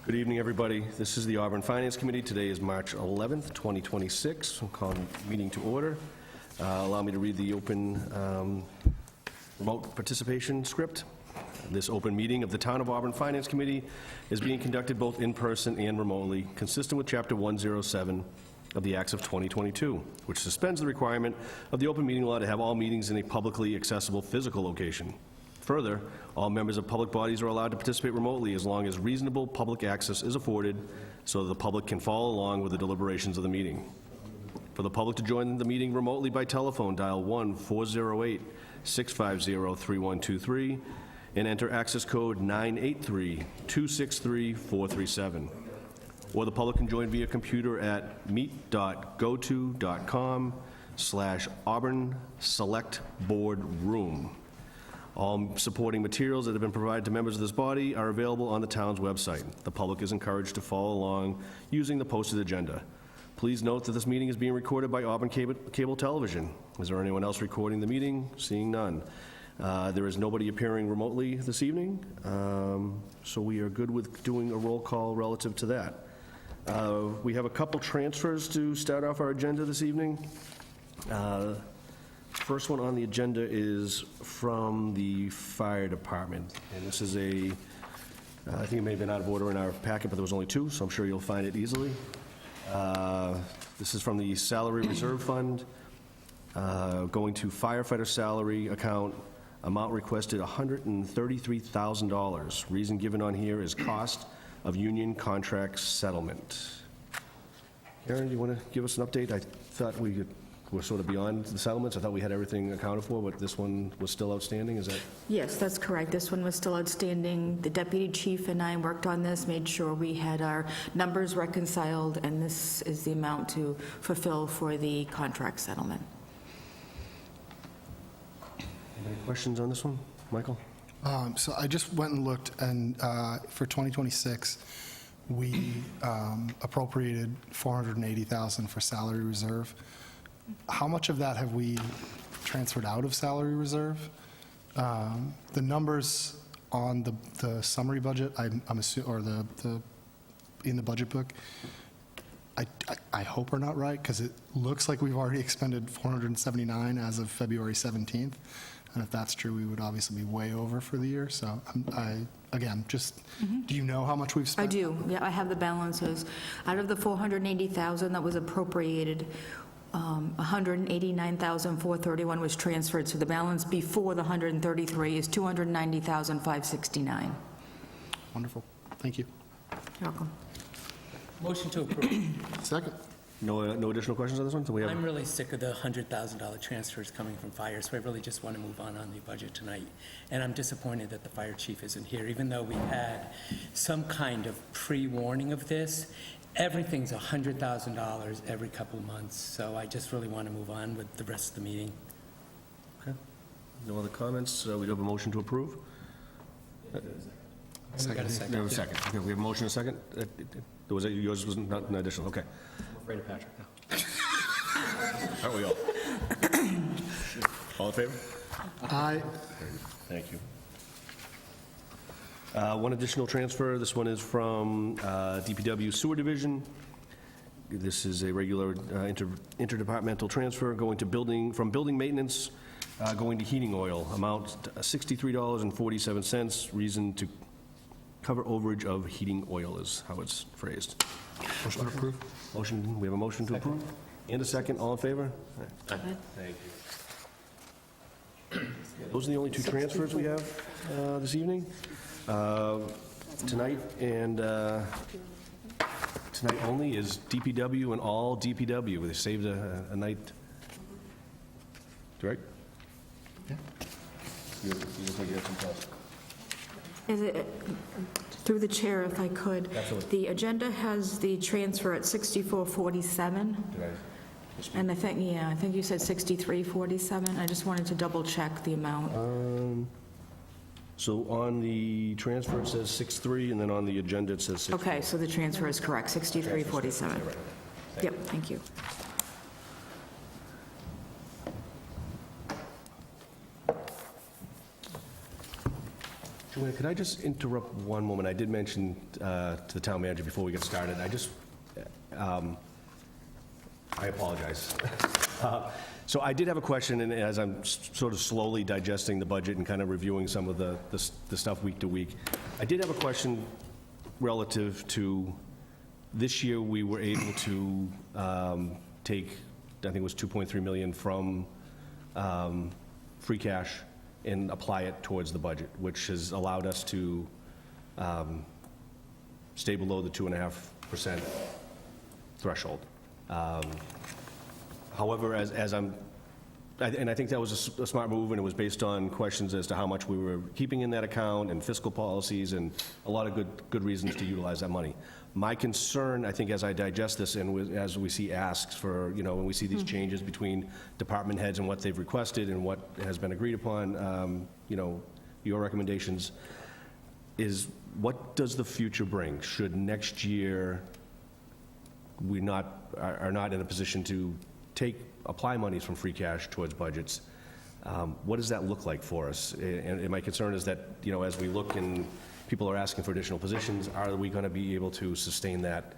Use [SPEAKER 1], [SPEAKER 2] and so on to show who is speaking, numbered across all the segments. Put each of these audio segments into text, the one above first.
[SPEAKER 1] Good evening, everybody. This is the Auburn Finance Committee. Today is March 11th, 2026. I'm calling the meeting to order. Allow me to read the open remote participation script. This open meeting of the Town of Auburn Finance Committee is being conducted both in person and remotely, consistent with Chapter 107 of the Acts of 2022, which suspends the requirement of the open meeting law to have all meetings in a publicly accessible physical location. Further, all members of public bodies are allowed to participate remotely as long as reasonable public access is afforded so that the public can follow along with the deliberations of the meeting. For the public to join the meeting remotely by telephone, dial 1-408-650-3123 and enter access code 983-263-437. Or the public can join via computer at meet.goto.com/Auburn Select Board Room. All supporting materials that have been provided to members of this body are available on the town's website. The public is encouraged to follow along using the posted agenda. Please note that this meeting is being recorded by Auburn Cable Television. Is there anyone else recording the meeting? Seeing none. There is nobody appearing remotely this evening, so we are good with doing a roll call relative to that. We have a couple transfers to start off our agenda this evening. First one on the agenda is from the fire department, and this is I think it may have been out of order in our packet, but there was only two, so I'm sure you'll find it easily. This is from the salary reserve fund, going to firefighter salary account, amount requested $133,000. Reason given on here is cost of union contract settlement. Aaron, do you want to give us an update? I thought we're sort of beyond the settlements. I thought we had everything accounted for, but this one was still outstanding, is that?
[SPEAKER 2] Yes, that's correct. This one was still outstanding. The deputy chief and I worked on this, made sure we had our numbers reconciled, and this is the amount to fulfill for the contract settlement.
[SPEAKER 1] Any questions on this one, Michael?
[SPEAKER 3] So I just went and looked, and for 2026, we appropriated $480,000 for salary reserve. How much of that have we transferred out of salary reserve? The numbers on the summary budget, I'm assuming, or in the budget book, I hope are not right, because it looks like we've already expended $479 as of February 17th. And if that's true, we would obviously be way over for the year. So again, just, do you know how much we've spent?
[SPEAKER 2] I do. Yeah, I have the balances. Out of the $480,000 that was appropriated, $189,431 was transferred. So the balance before the $133 is $290,569.
[SPEAKER 3] Wonderful. Thank you.
[SPEAKER 2] You're welcome.
[SPEAKER 4] Motion to approve.
[SPEAKER 3] Second.
[SPEAKER 1] No additional questions on this one? So we have.
[SPEAKER 4] I'm really sick of the $100,000 transfers coming from fire, so I really just want to move on the budget tonight. And I'm disappointed that the fire chief isn't here, even though we had some kind of pre-warning of this. Everything's $100,000 every couple of months, so I just really want to move on with the rest of the meeting.
[SPEAKER 1] Okay. No other comments? We do have a motion to approve?
[SPEAKER 4] Got a second.
[SPEAKER 1] We have a second. Okay, we have a motion and a second? Was that yours? Was not an additional? Okay.
[SPEAKER 4] I'm afraid of Patrick now.
[SPEAKER 1] Aren't we all? All in favor?
[SPEAKER 3] Aye.
[SPEAKER 1] Thank you. One additional transfer. This one is from DPW Sewer Division. This is a regular interdepartmental transfer going to from building maintenance going to heating oil. Amount $63.47. Reason to cover overage of heating oil is how it's phrased.
[SPEAKER 3] Motion to approve.
[SPEAKER 1] Motion. We have a motion to approve and a second. All in favor? Thank you. Those are the only two transfers we have this evening. Tonight and tonight only is DPW and all DPW. They saved a night. Right?
[SPEAKER 3] Yeah.
[SPEAKER 1] You look like you had some thoughts.
[SPEAKER 2] Through the chair, if I could.
[SPEAKER 1] Absolutely.
[SPEAKER 2] The agenda has the transfer at $64.47.
[SPEAKER 1] Did I?
[SPEAKER 2] And I think you said $63.47. I just wanted to double check the amount.
[SPEAKER 1] So on the transfer, it says 6.3, and then on the agenda, it says 6.
[SPEAKER 2] Okay, so the transfer is correct, $63.47. Yep, thank you.
[SPEAKER 1] Joanna, could I just interrupt one moment? I did mention to the town manager before we get started, I apologize. So I did have a question, and as I'm sort of slowly digesting the budget and kind of reviewing some of the stuff week to week, I did have a question relative to this year. We were able to take, I think it was 2.3 million from free cash and apply it towards the budget, which has allowed us to stay below the 2.5% threshold. However, and I think that was a smart move, and it was based on questions as to how much we were keeping in that account and fiscal policies and a lot of good reasons to utilize that money. My concern, I think, as I digest this and as we see asks for, when we see these changes between department heads and what they've requested and what has been agreed upon, your recommendations, is what does the future bring? Should next year we are not in a position to apply monies from free cash towards budgets, what does that look like for us? And my concern is that, as we look and people are asking for additional positions, are we going to be able to sustain that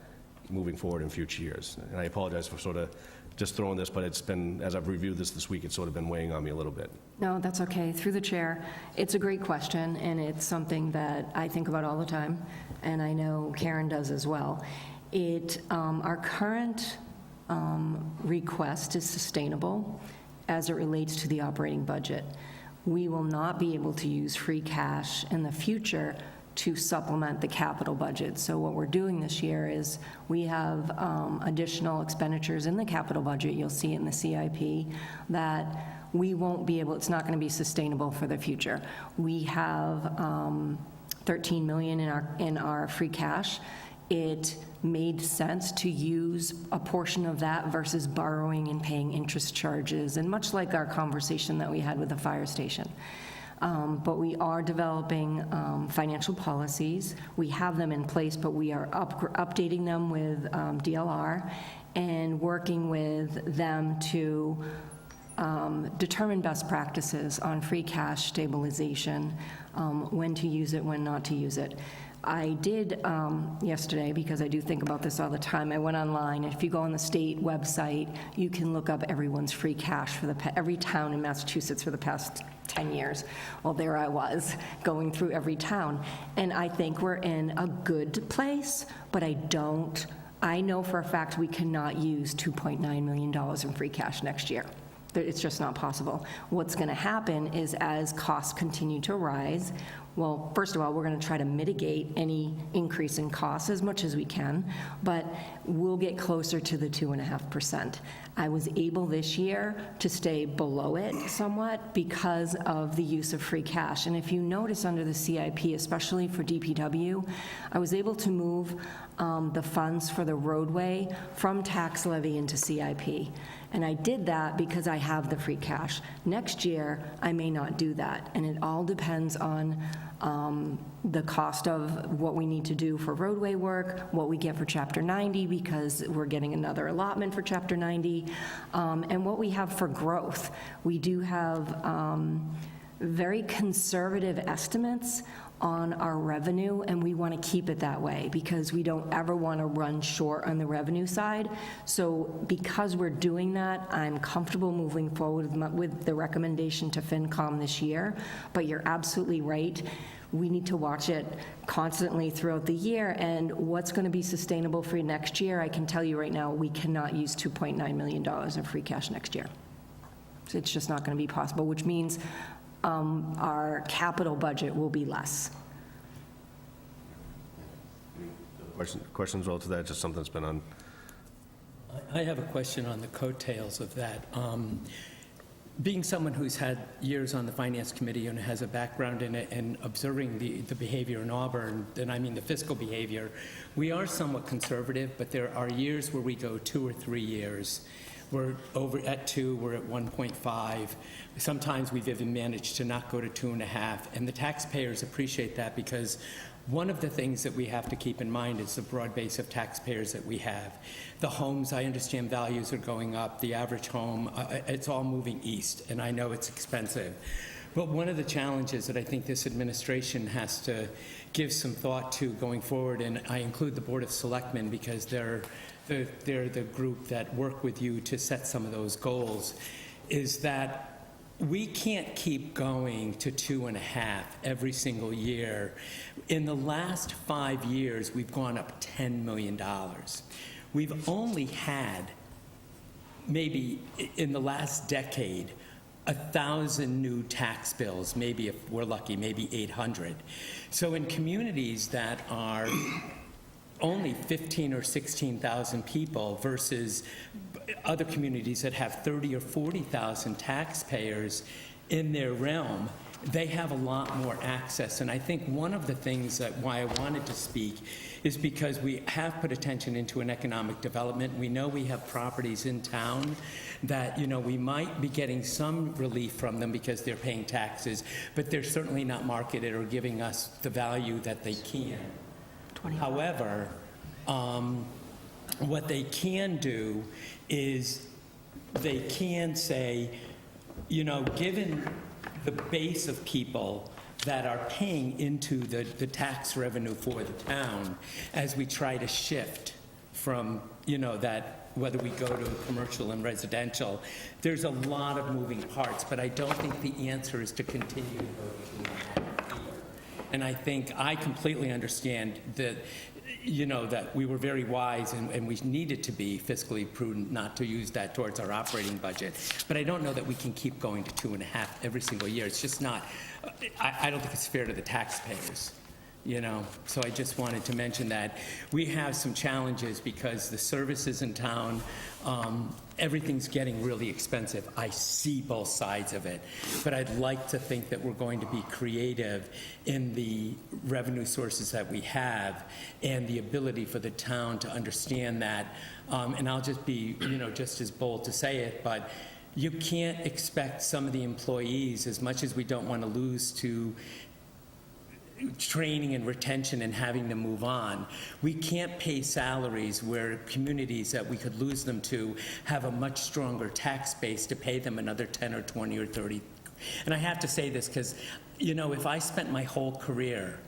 [SPEAKER 1] moving forward in future years? And I apologize for sort of just throwing this, but it's been, as I've reviewed this week, it's sort of been weighing on me a little bit.
[SPEAKER 5] No, that's okay. Through the chair, it's a great question, and it's something that I think about all the time, and I know Karen does as well. Our current request is sustainable as it relates to the operating budget. We will not be able to use free cash in the future to supplement the capital budget. So what we're doing this year is we have additional expenditures in the capital budget, you'll see in the CIP, that we won't be able, it's not going to be sustainable for the future. We have 13 million in our free cash. It made sense to use a portion of that versus borrowing and paying interest charges, and much like our conversation that we had with the fire station. But we are developing financial policies. We have them in place, but we are updating them with DLR and working with them to determine best practices on free cash stabilization, when to use it, when not to use it. I did yesterday, because I do think about this all the time, I went online. If you go on the state website, you can look up everyone's free cash for every town in Massachusetts for the past 10 years. Well, there I was, going through every town. And I think we're in a good place, but I know for a fact we cannot use $2.9 million in free cash next year. It's just not possible. What's going to happen is, as costs continue to rise, well, first of all, we're going to try to mitigate any increase in costs as much as we can, but we'll get closer to the 2.5%. I was able this year to stay below it somewhat because of the use of free cash. And if you notice under the CIP, especially for DPW, I was able to move the funds for the roadway from tax levy into CIP. And I did that because I have the free cash. Next year, I may not do that. And it all depends on the cost of what we need to do for roadway work, what we get for Chapter 90, because we're getting another allotment for Chapter 90, and what we have for growth. We do have very conservative estimates on our revenue, and we want to keep it that way because we don't ever want to run short on the revenue side. So because we're doing that, I'm comfortable moving forward with the recommendation to FinCom this year. But you're absolutely right. We need to watch it constantly throughout the year, and what's going to be sustainable for next year, I can tell you right now, we cannot use $2.9 million in free cash next year. So it's just not going to be possible, which means our capital budget will be less.
[SPEAKER 1] Questions relative to that, just something that's been on?
[SPEAKER 4] I have a question on the coattails of that. Being someone who's had years on the Finance Committee and has a background in it and observing the behavior in Auburn, and I mean the fiscal behavior, we are somewhat conservative, but there are years where we go 2 or 3 years. We're over at 2, we're at 1.5. Sometimes we've even managed to not go to 2.5, and the taxpayers appreciate that because one of the things that we have to keep in mind is the broad base of taxpayers that we have. The homes, I understand values are going up. The average home, it's all moving east, and I know it's expensive. But one of the challenges that I think this administration has to give some thought to going forward, and I include the Board of Selectmen because they're the group that work with you to set some of those goals, is that we can't keep going to 2.5 every single year. In the last 5 years, we've gone up $10 million. We've only had, maybe in the last decade, 1,000 new tax bills, maybe if we're lucky, maybe 800. So in communities that are only 15 or 16,000 people versus other communities that have 30 or 40,000 taxpayers in their realm, they have a lot more access. And I think one of the things that why I wanted to speak is because we have put attention into an economic development. We know we have properties in town that, you know, we might be getting some relief from them because they're paying taxes, but they're certainly not marketed or giving us the value that they can. However, what they can do is they can say, you know, given the base of people that are paying into the tax revenue for the town, as we try to shift from, you know, that whether we go to commercial and residential, there's a lot of moving parts, but I don't think the answer is to continue to go to 2.5 here. And I think I completely understand that, you know, that we were very wise and we needed to be fiscally prudent not to use that towards our operating budget. But I don't know that we can keep going to 2.5 every single year. It's just not, I don't think it's fair to the taxpayers, you know? So I just wanted to mention that we have some challenges because the services in town, everything's getting really expensive. I see both sides of it, but I'd like to think that we're going to be creative in the revenue sources that we have and the ability for the town to understand that. And I'll just be, you know, just as bold to say it, but you can't expect some of the employees, as much as we don't want to lose to training and retention and having to move on. We can't pay salaries where communities that we could lose them to have a much stronger tax base to pay them another 10 or 20 or 30. And I have to say this because, you know, if I spent my whole career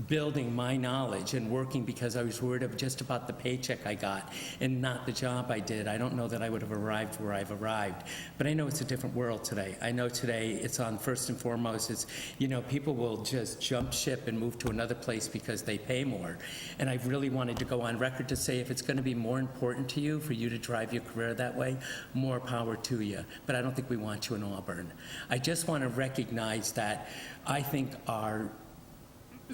[SPEAKER 4] building my knowledge and working because I was worried just about the paycheck I got and not the job I did, I don't know that I would have arrived where I've arrived. But I know it's a different world today. I know today it's on first and foremost, it's, you know, people will just jump ship and move to another place because they pay more. And I've really wanted to go on record to say if it's going to be more important to you for you to drive your career that way, more power to you. But I don't think we want you in Auburn. I just want to recognize that I think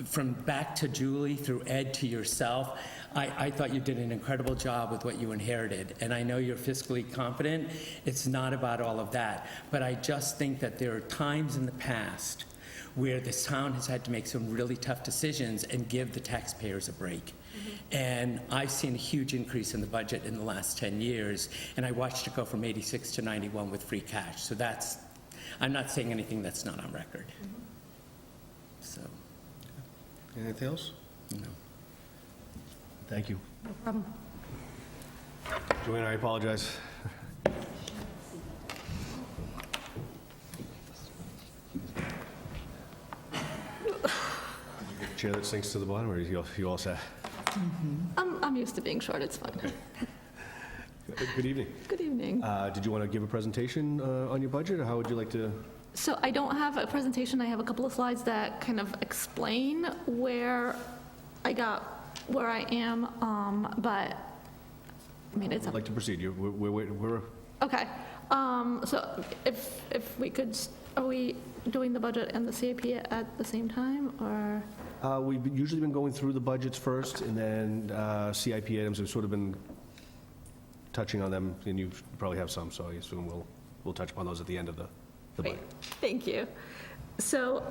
[SPEAKER 4] from back to Julie, through Ed to yourself, I thought you did an incredible job with what you inherited. And I know you're fiscally confident. It's not about all of that. But I just think that there are times in the past where this town has had to make some really tough decisions and give the taxpayers a break. And I've seen a huge increase in the budget in the last 10 years, and I watched it go from 86 to 91 with free cash. So that's, I'm not saying anything that's not on record. So.
[SPEAKER 1] Anything else?
[SPEAKER 4] No.
[SPEAKER 1] Thank you.
[SPEAKER 5] No problem.
[SPEAKER 1] Joanna, I apologize. Chair that sinks to the bottom, or you all set?
[SPEAKER 6] I'm used to being short, it's fine.
[SPEAKER 1] Good evening.
[SPEAKER 6] Good evening.
[SPEAKER 1] Did you want to give a presentation on your budget, or how would you like to?
[SPEAKER 6] So I don't have a presentation, I have a couple of slides that kind of explain where I am, but, I mean, it's,
[SPEAKER 1] I'd like to proceed. We're
[SPEAKER 6] okay. So if we could, are we doing the budget and the CIP at the same time, or?
[SPEAKER 1] We've usually been going through the budgets first, and then CIP items, we've sort of been touching on them, and you probably have some, so I assume we'll touch upon those at the end of the
[SPEAKER 6] Great,
[SPEAKER 1] budget.
[SPEAKER 6] thank you. So,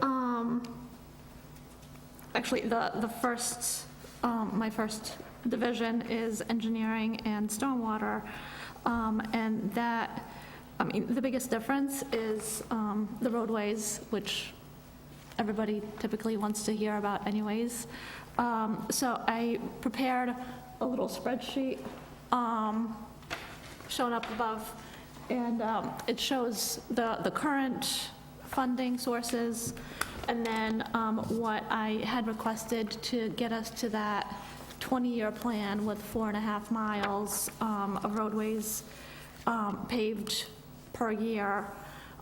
[SPEAKER 6] actually, the first, my first division is engineering and stormwater, and that, I mean, the biggest difference is the roadways, which everybody typically wants to hear about anyways. So I prepared a little spreadsheet shown up above, and it shows the current funding sources, and then what I had requested to get us to that 20-year plan with 4.5 miles of roadways paved per year,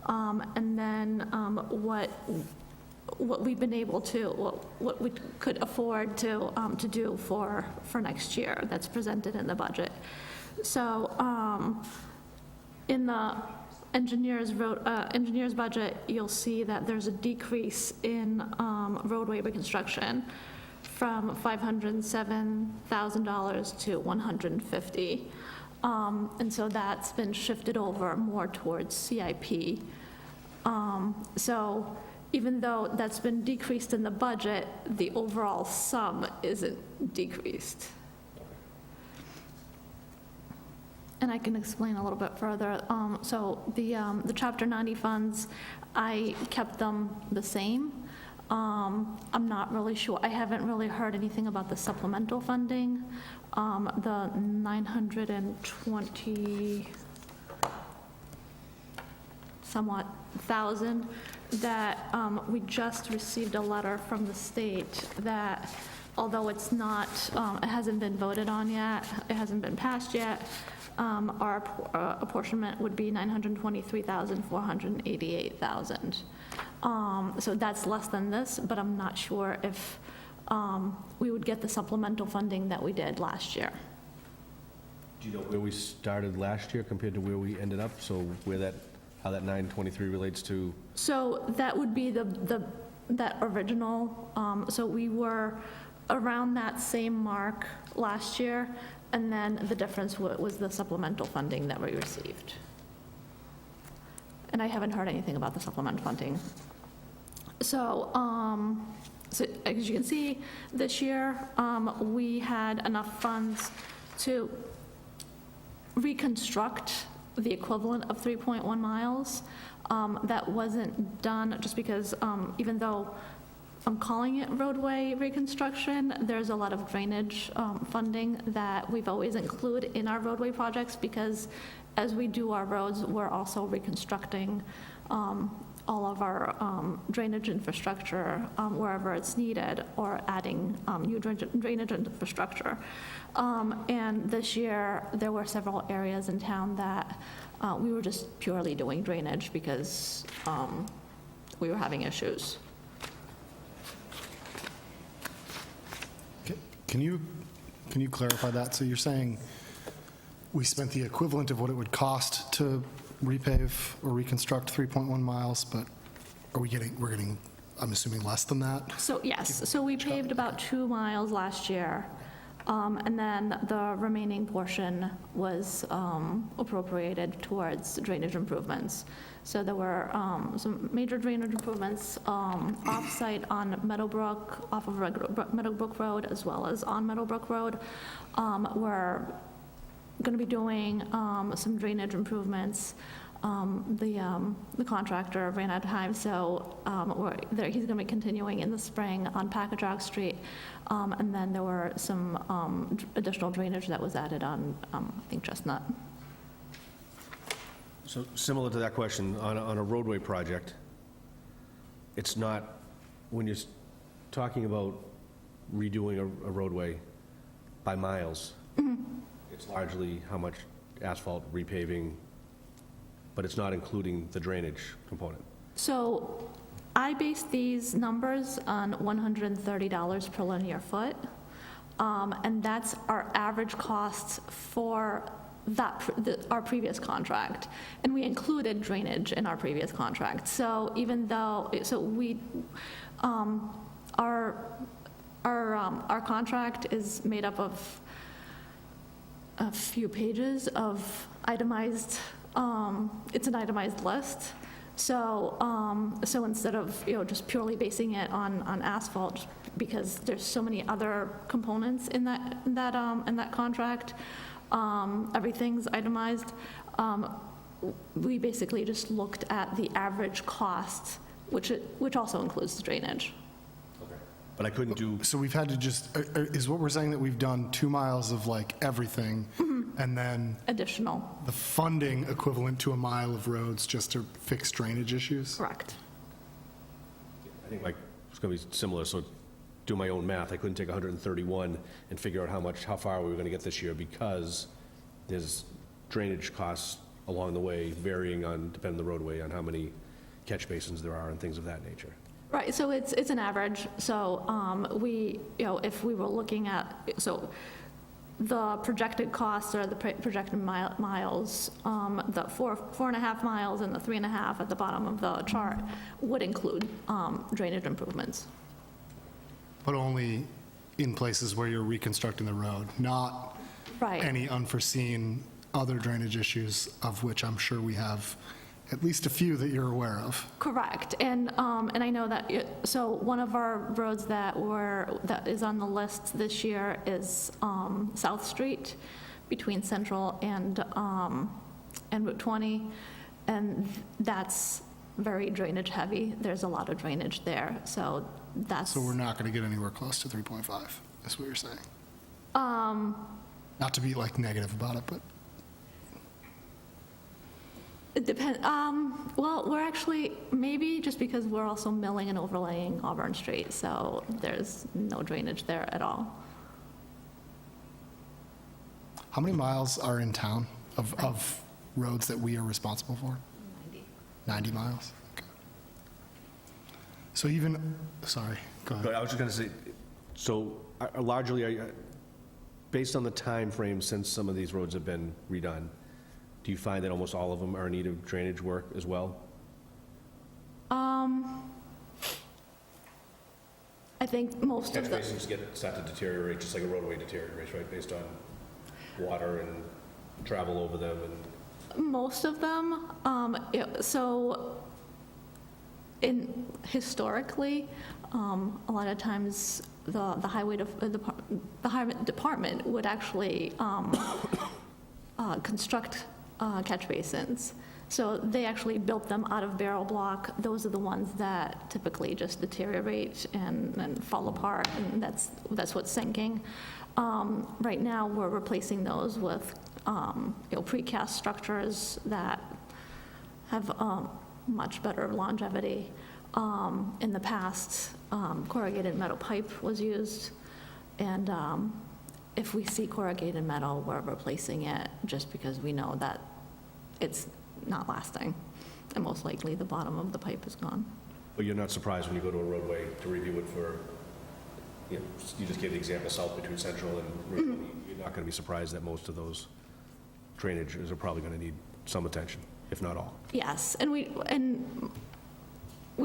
[SPEAKER 6] and then what we've been able to, what we could afford to do for next year that's presented in the budget. So in the engineer's budget, you'll see that there's a decrease in roadway reconstruction from $507,000 to $150,000. And so that's been shifted over more towards CIP. So even though that's been decreased in the budget, the overall sum isn't decreased. And I can explain a little bit further. So the Chapter 90 funds, I kept them the same. I'm not really sure. I haven't really heard anything about the supplemental funding. The 920 somewhat thousand that we just received a letter from the state that although it's not, it hasn't been voted on yet, it hasn't been passed yet, our apportionment would be $923,488,000. So that's less than this, but I'm not sure if we would get the supplemental funding that we did last year.
[SPEAKER 1] Do you know where we started last year compared to where we ended up? So where that, how that 923 relates to?
[SPEAKER 6] So that would be that original, so we were around that same mark last year, and then the difference was the supplemental funding that we received. And I haven't heard anything about the supplemental funding. So, so as you can see, this year, we had enough funds to reconstruct the equivalent of 3.1 miles. That wasn't done just because even though I'm calling it roadway reconstruction, there's a lot of drainage funding that we've always included in our roadway projects because as we do our roads, we're also reconstructing all of our drainage infrastructure wherever it's needed or adding new drainage infrastructure. And this year, there were several areas in town that we were just purely doing drainage because we were having issues.
[SPEAKER 3] Can you clarify that? So you're saying we spent the equivalent of what it would cost to repave or reconstruct 3.1 miles, but we're getting, I'm assuming, less than that?
[SPEAKER 6] So yes, so we paved about 2 miles last year, and then the remaining portion was appropriated towards drainage improvements. So there were some major drainage improvements off-site on Meadowbrook, off of Meadowbrook Road, as well as on Meadowbrook Road. We're going to be doing some drainage improvements. The contractor ran out of time, so he's going to be continuing in the spring on Packagug Street. And then there were some additional drainage that was added on, I think, Chestnut.
[SPEAKER 1] So similar to that question, on a roadway project, it's not, when you're talking about redoing a roadway by miles, it's largely how much asphalt, repaving, but it's not including the drainage component.
[SPEAKER 6] So I based these numbers on $130 per linear foot, and that's our average costs for our previous contract, and we included drainage in our previous contract. So even though, our contract is made up of a few pages of itemized. It's an itemized list. So so instead of just purely basing it on asphalt, because there's so many other components in that contract. Everything's itemized. We basically just looked at the average cost, which also includes the drainage.
[SPEAKER 1] But I couldn't do,
[SPEAKER 3] So we've had to just, is what we're saying that we've done 2 miles of like everything, and then
[SPEAKER 6] Additional,
[SPEAKER 3] the funding equivalent to a mile of roads just to fix drainage issues?
[SPEAKER 6] correct.
[SPEAKER 1] I think like, it's going to be similar, so do my own math. I couldn't take 131 and figure out how far we were going to get this year because there's drainage costs along the way, varying on, depending on the roadway, on how many catch basins there are and things of that nature.
[SPEAKER 6] Right, so it's an average. So we, if we were looking at, so the projected costs or the projected miles, the 4.5 miles and the 3.5 at the bottom of the chart would include drainage improvements.
[SPEAKER 3] But only in places where you're reconstructing the road, not
[SPEAKER 6] Right.
[SPEAKER 3] any unforeseen other drainage issues, of which I'm sure we have at least a few that you're aware of.
[SPEAKER 6] Correct, and I know that, so one of our roads that is on the list this year is South Street between Central and Route 20, and that's very drainage heavy. There's a lot of drainage there, so that's.
[SPEAKER 3] So we're not going to get anywhere close to 3.5, is what you're saying? Not to be like negative about it, but
[SPEAKER 6] It depends, well, we're actually, maybe just because we're also milling and overlaying Auburn Street, so there's no drainage there at all.
[SPEAKER 3] how many miles are in town of roads that we are responsible for? 90 miles? Okay. So even, sorry, go ahead.
[SPEAKER 1] But I was just going to say, so largely, based on the time frame since some of these roads have been redone, do you find that almost all of them are in need of drainage work as well?
[SPEAKER 6] I think most of
[SPEAKER 1] Catch
[SPEAKER 6] the,
[SPEAKER 1] basins start to deteriorate, just like a roadway deteriorates, right, based on water and travel over them and...
[SPEAKER 6] most of them, so historically, a lot of times the highway department would actually construct catch basins. So they actually built them out of barrel block. Those are the ones that typically just deteriorate and fall apart, and that's what's sinking. Right now, we're replacing those with precast structures that have much better longevity. In the past, corrugated metal pipe was used, and if we see corrugated metal, we're replacing it just because we know that it's not lasting, and most likely the bottom of the pipe is gone.
[SPEAKER 1] But you're not surprised when you go to a roadway to review it for, you just gave the example south between Central and Route 20. You're not going to be surprised that most of those drainages are probably going to need some attention, if not all.
[SPEAKER 6] Yes, and we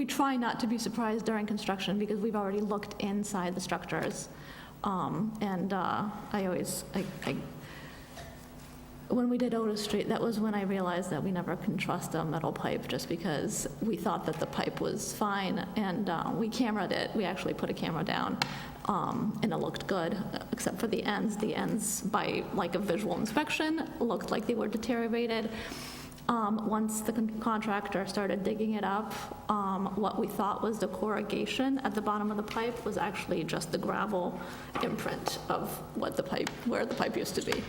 [SPEAKER 6] try not to be surprised during construction because we've already looked inside the structures. When we did Otis Street, that was when I realized that we never can trust a metal pipe just because we thought that the pipe was fine, and we cameraed it. We actually put a camera down, and it looked good, except for the ends. The ends, by like a visual inspection, looked like they were deteriorated. Once the contractor started digging it up, what we thought was the corrugation at the bottom of the pipe was actually just the gravel imprint of where the pipe used to be.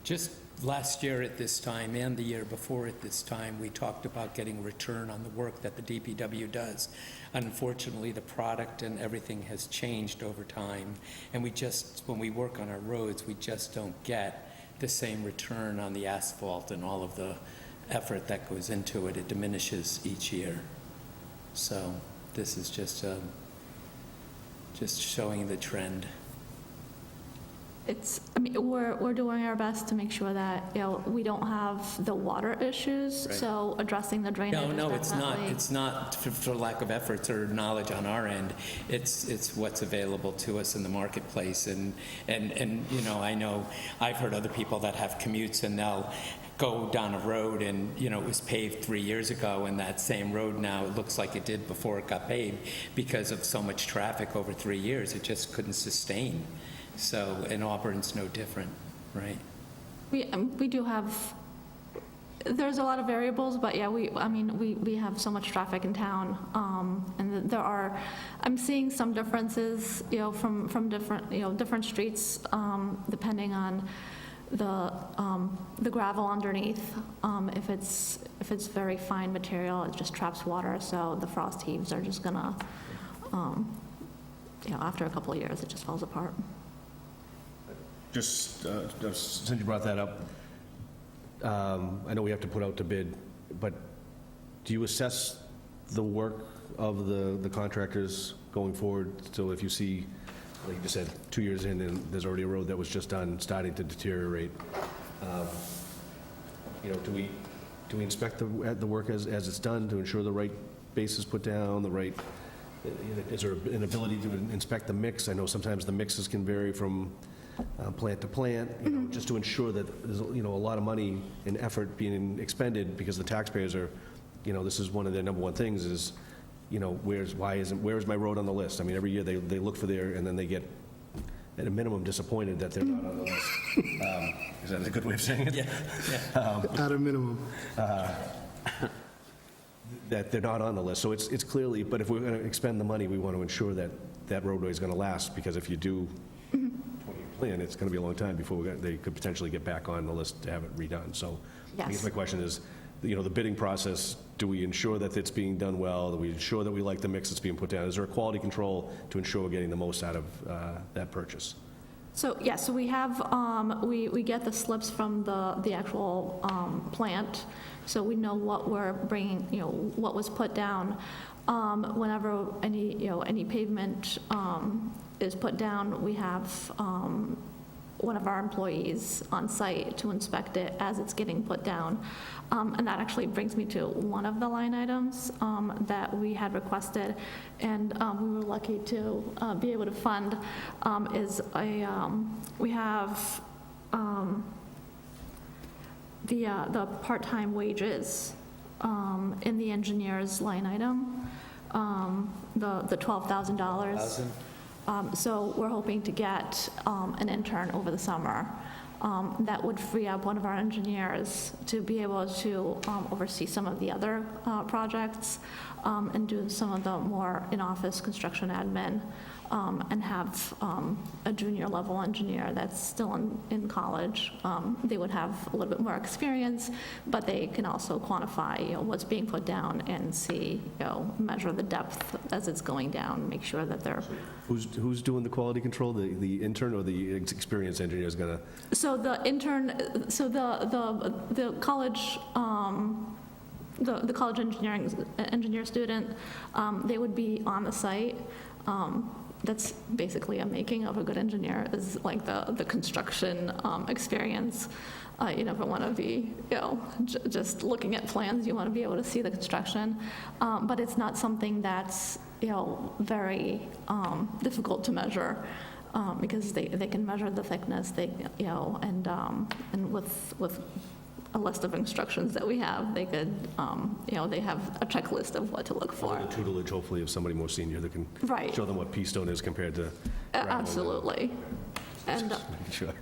[SPEAKER 4] Just last year at this time and the year before at this time, we talked about getting a return on the work that the DPW does. Unfortunately, the product and everything has changed over time, and when we work on our roads, we just don't get the same return on the asphalt and all of the effort that goes into it. It diminishes each year. So this is just showing the trend.
[SPEAKER 6] We're doing our best to make sure that, we don't have the water issues,
[SPEAKER 4] Right.
[SPEAKER 6] so addressing the drainage is
[SPEAKER 4] No, it's not.
[SPEAKER 6] definitely-
[SPEAKER 4] It's not for lack of efforts or knowledge on our end. It's what's available to us in the marketplace. And I know I've heard other people that have commutes and they'll go down a road and, it was paved 3 years ago, and that same road now, it looks like it did before it got paved because of so much traffic over 3 years. It just couldn't sustain. So, and Auburn's no different, right?
[SPEAKER 6] We do have, there's a lot of variables, but yeah, we have so much traffic in town, and I'm seeing some differences, from different streets, depending on the gravel underneath, if it's very fine material, it just traps water, so the frost heaves are just gonna, after a couple of years, it just falls apart.
[SPEAKER 1] Just since you brought that up, I know we have to put out to bid, but do you assess the work of the contractors going forward? So if you see, like you just said, 2 years in and there's already a road that was just done starting to deteriorate, do we inspect the work as it's done to ensure the right base is put down, the right, is there an ability to inspect the mix? I know sometimes the mixes can vary from plant to plant, just to ensure that there's, a lot of money and effort being expended because the taxpayers are, this is one of their number one things is, where's my road on the list? I mean, every year they look for and then they get, at a minimum, disappointed that they're not on the list. Is that a good way of saying it?
[SPEAKER 4] Yeah.
[SPEAKER 3] At a minimum.
[SPEAKER 1] That they're not on the list. So it's clearly, but if we're going to expend the money, we want to ensure that that roadway is going to last, because if you do 20-year plan, it's going to be a long time before they could potentially get back on the list to have it redone. So I guess
[SPEAKER 2] Yes.
[SPEAKER 1] my question is, the bidding process, do we ensure that it's being done well? Do we ensure that we like the mix that's being put down? Is there a quality control to ensure we're getting the most out of that purchase?
[SPEAKER 6] So, yeah, so we have, we get the slips from the actual plant, so we know what we're bringing, what was put down. Whenever any pavement is put down, we have one of our employees on site to inspect it as it's getting put down. And that actually brings me to one of the line items that we had requested, and we were lucky to be able to fund, is we have the part-time wages in the engineer's line item, the $12,000. So we're hoping to get an intern over the summer that would free up one of our engineers to be able to oversee some of the other projects and do some of the more in-office construction admin, and have a junior level engineer that's still in college. They would have a little bit more experience, but they can also quantify what's being put down and see, measure the depth as it's going down, make sure that they're.
[SPEAKER 1] Who's doing the quality control? The intern or the experienced engineer is going to?
[SPEAKER 6] So the intern, so the college, the college engineer student, they would be on the site. That's basically a making of a good engineer, is like the construction experience. You never want to be, just looking at plans. You want to be able to see the construction, but it's not something that's very difficult to measure, because they can measure the thickness. And with a list of instructions that we have, they could, they have a checklist of what to look for.
[SPEAKER 1] The tutelage, hopefully, of somebody more senior that can
[SPEAKER 6] Right.
[SPEAKER 1] show them what pea stone is compared to gravel.
[SPEAKER 6] Absolutely. And
[SPEAKER 1] Sure.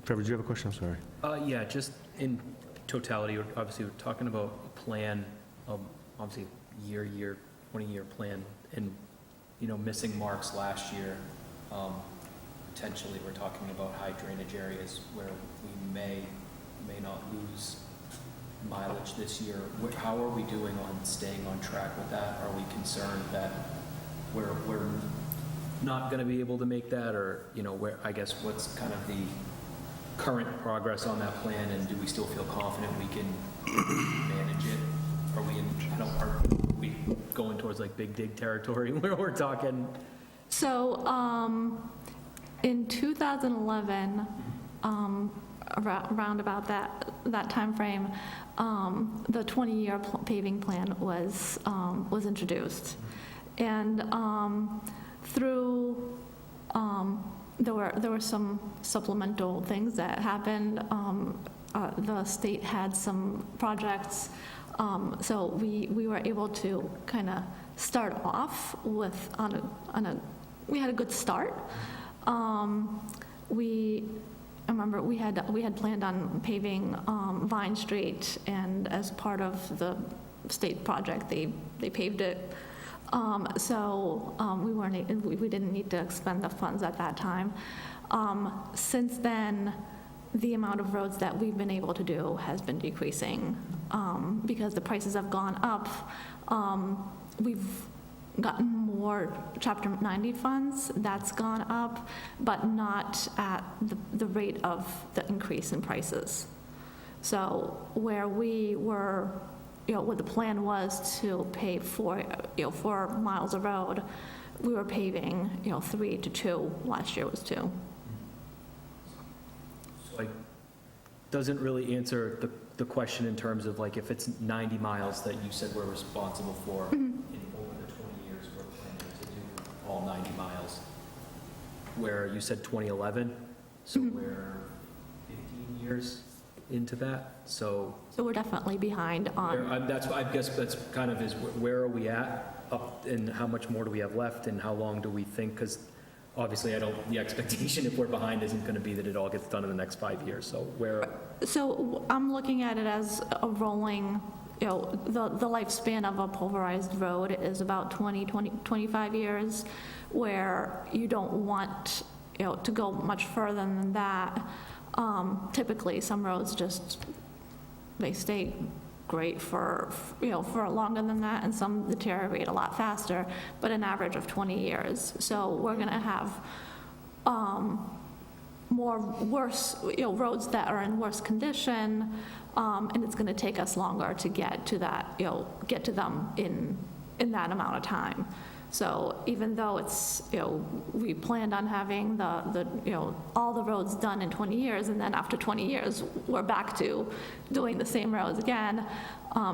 [SPEAKER 1] Trevor, did you have a question? I'm sorry.
[SPEAKER 7] Yeah, just in totality, obviously, we're talking about a plan, obviously, 20-year plan, and, missing marks last year. Potentially, we're talking about high drainage areas where we may not lose mileage this year. How are we doing on staying on track with that? Are we concerned that we're not going to be able to make that, or, I guess, what's kind of the current progress on that plan, and do we still feel confident we can manage it? Are we going towards like big dig territory where we're talking?
[SPEAKER 6] so, in 2011, around about that timeframe, the 20-year paving plan was introduced, and through there were some supplemental things that happened. The state had some projects, so we were able to kind of start off with we had a good start. I remember we had planned on paving Vine Street, and as part of the state project, they paved it. So we didn't need to expend the funds at that time. Since then, the amount of roads that we've been able to do has been decreasing because the prices have gone up. We've gotten more Chapter 90 funds, that's gone up, but not at the rate of the increase in prices. So where we were, what the plan was to pave 4 miles of road, we were paving, 3 to 2, last year was 2.
[SPEAKER 7] Like, doesn't really answer the question in terms of like, if it's 90 miles that you said we're responsible for, in over the 20 years we're planning to do all 90 miles, where you said 2011, so we're 15 years into that, so.
[SPEAKER 6] So we're definitely behind on,
[SPEAKER 7] I guess that's kind of is, where are we at up, and how much more do we have left, and how long do we think, because obviously the expectation if we're behind isn't going to be that it all gets done in the next 5 years, so where?
[SPEAKER 6] so I'm looking at it as a rolling, the lifespan of a pulverized road is about 25 years, where you don't want, to go much further than that. Typically, some roads they stay great for longer than that, and some deteriorate a lot faster, but an average of 20 years. So we're going to have worse roads that are in worse condition, and it's going to take us longer to get to that, get to them in that amount of time. So even though it's, we planned on having all the roads done in 20 years, and then after 20 years, we're back to doing the same roads again,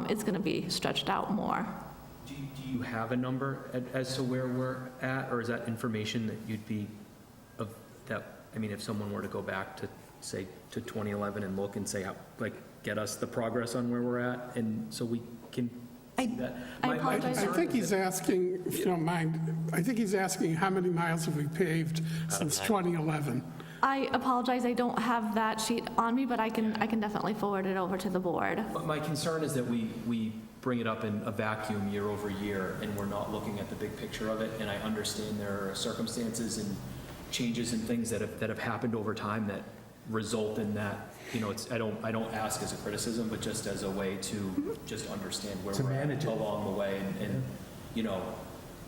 [SPEAKER 6] it's going to be stretched out more.
[SPEAKER 7] Do you have a number as to where we're at, or is that information that you'd be, if someone were to go back to, say, to 2011 and look and say, get us the progress on where we're at, and so we can see that?
[SPEAKER 6] I apologize.
[SPEAKER 8] I think he's asking, if you don't mind, I think he's asking how many miles have we paved since 2011?
[SPEAKER 6] I apologize, I don't have that sheet on me, but I can definitely forward it over to the board.
[SPEAKER 7] But my concern is that we bring it up in a vacuum year over year, and we're not looking at the big picture of it, and I understand there are circumstances and changes and things that have happened over time that result in that. I don't ask as a criticism, but just as a way to just understand where we're at along the way, and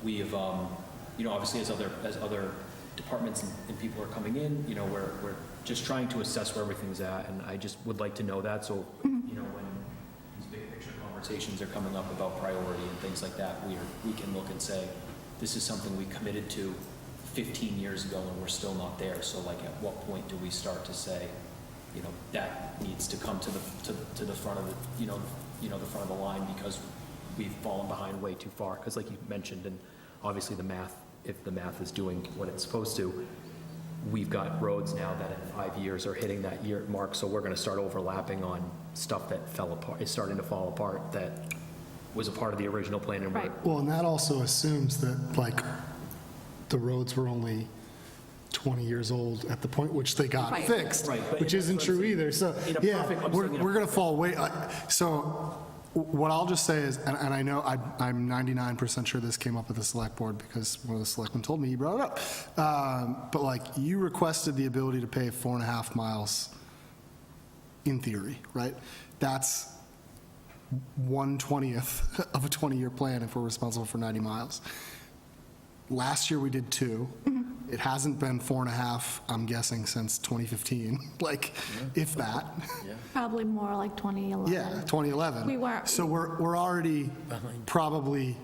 [SPEAKER 7] we have, obviously as other departments and people are coming in, we're just trying to assess where everything's at, and I just would like to know that, so, when these big picture conversations are coming up about priority and things like that, we can look and say, this is something we committed to 15 years ago and we're still not there, so like at what point do we start to say, that needs to come to the front of the front of the line, because we've fallen behind way too far, because like you mentioned, and obviously if the math is doing what it's supposed to, we've got roads now that in 5 years are hitting that year mark, so we're going to start overlapping on stuff that fell apart, is starting to fall apart, that was a part of the original plan. And
[SPEAKER 6] Right.
[SPEAKER 3] Well, and that also assumes that, the roads were only 20 years old at the point which they got
[SPEAKER 6] Right.
[SPEAKER 3] fixed,
[SPEAKER 7] Right, but
[SPEAKER 3] which isn't
[SPEAKER 7] that's what I'm
[SPEAKER 3] true
[SPEAKER 7] saying.
[SPEAKER 3] either. So,
[SPEAKER 7] In a
[SPEAKER 3] yeah,
[SPEAKER 7] perfect- I'm
[SPEAKER 3] we're
[SPEAKER 7] saying in a
[SPEAKER 3] going to fall way, so what I'll just say is, and I know I'm 99% sure this came up at the select board because one of the selectmen told me he brought it up. But you requested the ability to pave 4.5 miles in theory, right? That's 1/20th of a 20-year plan if we're responsible for 90 miles. Last year we did 2. It hasn't been 4.5, I'm guessing, since 2015, if that.
[SPEAKER 6] Probably more like 2011.
[SPEAKER 3] Yeah, 2011.
[SPEAKER 6] We were-
[SPEAKER 3] So we're already probably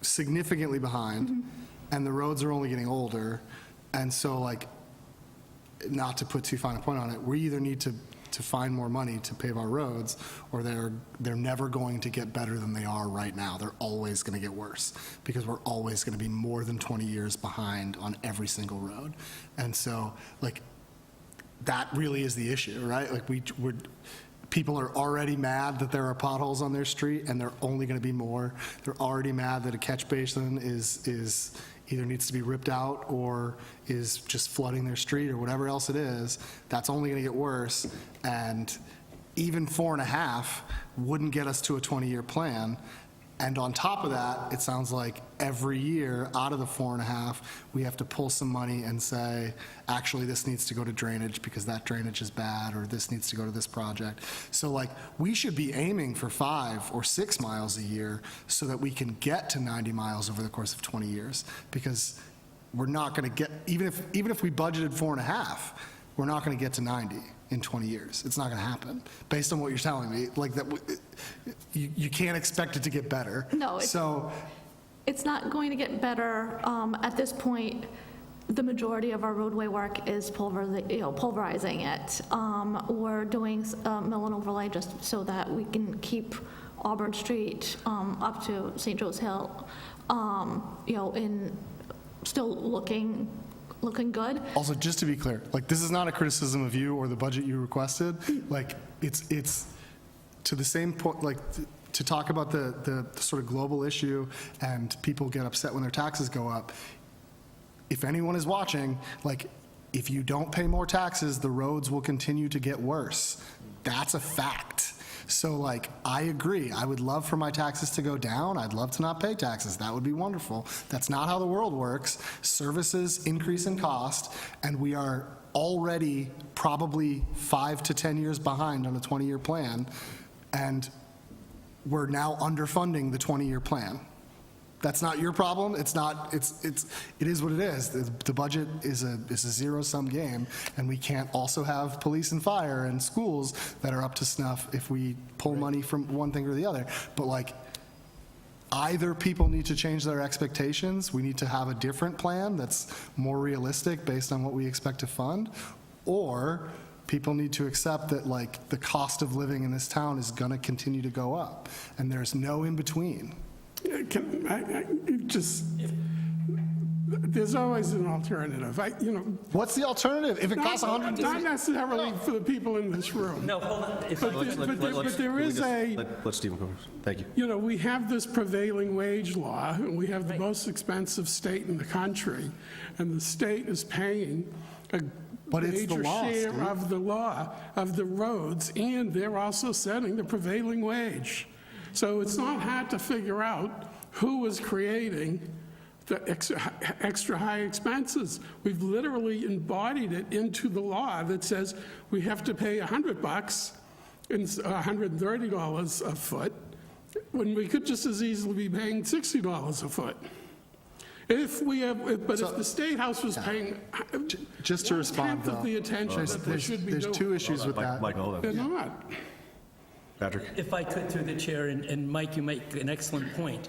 [SPEAKER 3] significantly behind, and the roads are only getting older. And so, not to put too fine a point on it, we either need to find more money to pave our roads, or they're never going to get better than they are right now. They're always going to get worse, because we're always going to be more than 20 years behind on every single road. And so, that really is the issue, right? People are already mad that there are potholes on their street, and they're only going to be more. They're already mad that a catch basin is either needs to be ripped out or is just flooding their street or whatever else it is. That's only going to get worse. And even 4.5 wouldn't get us to a 20-year plan. And on top of that, it sounds like every year, out of the 4.5, we have to pull some money and say, actually, this needs to go to drainage because that drainage is bad, or this needs to go to this project. So like, we should be aiming for 5 or 6 miles a year so that we can get to 90 miles over the course of 20 years. Because we're not going to get, even if we budgeted 4.5, we're not going to get to 90 in 20 years. It's not going to happen, based on what you're telling me. Like that, you can't expect it to get better.
[SPEAKER 6] No,
[SPEAKER 3] So,
[SPEAKER 6] it's not going to get better. At this point, the majority of our roadway work is pulverizing it. We're doing mill and overlay just so that we can keep Auburn Street up to St. Joe's Hill, in still looking good.
[SPEAKER 3] also, just to be clear, like, this is not a criticism of you or the budget you requested. Like, it's to the same point, like, to talk about the sort of global issue and people get upset when their taxes go up. If anyone is watching, like, if you don't pay more taxes, the roads will continue to get worse. That's a fact. So, like, I agree. I would love for my taxes to go down. I'd love to not pay taxes. That would be wonderful. That's not how the world works. Services increase in cost, and we are already probably 5 to 10 years behind on a 20-year plan, and we're now underfunding the 20-year plan. That's not your problem. It is what it is. The budget is a zero-sum game, and we can't also have police and fire and schools that are up to snuff if we pull money from one thing or the other. But like, either people need to change their expectations, we need to have a different plan that's more realistic based on what we expect to fund, or people need to accept that, like, the cost of living in this town is going to continue to go up, and there's no in between.
[SPEAKER 8] There's always an alternative.
[SPEAKER 3] What's the alternative? If it costs $100,
[SPEAKER 8] Not necessarily for the people in this room.
[SPEAKER 4] No, hold on.
[SPEAKER 8] But there is
[SPEAKER 1] Let Stephen go first. Thank you.
[SPEAKER 8] We have this prevailing wage law, and we have the most expensive state in the country, and the state is paying a
[SPEAKER 3] But it's the
[SPEAKER 8] major
[SPEAKER 3] law,
[SPEAKER 8] share
[SPEAKER 3] Steve.
[SPEAKER 8] of the law, of the roads, and they're also setting the prevailing wage. So it's not hard to figure out who is creating the extra high expenses. We've literally embodied it into the law that says we have to pay $100 and $130 a foot, when we could just as easily be paying $60 a foot. If the State House was paying
[SPEAKER 3] just to respond,
[SPEAKER 8] 1/10 of the attention that they should be doing.
[SPEAKER 3] there's two issues with that.
[SPEAKER 1] Mike, hold
[SPEAKER 8] They're
[SPEAKER 1] on.
[SPEAKER 8] not.
[SPEAKER 1] Patrick?
[SPEAKER 4] If I could, through the chair, and Mike, you make an excellent point,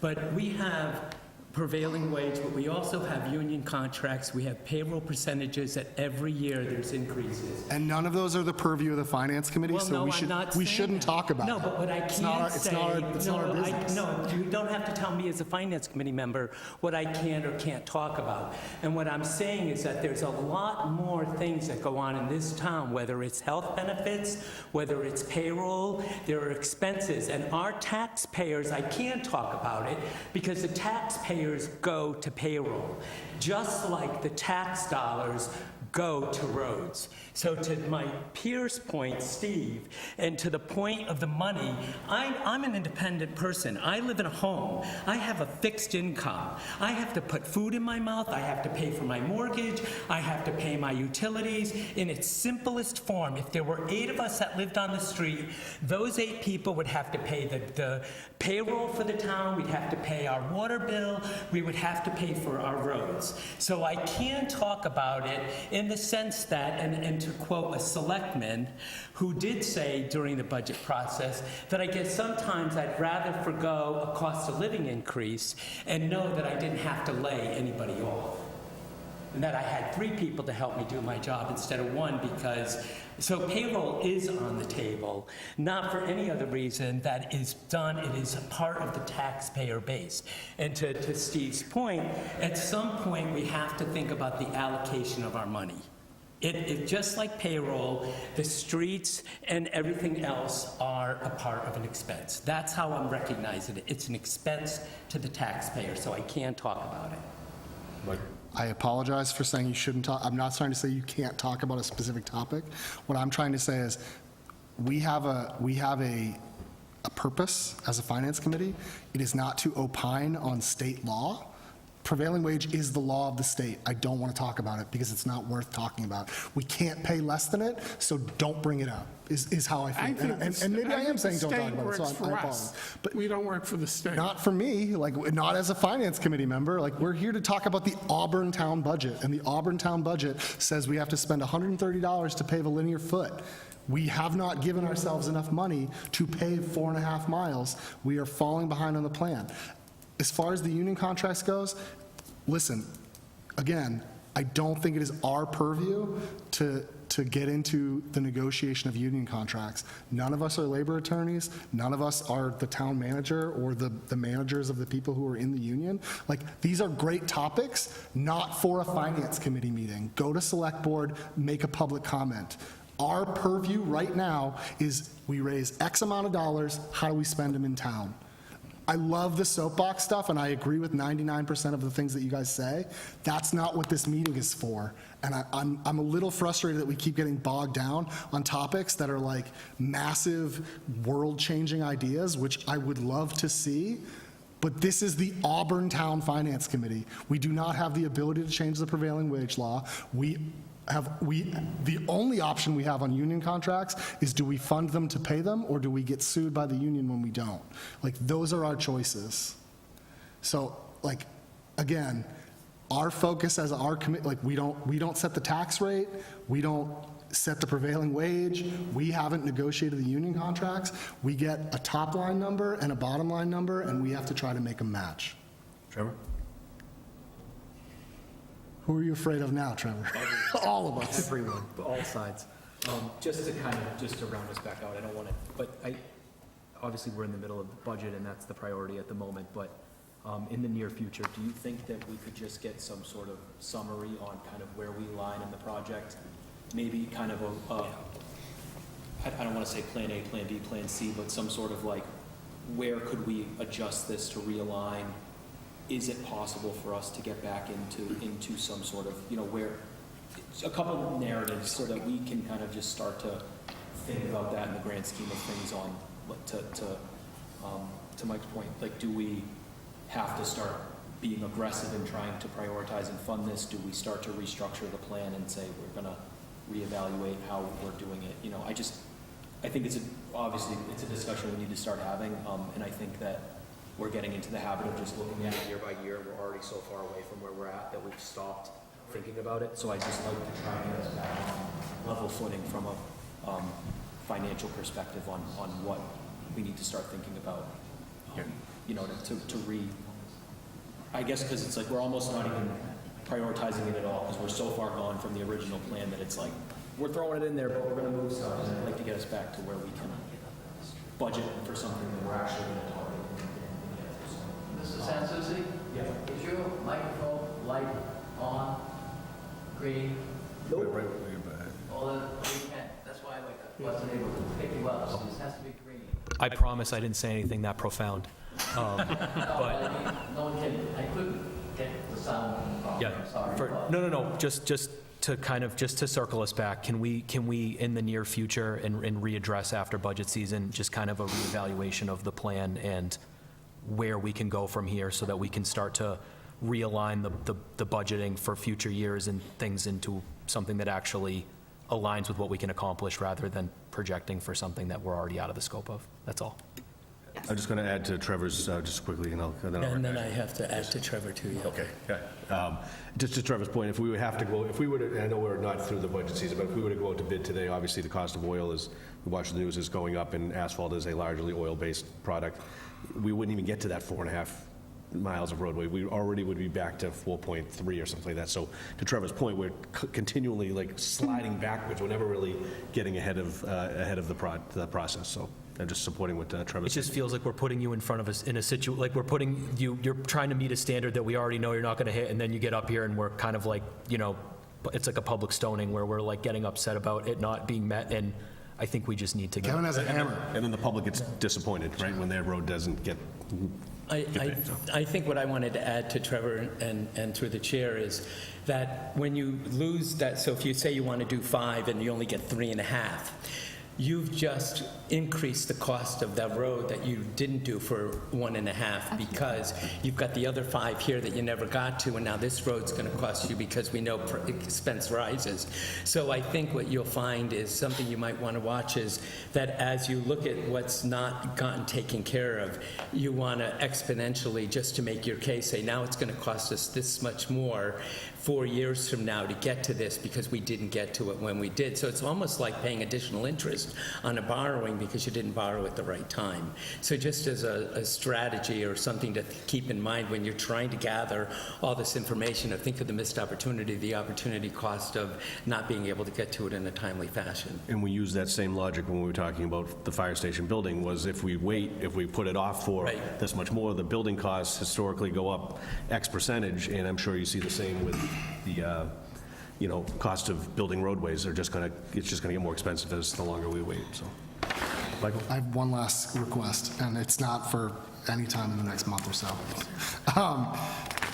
[SPEAKER 4] but we have prevailing wage, but we also have union contracts, we have payroll percentages that every year there's increases.
[SPEAKER 3] And none of those are the purview of the Finance Committee,
[SPEAKER 4] Well,
[SPEAKER 3] so
[SPEAKER 4] no,
[SPEAKER 3] we
[SPEAKER 4] I'm
[SPEAKER 3] should,
[SPEAKER 4] not
[SPEAKER 3] we
[SPEAKER 4] saying
[SPEAKER 3] shouldn't
[SPEAKER 4] that.
[SPEAKER 3] talk about it.
[SPEAKER 4] No, but what I
[SPEAKER 3] It's not our-
[SPEAKER 4] can't
[SPEAKER 3] it's
[SPEAKER 4] say...
[SPEAKER 3] not our- it's not our business.
[SPEAKER 4] No, you don't have to tell me as a Finance Committee member what I can or can't talk about. And what I'm saying is that there's a lot more things that go on in this town, whether it's health benefits, whether it's payroll, there are expenses. And our taxpayers, I can't talk about it because the taxpayers go to payroll, just like the tax dollars go to roads. So to my peer's point, Steve, and to the point of the money, I'm an independent person. I live in a home. I have a fixed income. I have to put food in my mouth. I have to pay for my mortgage. I have to pay my utilities. In its simplest form, if there were 8 of us that lived on the street, those 8 people would have to pay the payroll for the town. We'd have to pay our water bill. We would have to pay for our roads. So I can talk about it in the sense that, and to quote a selectman who did say during the budget process, that I guess sometimes I'd rather forgo a cost of living increase and know that I didn't have to lay anybody off. And that I had 3 people to help me do my job instead of 1, because, so payroll is on the table, not for any other reason. That is done, it is a part of the taxpayer base. And to Steve's point, at some point we have to think about the allocation of our money. It just like payroll, the streets and everything else are a part of an expense. That's how I'm recognizing it. It's an expense to the taxpayer, so I can talk about it.
[SPEAKER 1] Mike?
[SPEAKER 3] I apologize for saying you shouldn't talk. I'm not trying to say you can't talk about a specific topic. What I'm trying to say is we have a a purpose as a finance committee. It is not to opine on state law. Prevailing wage is the law of the state. I don't want to talk about it because it's not worth talking about. We can't pay less than it, so don't bring it up, is how I feel. And maybe I am saying don't talk about it, so I apologize. But
[SPEAKER 8] We don't work for the state.
[SPEAKER 3] not for me, like, not as a finance committee member. Like, we're here to talk about the Auburn Town budget, and the Auburn Town budget says we have to spend $130 to pave a linear foot. We have not given ourselves enough money to pave 4.5 miles. We are falling behind on the plan. As far as the union contracts goes, listen, again, I don't think it is our purview to get into the negotiation of union contracts. None of us are labor attorneys. None of us are the town manager or the managers of the people who are in the union. Like, these are great topics, not for a finance committee meeting. Go to select board, make a public comment. Our purview right now is we raise X amount of dollars, how do we spend them in town? I love the soapbox stuff, and I agree with 99% of the things that you guys say. That's not what this meeting is for. And I'm a little frustrated that we keep getting bogged down on topics that are like massive, world-changing ideas, which I would love to see. But this is the Auburn Town Finance Committee. We do not have the ability to change the prevailing wage law. The only option we have on union contracts is, do we fund them to pay them, or do we get sued by the union when we don't? Like, those are our choices. So, like, again, our focus as our committee, like, we don't set the tax rate, we don't set the prevailing wage, we haven't negotiated the union contracts. We get a top line number and a bottom line number, and we have to try to make them match.
[SPEAKER 1] Trevor?
[SPEAKER 3] Who are you afraid of now, Trevor? All of us.
[SPEAKER 7] Everyone, all sides. Just to round us back out, I don't want to, but obviously we're in the middle of the budget and that's the priority at the moment, but in the near future, do you think that we could just get some sort of summary on kind of where we line in the project? Maybe kind of I don't want to say plan A, plan B, plan C, but some sort of like, where could we adjust this to realign? Is it possible for us to get back into some sort of, where, a couple of narratives so that we can kind of just start to think about that in the grand scheme of things on, to Mike's point, like, do we have to start being aggressive in trying to prioritize and fund this? Do we start to restructure the plan and say we're going to reevaluate how we're doing it? I think obviously it's a discussion we need to start having, and I think that we're getting into the habit of just looking at it year by year. We're already so far away from where we're at that we've stopped thinking about it. So I just like to try and get us back on level footing from a financial perspective on what we need to start thinking about, I guess, because it's like we're almost not even prioritizing it at all because we're so far gone from the original plan that it's like we're throwing it in there, but we're going to move stuff. And I'd like to get us back to where we can budget for something that we're actually going to target.
[SPEAKER 9] Mr. Sansucci? Yeah. Is your microphone light on, green?
[SPEAKER 1] Nope.
[SPEAKER 9] Well, then you can't. That's why I wasn't able to pick you up. So this has to be green.
[SPEAKER 7] I promise I didn't say anything that profound.
[SPEAKER 9] No, I mean, no one can. I couldn't get the sound from.
[SPEAKER 7] Yeah.
[SPEAKER 9] I'm sorry.
[SPEAKER 7] No. Just to circle us back, can we in the near future and readdress after budget season just kind of a reevaluation of the plan and where we can go from here so that we can start to realign the budgeting for future years and things into something that actually aligns with what we can accomplish rather than projecting for something that we're already out of the scope of. That's all.
[SPEAKER 1] I'm just going to add to Trevor's, just quickly, and
[SPEAKER 4] then I have to add to Trevor too, yeah.
[SPEAKER 1] Okay, yeah. Just to Trevor's point, if we were to, I know we're not through the budget season, but if we were to go out to bid today, obviously the cost of oil is, we watch the news, is going up, and asphalt is a largely oil-based product. We wouldn't even get to that 4.5 miles of roadway. We already would be back to 4.3 or something like that. So to Trevor's point, we're continually like sliding backwards. We're never really getting ahead of the process. So I'm just supporting what Trevor
[SPEAKER 7] It
[SPEAKER 1] said.
[SPEAKER 7] just feels like we're putting you in front of us in a situation, like we're putting you, you're trying to meet a standard that we already know you're not going to hit, and then you get up here and we're kind of like, it's like a public stoning where we're like getting upset about it not being met, and I think we just need to
[SPEAKER 3] Kevin has a hammer.
[SPEAKER 1] And then the public gets disappointed, right, when their road doesn't get.
[SPEAKER 4] I think what I wanted to add to Trevor and through the chair is that when you lose that, so if you say you want to do 5 and you only get 3.5, you've just increased the cost of that road that you didn't do for 1.5 because you've got the other 5 here that you never got to, and now this road's going to cost you because we know expense rises. So I think what you'll find is something you might want to watch is that as you look at what's not gotten taken care of, you want to exponentially, just to make your case, say, now it's going to cost us this much more 4 years from now to get to this because we didn't get to it when we did. So it's almost like paying additional interest on a borrowing because you didn't borrow at the right time. So just as a strategy or something to keep in mind when you're trying to gather all this information, or think of the missed opportunity, the opportunity cost of not being able to get to it in a timely fashion.
[SPEAKER 1] And we use that same logic when we were talking about the fire station building, was if we wait, if we put it off for
[SPEAKER 4] Right.
[SPEAKER 1] this much more, the building costs historically go up X percentage, and I'm sure you see the same with the, cost of building roadways. It's just going to get more expensive as the longer we wait, so. Michael?
[SPEAKER 3] I have one last request, and it's not for any time in the next month or so.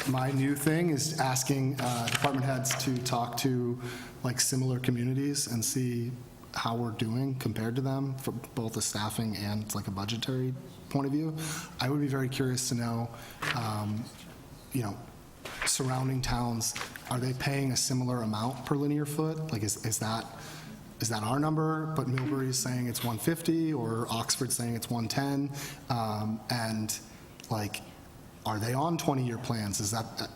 [SPEAKER 3] My new thing is asking department heads to talk to like similar communities and see how we're doing compared to them for both a staffing and like a budgetary point of view. I would be very curious to know, surrounding towns, are they paying a similar amount per linear foot? Like, is that our number, but Millbury's saying it's 150, or Oxford's saying it's 110? And like, are they on 20-year plans? Is that,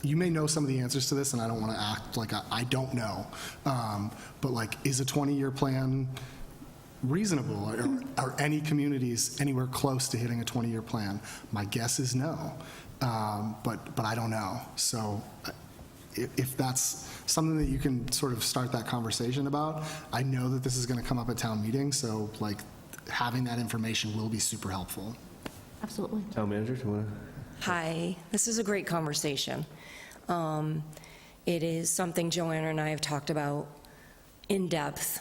[SPEAKER 3] you may know some of the answers to this, and I don't want to act like I don't know. But like, is a 20-year plan reasonable? Are any communities anywhere close to hitting a 20-year plan? My guess is no, but I don't know. So if that's something that you can sort of start that conversation about, I know that this is going to come up at town meeting, so like having that information will be super helpful.
[SPEAKER 6] Absolutely.
[SPEAKER 1] Town manager, do you want to?
[SPEAKER 5] Hi, this is a great conversation. It is something Joanna and I have talked about in depth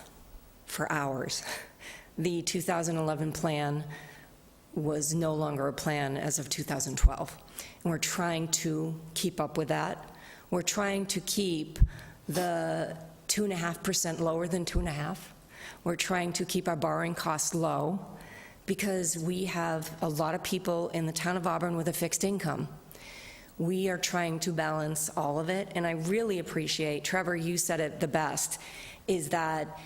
[SPEAKER 5] for hours. The 2011 plan was no longer a plan as of 2012, and we're trying to keep up with that. We're trying to keep the 2.5% lower than 2.5. We're trying to keep our borrowing costs low, because we have a lot of people in the town of Auburn with a fixed income. We are trying to balance all of it, and I really appreciate, Trevor, you said it the best, is that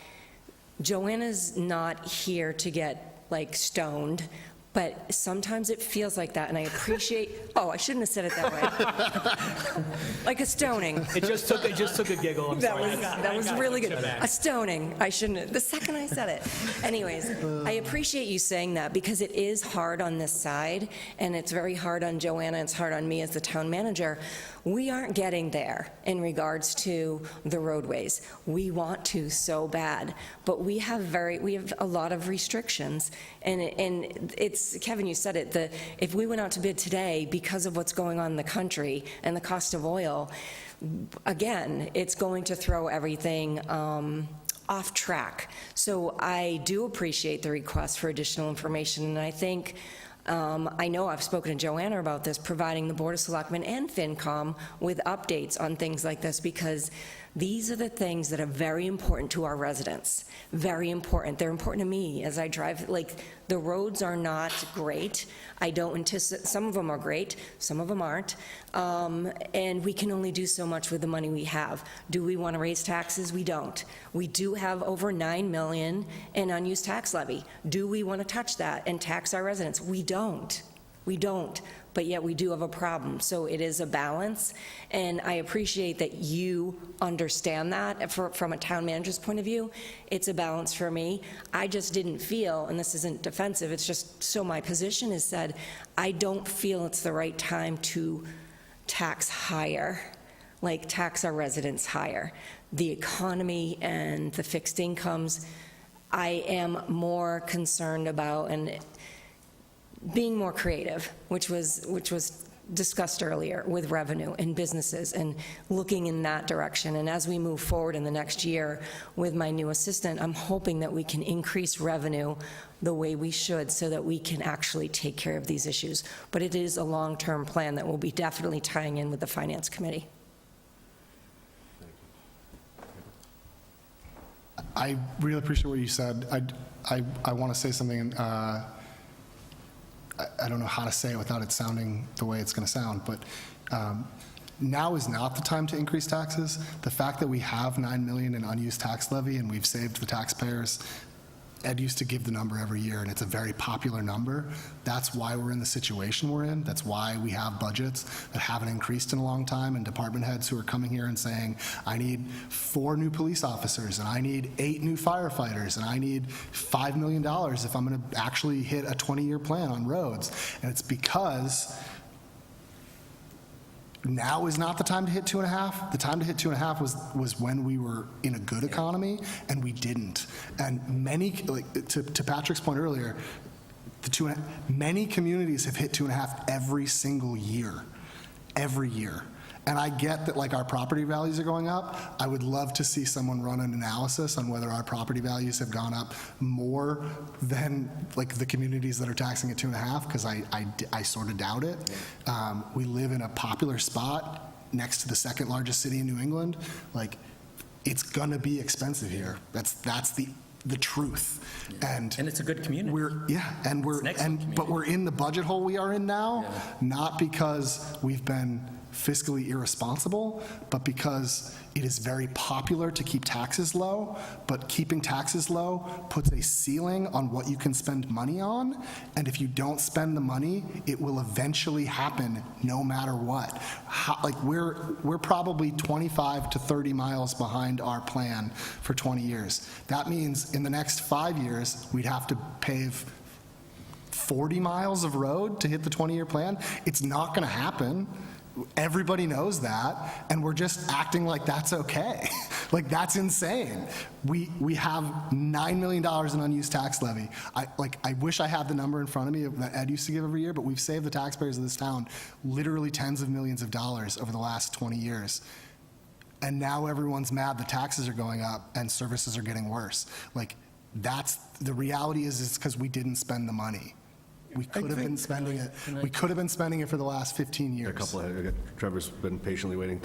[SPEAKER 5] Joanna's not here to get like stoned, but sometimes it feels like that, and I appreciate, I shouldn't have said it that way. Like a stoning.
[SPEAKER 9] It just took a giggle, I'm sorry.
[SPEAKER 5] That was really good. A stoning. I shouldn't have, the second I said it. Anyways, I appreciate you saying that, because it is hard on this side, and it's very hard on Joanna, it's hard on me as the town manager. We aren't getting there in regards to the roadways. We want to so bad, but we have a lot of restrictions, and it's, Kevin, you said it, if we went out to bid today, because of what's going on in the country and the cost of oil, again, it's going to throw everything off track. So I do appreciate the request for additional information, and I think, I know I've spoken to Joanna about this, providing the Board of Selectmen and FinCom with updates on things like this, because these are the things that are very important to our residents. Very important. They're important to me as I drive. Like, the roads are not great. I don't anticipate, some of them are great, some of them aren't. And we can only do so much with the money we have. Do we want to raise taxes? We don't. We do have over $9 million in unused tax levy. Do we want to touch that and tax our residents? We don't. We don't. But yet we do have a problem. So it is a balance, and I appreciate that you understand that from a town manager's point of view. It's a balance for me. I just didn't feel, and this isn't defensive, it's just so my position is said, I don't feel it's the right time to tax higher, like tax our residents higher. The economy and the fixed incomes, I am more concerned about, and being more creative, which was discussed earlier with revenue and businesses, and looking in that direction. And as we move forward in the next year with my new assistant, I'm hoping that we can increase revenue the way we should, so that we can actually take care of these issues. But it is a long-term plan that will be definitely tying in with the Finance Committee.
[SPEAKER 3] I really appreciate what you said. I want to say something, I don't know how to say it without it sounding the way it's going to sound, but now is not the time to increase taxes. The fact that we have $9 million in unused tax levy and we've saved the taxpayers, Ed used to give the number every year, and it's a very popular number. That's why we're in the situation we're in. That's why we have budgets that haven't increased in a long time, and department heads who are coming here and saying, I need 4 new police officers, and I need 8 new firefighters, and I need $5 million if I'm going to actually hit a 20-year plan on roads. And it's because now is not the time to hit 2.5. The time to hit 2.5 was when we were in a good economy, and we didn't. And many, like to Patrick's point earlier, many communities have hit 2.5 every single year, every year. And I get that, like, our property values are going up. I would love to see someone run an analysis on whether our property values have gone up more than, like, the communities that are taxing at 2.5, because I sort of doubt it. We live in a popular spot next to the second largest city in New England. Like, it's gonna be expensive here. That's the truth. And
[SPEAKER 4] it's a good community.
[SPEAKER 3] But we're in the budget hole we are in now, not because we've been fiscally irresponsible, but because it is very popular to keep taxes low, but keeping taxes low puts a ceiling on what you can spend money on, and if you don't spend the money, it will eventually happen no matter what. We're probably 25 to 30 miles behind our plan for 20 years. That means in the next 5 years, we'd have to pave 40 miles of road to hit the 20-year plan. It's not going to happen. Everybody knows that, and we're just acting like that's okay. Like, that's insane. We have $9 million in unused tax levy. I wish I had the number in front of me that Ed used to give every year, but we've saved the taxpayers of this town literally tens of millions of dollars over the last 20 years. And now everyone's mad the taxes are going up and services are getting worse. Like, that's the reality is it's because we didn't spend the money. We could have been spending it. We could have been spending it for the last 15 years.
[SPEAKER 1] A couple Trevor's been patiently waiting.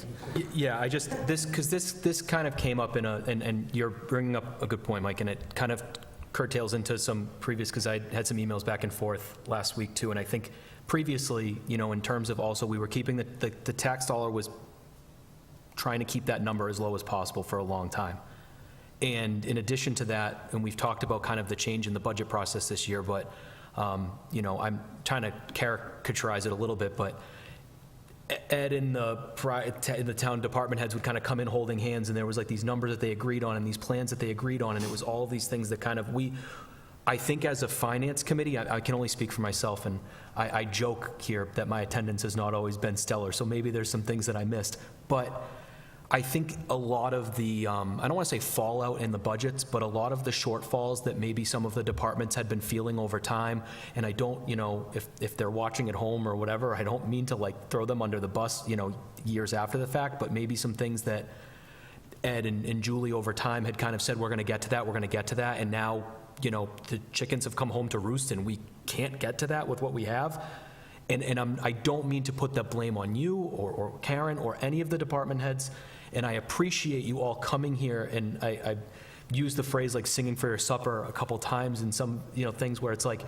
[SPEAKER 7] Yeah, I just, because this kind of came up and you're bringing up a good point, Mike, and it kind of curtails into some previous, because I had some emails back and forth last week too, and I think previously, in terms of also, we were keeping the tax dollar was trying to keep that number as low as possible for a long time. And in addition to that, and we've talked about kind of the change in the budget process this year, but I'm trying to caricaturize it a little bit, but Ed and the town department heads would kind of come in holding hands, and there was like these numbers that they agreed on and these plans that they agreed on, and it was all of these things that kind of I think as a finance committee, I can only speak for myself, and I joke here that my attendance has not always been stellar, so maybe there's some things that I missed, but I think a lot of the, I don't want to say fallout in the budgets, but a lot of the shortfalls that maybe some of the departments had been feeling over time, and I don't, if they're watching at home or whatever, I don't mean to like throw them under the bus, years after the fact, but maybe some things that Ed and Julie over time had kind of said, we're going to get to that, and now, the chickens have come home to roost and we can't get to that with what we have. And I don't mean to put the blame on you or Karen or any of the department heads, and I appreciate you all coming here, and I used the phrase like singing for your supper a couple times in some things where it's like,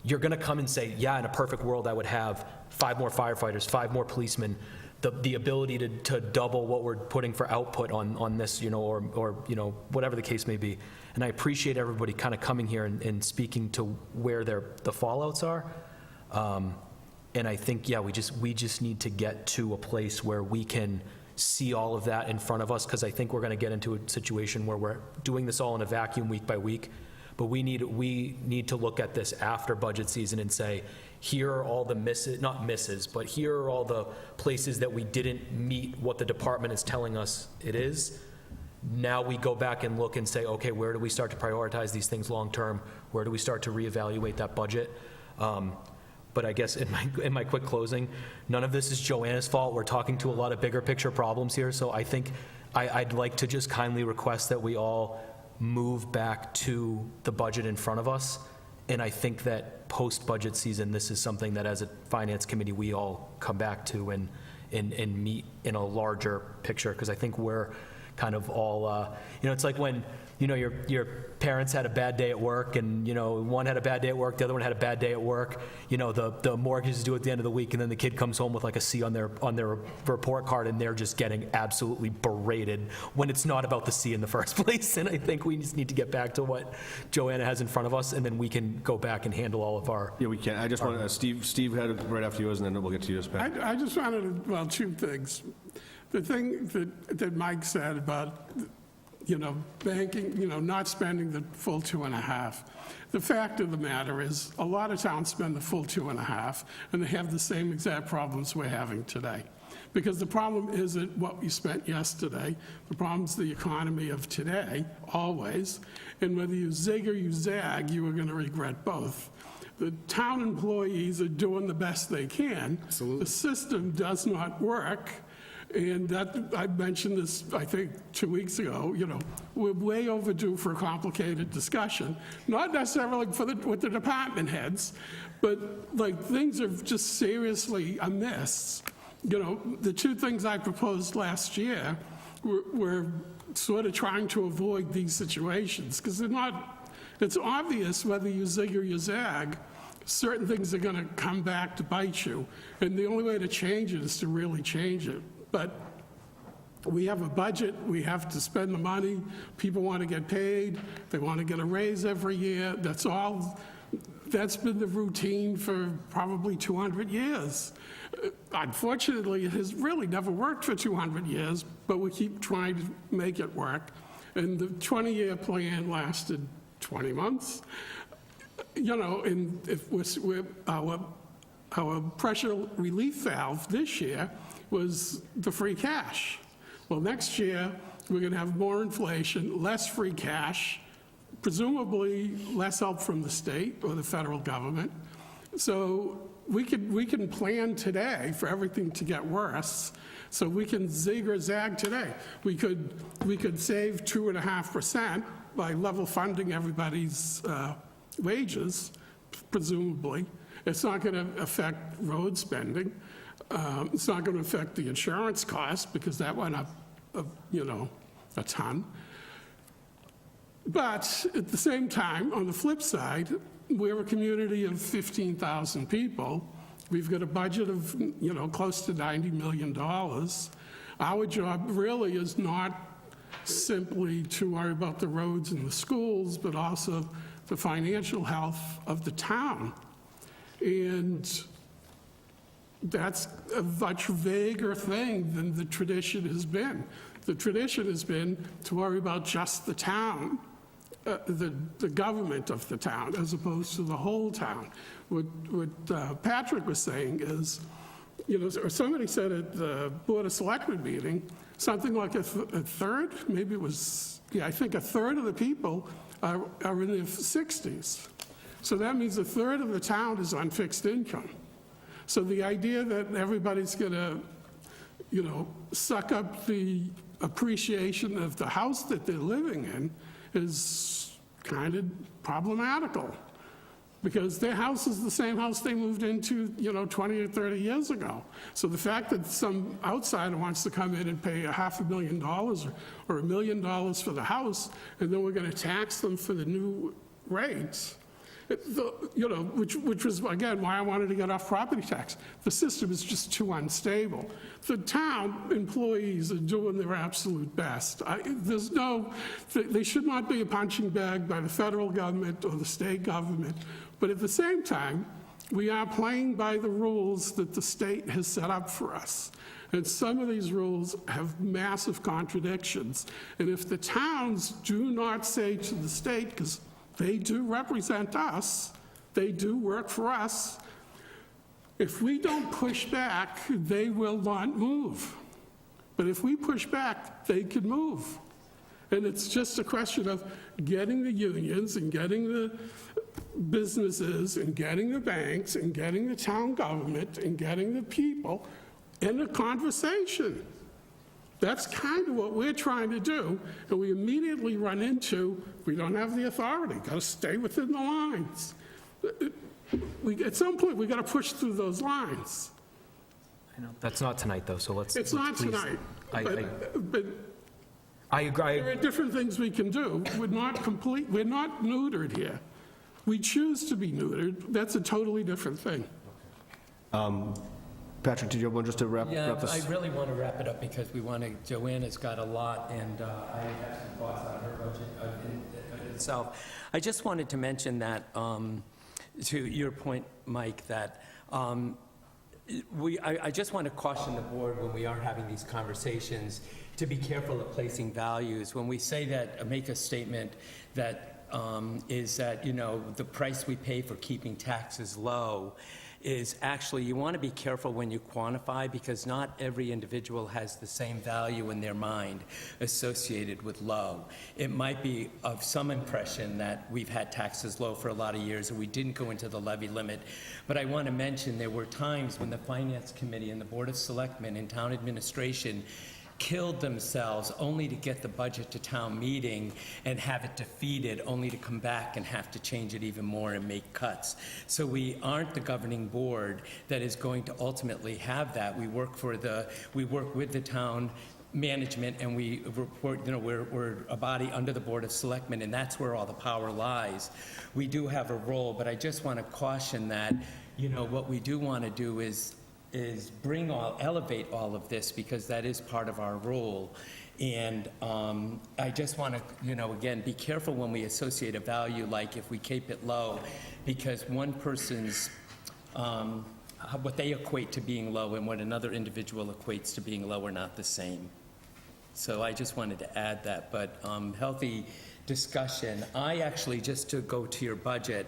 [SPEAKER 7] you're gonna come and say, yeah, in a perfect world I would have 5 more firefighters, 5 more policemen, the ability to double what we're putting for output on this, or whatever the case may be. And I appreciate everybody kind of coming here and speaking to where the fallouts are. And I think, yeah, we just need to get to a place where we can see all of that in front of us, because I think we're going to get into a situation where we're doing this all in a vacuum week by week. But we need to look at this after budget season and say, here are all the misses, not misses, but here are all the places that we didn't meet what the department is telling us it is. Now we go back and look and say, okay, where do we start to prioritize these things long term? Where do we start to reevaluate that budget? But I guess in my quick closing, none of this is Joanna's fault. We're talking to a lot of bigger picture problems here. So I think I'd like to just kindly request that we all move back to the budget in front of us. And I think that post-budget season, this is something that as a finance committee, we all come back to and meet in a larger picture. Because I think we're
[SPEAKER 10] kind of all, it's like when, your parents had a bad day at work, and, one had a bad day at work, the other one had a bad day at work, the mortgage is due at the end of the week, and then the kid comes home with like a C on their report card, and they're just getting absolutely berated when it's not about the C in the first place. And I think we just need to get back to what Joanna has in front of us, and then we can go back and handle all of our.
[SPEAKER 1] Yeah, we can. I just want Steve had it right after yours, and then we'll get to yours, Pat.
[SPEAKER 8] I just wanted to, well, two things. The thing that Mike said about, banking, not spending the full 2.5. The fact of the matter is, a lot of towns spend the full 2.5, and they have the same exact problems we're having today. Because the problem isn't what you spent yesterday. The problem's the economy of today, always. And whether you zig or you zag, you are going to regret both. The town employees are doing the best they can. The system does not work. And that, I mentioned this, I think, 2 weeks ago, we're way overdue for a complicated discussion. Not necessarily with the department heads, but like things are just seriously amiss. The two things I proposed last year were sort of trying to avoid these situations, because it's obvious whether you zig or you zag, certain things are going to come back to bite you. And the only way to change it is to really change it. But we have a budget, we have to spend the money, people want to get paid, they want to get a raise every year. That's been the routine for probably 200 years. Unfortunately, it has really never worked for 200 years, but we keep trying to make it work. And the 20-year plan lasted 20 months. And if our pressure relief valve this year was the free cash. Well, next year, we're going to have more inflation, less free cash, presumably less help from the state or the federal government. So we can plan today for everything to get worse, so we can zig or zag today. We could save 2.5% by level funding everybody's wages, presumably. It's not going to affect road spending. It's not going to affect the insurance cost, because that went up, a ton. But at the same time, on the flip side, we're a community of 15,000 people. We've got a budget of, close to $90 million. Our job really is not simply to worry about the roads and the schools, but also the financial health of the town. And that's a much vaguer thing than the tradition has been. The tradition has been to worry about just the town, the government of the town, as opposed to the whole town. What Patrick was saying is, or somebody said at the Board of Selectmen meeting, something like a third, maybe it was, I think a third of the people are in their 60s. So that means a third of the town is on fixed income. So the idea that everybody's going to, suck up the appreciation of the house that they're living in is kind of problematical, because their house is the same house they moved into, 20 or 30 years ago. So the fact that some outsider wants to come in and pay $500,000 or $1 million for the house, and then we're going to tax them for the new rates, which was, again, why I wanted to get off property tax. The system is just too unstable. The town employees are doing their absolute best. They should not be a punching bag by the federal government or the state government, but at the same time, we are playing by the rules that the state has set up for us. And some of these rules have massive contradictions. And if the towns do not say to the state, because they do represent us, they do work for us, if we don't push back, they will not move. But if we push back, they can move. And it's just a question of getting the unions and getting the businesses and getting the banks and getting the town government and getting the people in a conversation. That's kind of what we're trying to do, and we immediately run into, we don't have the authority, got to stay within the lines. At some point, we got to push through those lines.
[SPEAKER 10] I know. That's not tonight, though, so let's.
[SPEAKER 8] It's not
[SPEAKER 10] please-
[SPEAKER 8] tonight,
[SPEAKER 10] I-
[SPEAKER 8] but
[SPEAKER 10] I agree.
[SPEAKER 8] There are different things we can do. We're not neutered here. We choose to be neutered. That's a totally different thing.
[SPEAKER 1] Patrick, did you have one just to wrap
[SPEAKER 4] Yeah,
[SPEAKER 1] this?
[SPEAKER 4] I really want to wrap it up because we want to, Joanna's got a lot, and I have some thoughts on her budget in itself. I just wanted to mention that, to your point, Mike, that I just want to caution the board when we are having these conversations to be careful of placing values. When we say that, make a statement that is that, the price we pay for keeping taxes low is actually, you want to be careful when you quantify, because not every individual has the same value in their mind associated with low. It might be of some impression that we've had taxes low for a lot of years and we didn't go into the levy limit. But I want to mention there were times when the Finance Committee and the Board of Selectmen and town administration killed themselves only to get the budget to town meeting and have it defeated, only to come back and have to change it even more and make cuts. So we aren't the governing board that is going to ultimately have that. We work with the town management, and we report, we're a body under the Board of Selectmen, and that's where all the power lies. We do have a role, but I just want to caution that, what we do want to do is elevate all of this, because that is part of our role. And I just want to, again, be careful when we associate a value, like if we keep it low, because one person's, what they equate to being low and what another individual equates to being low are not the same. So I just wanted to add that, but healthy discussion. I actually, just to go to your budget,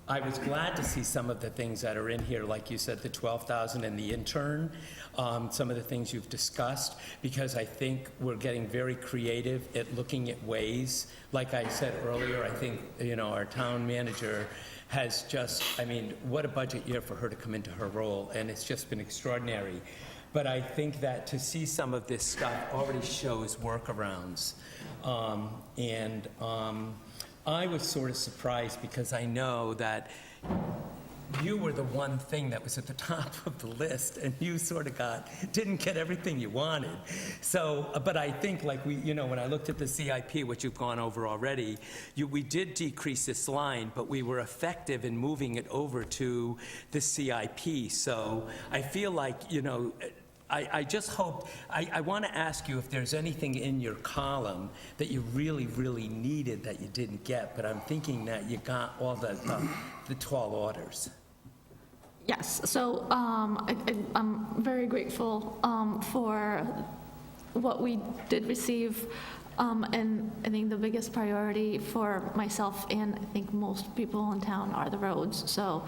[SPEAKER 4] I was glad to see some of the things that are in here, like you said, the 12,000 and the intern, some of the things you've discussed, because I think we're getting very creative at looking at ways. Like I said earlier, I think, our town manager has just, what a budget year for her to come into her role, and it's just been extraordinary. But I think that to see some of this stuff already shows workarounds. I was sort of surprised, because I know that you were the one thing that was at the top of the list, and you sort of didn't get everything you wanted. So, but I think, like when I looked at the CIP, which you've gone over already, we did decrease this line, but we were effective in moving it over to the CIP. So I feel like, I just hope, I want to ask you if there's anything in your column that you really, really needed that you didn't get, but I'm thinking that you got all the tall orders.
[SPEAKER 6] Yes, so I'm very grateful for what we did receive, and I think the biggest priority for myself and I think most people in town are the roads. So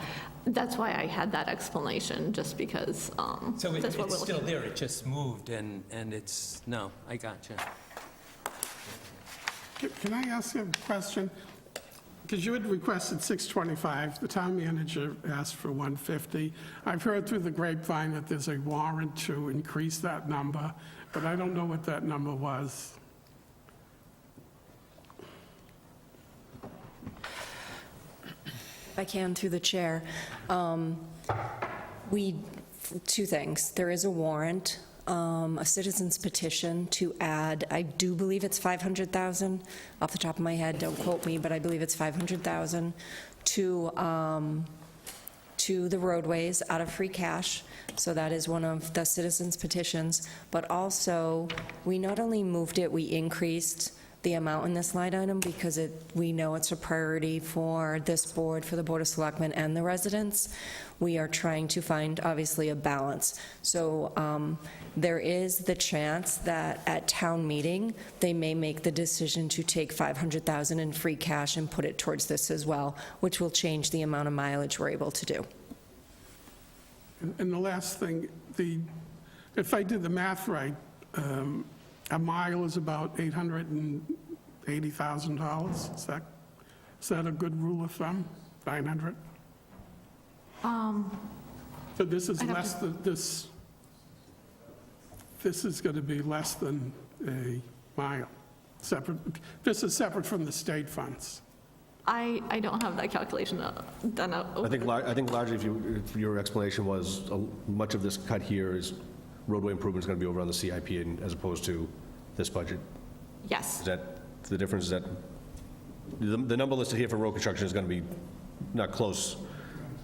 [SPEAKER 6] that's why I had that explanation, just because
[SPEAKER 4] So
[SPEAKER 6] that's what we're
[SPEAKER 4] it's still
[SPEAKER 6] looking
[SPEAKER 4] there, it just moved, and it's, no, I gotcha.
[SPEAKER 8] Can I ask you a question? Because you had requested 625, the town manager asked for 150. I've heard through the grapevine that there's a warrant to increase that number, but I don't know what that number was.
[SPEAKER 5] If I can, through the chair, two things. There is a warrant, a citizen's petition to add, I do believe it's 500,000, off the top of my head, don't quote me, but I believe it's 500,000 to the roadways out of free cash. So that is one of the citizens' petitions. But also, we not only moved it, we increased the amount in this line item, because we know it's a priority for this board, for the Board of Selectmen and the residents. We are trying to find, obviously, a balance. So there is the chance that at town meeting, they may make the decision to take 500,000 in free cash and put it towards this as well, which will change the amount of mileage we're able to do.
[SPEAKER 8] And the last thing, if I did the math right, a mile is about $880,000. Is that a good rule of thumb? 900? So this is less than this. This is going to be less than a mile. Separate. This is separate from the state funds.
[SPEAKER 6] I don't have that calculation done out.
[SPEAKER 1] I think largely, if your explanation was much of this cut here is roadway improvement is going to be over on the CIP, as opposed to this budget?
[SPEAKER 6] Yes.
[SPEAKER 1] Is that, the difference is that, the number listed here for road construction is going to be not close,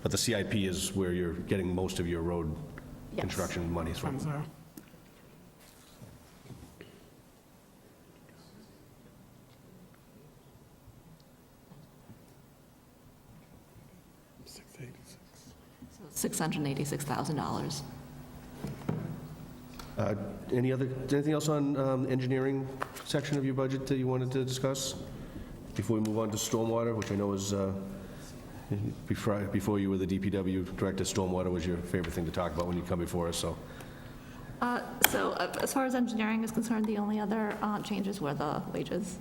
[SPEAKER 1] but the CIP is where you're getting most of your road
[SPEAKER 6] Yes.
[SPEAKER 1] construction monies from.
[SPEAKER 8] Funds are.
[SPEAKER 6] $686,000.
[SPEAKER 1] Anything else on engineering section of your budget that you wanted to discuss? Before we move on to stormwater, which I know is, before you were the DPW director, stormwater was your favorite thing to talk about when you come before us, so.
[SPEAKER 6] So as far as engineering is concerned, the only other changes were the wages.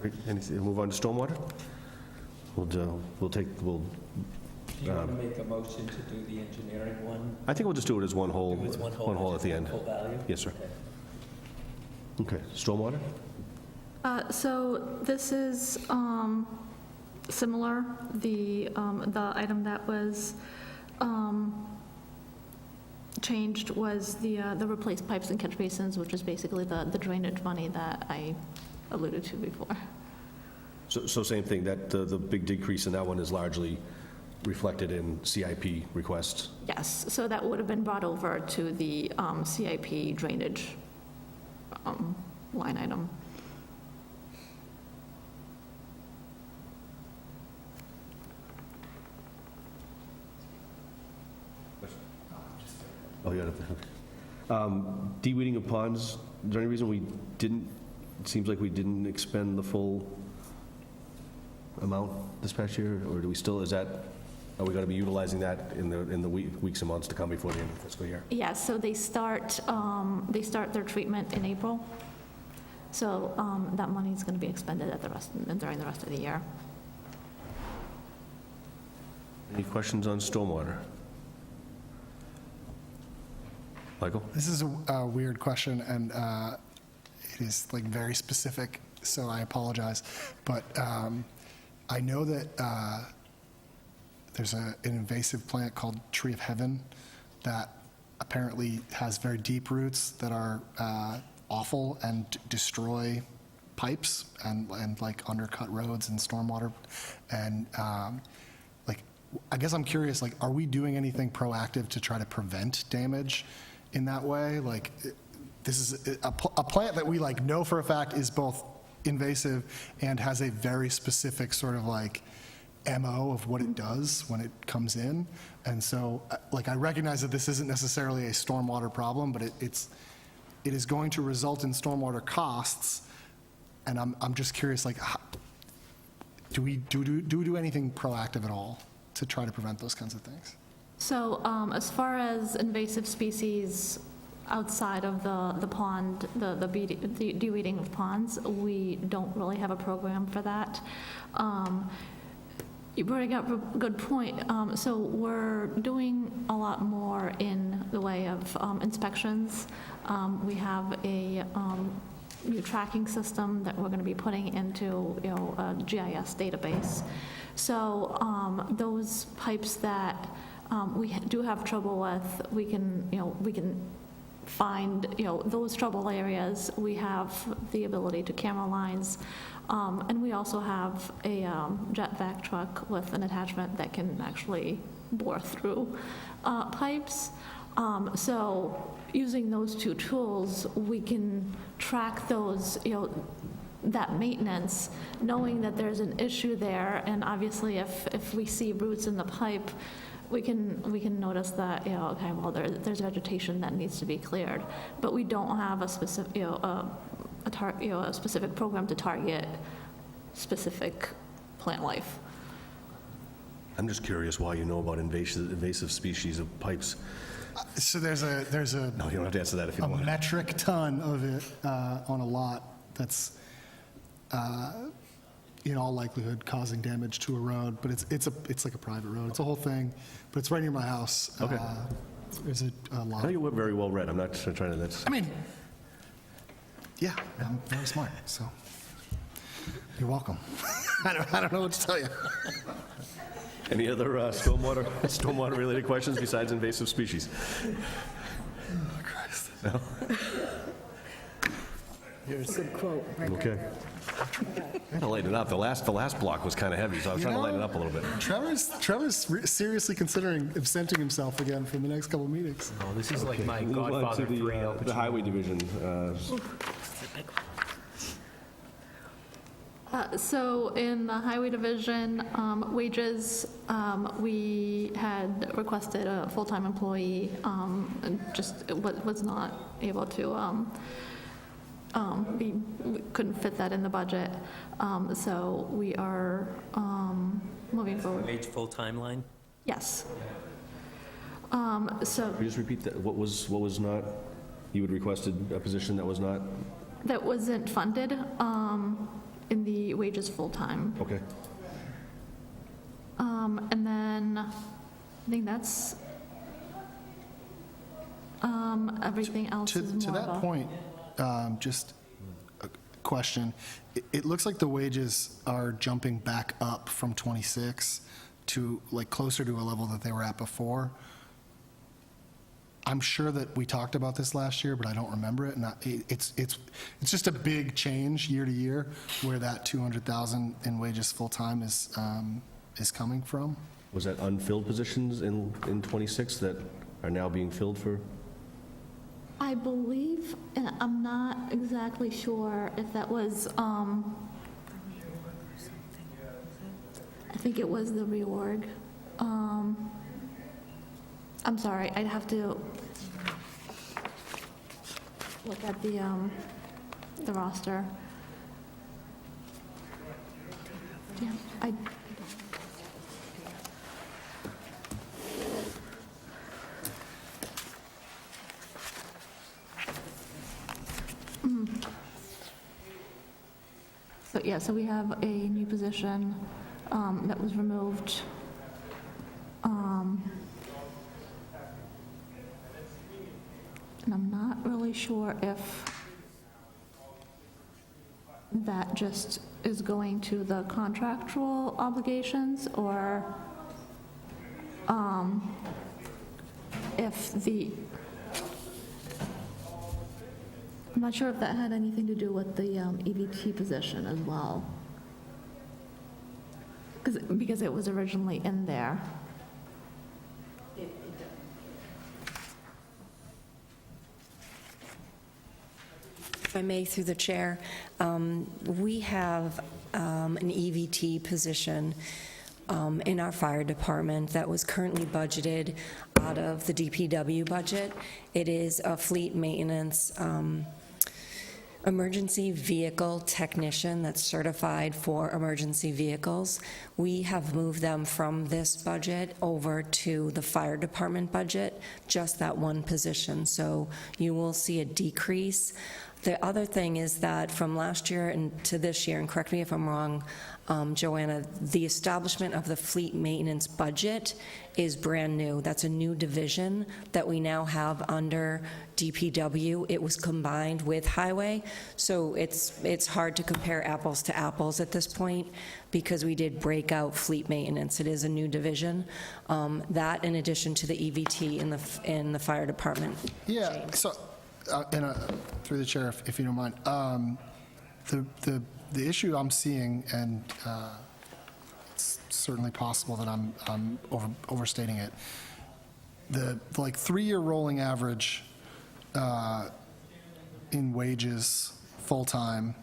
[SPEAKER 1] Great. Anything, move on to stormwater? We'll
[SPEAKER 11] Do you want to make a motion to do the engineering one?
[SPEAKER 1] I think we'll just do it as one whole,
[SPEAKER 11] Do it as one whole,
[SPEAKER 1] one whole at the end.
[SPEAKER 11] full value?
[SPEAKER 1] Yes, sir.
[SPEAKER 11] Okay.
[SPEAKER 1] Okay, stormwater?
[SPEAKER 6] So this is similar. The item that was changed was the replaced pipes and catch basins, which is basically the drainage money that I alluded to before.
[SPEAKER 1] So same thing, that the big decrease in that one is largely reflected in CIP requests?
[SPEAKER 6] Yes, so that would have been brought over to the CIP drainage line item.
[SPEAKER 1] Oh, yeah. De-weeding of ponds, is there any reason we didn't, it seems like we didn't expend the full amount this past year, or do we still, is that, are we going to be utilizing that in the weeks and months to come before the end of the fiscal year?
[SPEAKER 6] Yes, so they start their treatment in April. So that money is going to be expended during the rest of the year.
[SPEAKER 1] Any questions on stormwater? Michael?
[SPEAKER 3] This is a weird question, and it is like very specific, so I apologize. But I know that there's an invasive plant called Tree of Heaven that apparently has very deep roots that are awful and destroy pipes and like undercut roads and stormwater. And like, I guess I'm curious, like, are we doing anything proactive to try to prevent damage in that way? Like, this is a plant that we like know for a fact is both invasive and has a very specific sort of like MO of what it does when it comes in. And so, like, I recognize that this isn't necessarily a stormwater problem, but it is going to result in stormwater costs. And I'm just curious, like, do we do anything proactive at all to try to prevent those kinds of things?
[SPEAKER 6] So as far as invasive species outside of the pond, the de-weeding of ponds, we don't really have a program for that. You bring up a good point. So we're doing a lot more in the way of inspections. We have a new tracking system that we're going to be putting into a GIS database. So those pipes that we do have trouble with, we can find, those trouble areas. We have the ability to camera lines, and we also have a jet vac truck with an attachment that can actually bore through pipes. So using those two tools, we can track those, that maintenance, knowing that there's an issue there, and obviously if we see roots in the pipe, we can notice that, okay, well, there's vegetation that needs to be cleared, but we don't have a specific, a specific program to target specific plant life.
[SPEAKER 1] I'm just curious why you know about invasive species of pipes.
[SPEAKER 3] So there's a
[SPEAKER 1] No, you don't have to answer that if you
[SPEAKER 3] a
[SPEAKER 1] don't want.
[SPEAKER 3] metric ton of it on a lot that's in all likelihood causing damage to a road, but it's like a private road. It's a whole thing, but it's right near my house.
[SPEAKER 1] Okay.
[SPEAKER 3] There's a
[SPEAKER 1] I
[SPEAKER 3] lot.
[SPEAKER 1] know you were very well read. I'm not trying to, that's,
[SPEAKER 3] I mean, yeah, I'm very smart, so you're welcome. I don't know what to tell you.
[SPEAKER 1] Any other stormwater-related questions besides invasive species? No?
[SPEAKER 2] Good quote, right there.
[SPEAKER 1] Okay. I had to lighten it up. The last block was kind of heavy, so I was trying to lighten it up a little bit.
[SPEAKER 3] Trevor's seriously considering absenting himself again for the next couple meetings.
[SPEAKER 10] Oh, this is like my
[SPEAKER 1] We'll move on to
[SPEAKER 10] Godfather 3 Al
[SPEAKER 1] the
[SPEAKER 10] Pacino.
[SPEAKER 1] Highway Division.
[SPEAKER 6] So in the highway division, wages, we had requested a full-time employee, and just was not able to, we couldn't fit that in the budget. So we are moving forward.
[SPEAKER 4] Wage full-time line?
[SPEAKER 6] Yes. So
[SPEAKER 1] Could you just repeat that? What was not, you had requested a position that was not?
[SPEAKER 6] that wasn't funded in the wages full-time.
[SPEAKER 1] Okay.
[SPEAKER 6] And then I think that's, everything else
[SPEAKER 3] To
[SPEAKER 6] is more
[SPEAKER 3] that
[SPEAKER 6] of a-
[SPEAKER 3] point, just a question. It looks like the wages are jumping back up from 26 to like closer to a level that they were at before. I'm sure that we talked about this last year, but I don't remember it. And it's just a big change year to year where that 200,000 in wages full-time is coming from.
[SPEAKER 1] Was that unfilled positions in 26 that are now being filled for?
[SPEAKER 6] I believe, and I'm not exactly sure if that was, I think it was the reorg. I'm sorry, I'd have to look at the roster. Yeah, So, yeah, so we have a new position that was removed. And I'm not really sure if that just is going to the contractual obligations or if the, I'm not sure if that had anything to do with the EVT position as well. Because it was originally in there.
[SPEAKER 5] If I may, through the chair, we have an EVT position in our fire department that was currently budgeted out of the DPW budget. It is a fleet maintenance emergency vehicle technician that's certified for emergency vehicles. We have moved them from this budget over to the fire department budget, just that one position. So you will see a decrease. The other thing is that from last year and to this year, and correct me if I'm wrong, Joanna, the establishment of the fleet maintenance budget is brand new. That's a new division that we now have under DPW. It was combined with highway, so it's hard to compare apples to apples at this point because we did break out fleet maintenance. It is a new division. That in addition to the EVT in the fire department.
[SPEAKER 3] Yeah, so, through the chair, if you don't mind, the issue I'm seeing, and it's certainly possible that I'm overstating it, the like 3-year rolling average in wages full-time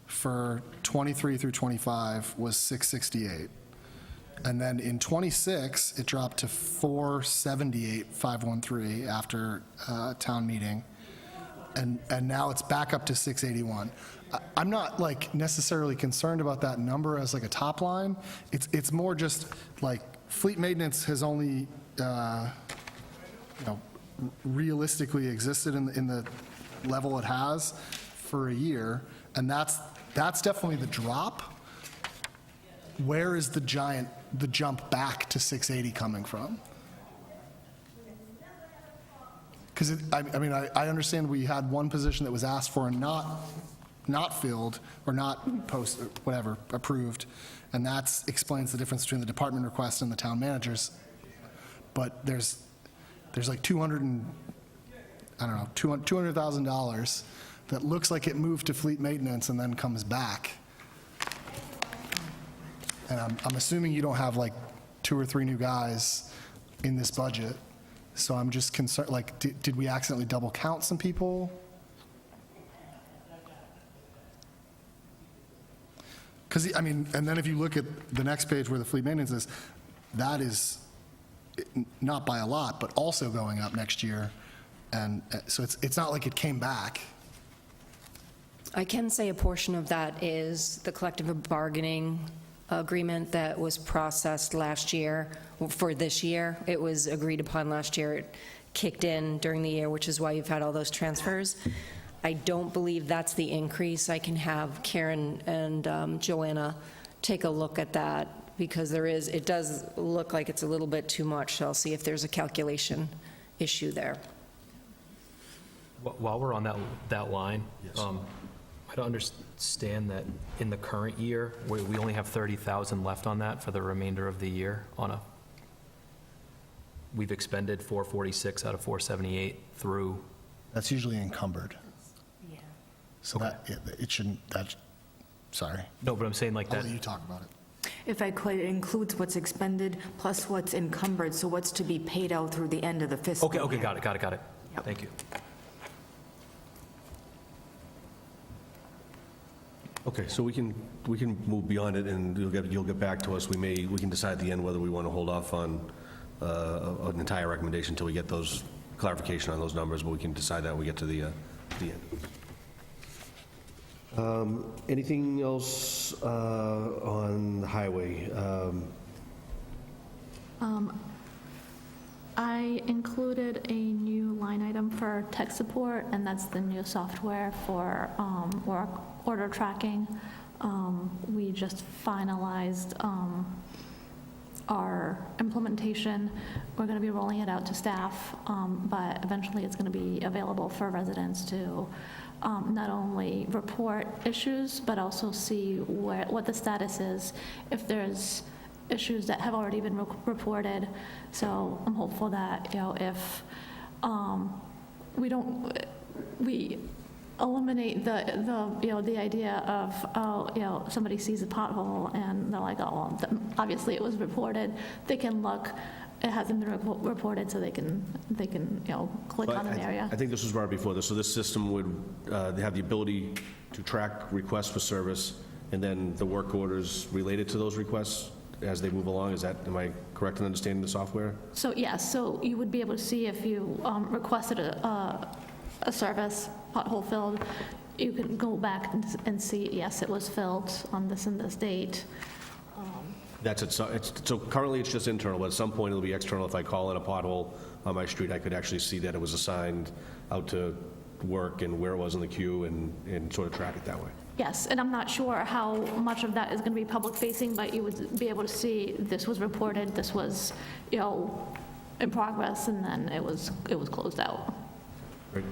[SPEAKER 3] for 23 through 25 was 668. And then in 26, it dropped to 478,513 after town meeting. And now it's back up to 681. I'm not like necessarily concerned about that number as like a top line. It's more just like fleet maintenance has only, realistically existed in the level it has for a year, and that's definitely the drop. Where is the jump back to 680 coming from? Because, I understand we had one position that was asked for and not not filled or not whatever, approved, and that explains the difference between the department request and the town manager's. But there's like $200,000 that looks like it moved to fleet maintenance and then comes back. And I'm assuming you don't have like 2 or 3 new guys in this budget, so I'm just concerned, like, did we accidentally double count some people? Because, I mean, and then if you look at the next page where the fleet maintenance is, that is not by a lot, but also going up next year. And so it's not like it came back.
[SPEAKER 5] I can say a portion of that is the collective bargaining agreement that was processed last year for this year. It was agreed upon last year. It kicked in during the year, which is why you've had all those transfers. I don't believe that's the increase. I can have Karen and Joanna take a look at that, because it does look like it's a little bit too much, so I'll see if there's a calculation issue there.
[SPEAKER 10] While we're on that line, I don't understand that in the current year, we only have 30,000 left on that for the remainder of the year we've expended 446 out of 478 through.
[SPEAKER 3] That's usually encumbered.
[SPEAKER 5] Yeah.
[SPEAKER 3] So it shouldn't, sorry.
[SPEAKER 10] No, but I'm saying like
[SPEAKER 3] I'll
[SPEAKER 10] that.
[SPEAKER 3] let you talk about it.
[SPEAKER 2] If I could, it includes what's expended plus what's encumbered, so what's to be paid out through the end of the fiscal year.
[SPEAKER 10] Okay, got it.
[SPEAKER 2] Yep.
[SPEAKER 10] Thank you.
[SPEAKER 1] Okay, so we can move beyond it, and you'll get back to us. We can decide at the end whether we want to hold off on an entire recommendation until we get those clarification on those numbers, but we can decide that when we get to the end. Anything else on the highway?
[SPEAKER 6] I included a new line item for tech support, and that's the new software for work order tracking. We just finalized our implementation. We're going to be rolling it out to staff, but eventually it's going to be available for residents to not only report issues, but also see what the status is, if there's issues that have already been reported. So I'm hopeful that, if we eliminate the idea of, somebody sees a pothole and they're like, oh, well, obviously it was reported. They can look, it hasn't been reported, so they can click on an area.
[SPEAKER 1] I think this was brought up before this. So this system would have the ability to track requests for service, and then the work orders related to those requests as they move along. Am I correct in understanding the software?
[SPEAKER 6] So yes, so you would be able to see if you requested a service, pothole filled, you can go back and see, yes, it was filled on this and this date.
[SPEAKER 1] That's it. So currently it's just internal, but at some point it'll be external. If I call in a pothole on my street, I could actually see that it was assigned out to work and where it was in the queue, and sort of track it that way.
[SPEAKER 6] Yes, and I'm not sure how much of that is going to be public facing, but you would be able to see this was reported, this was, in progress, and then it was closed out.
[SPEAKER 1] Great.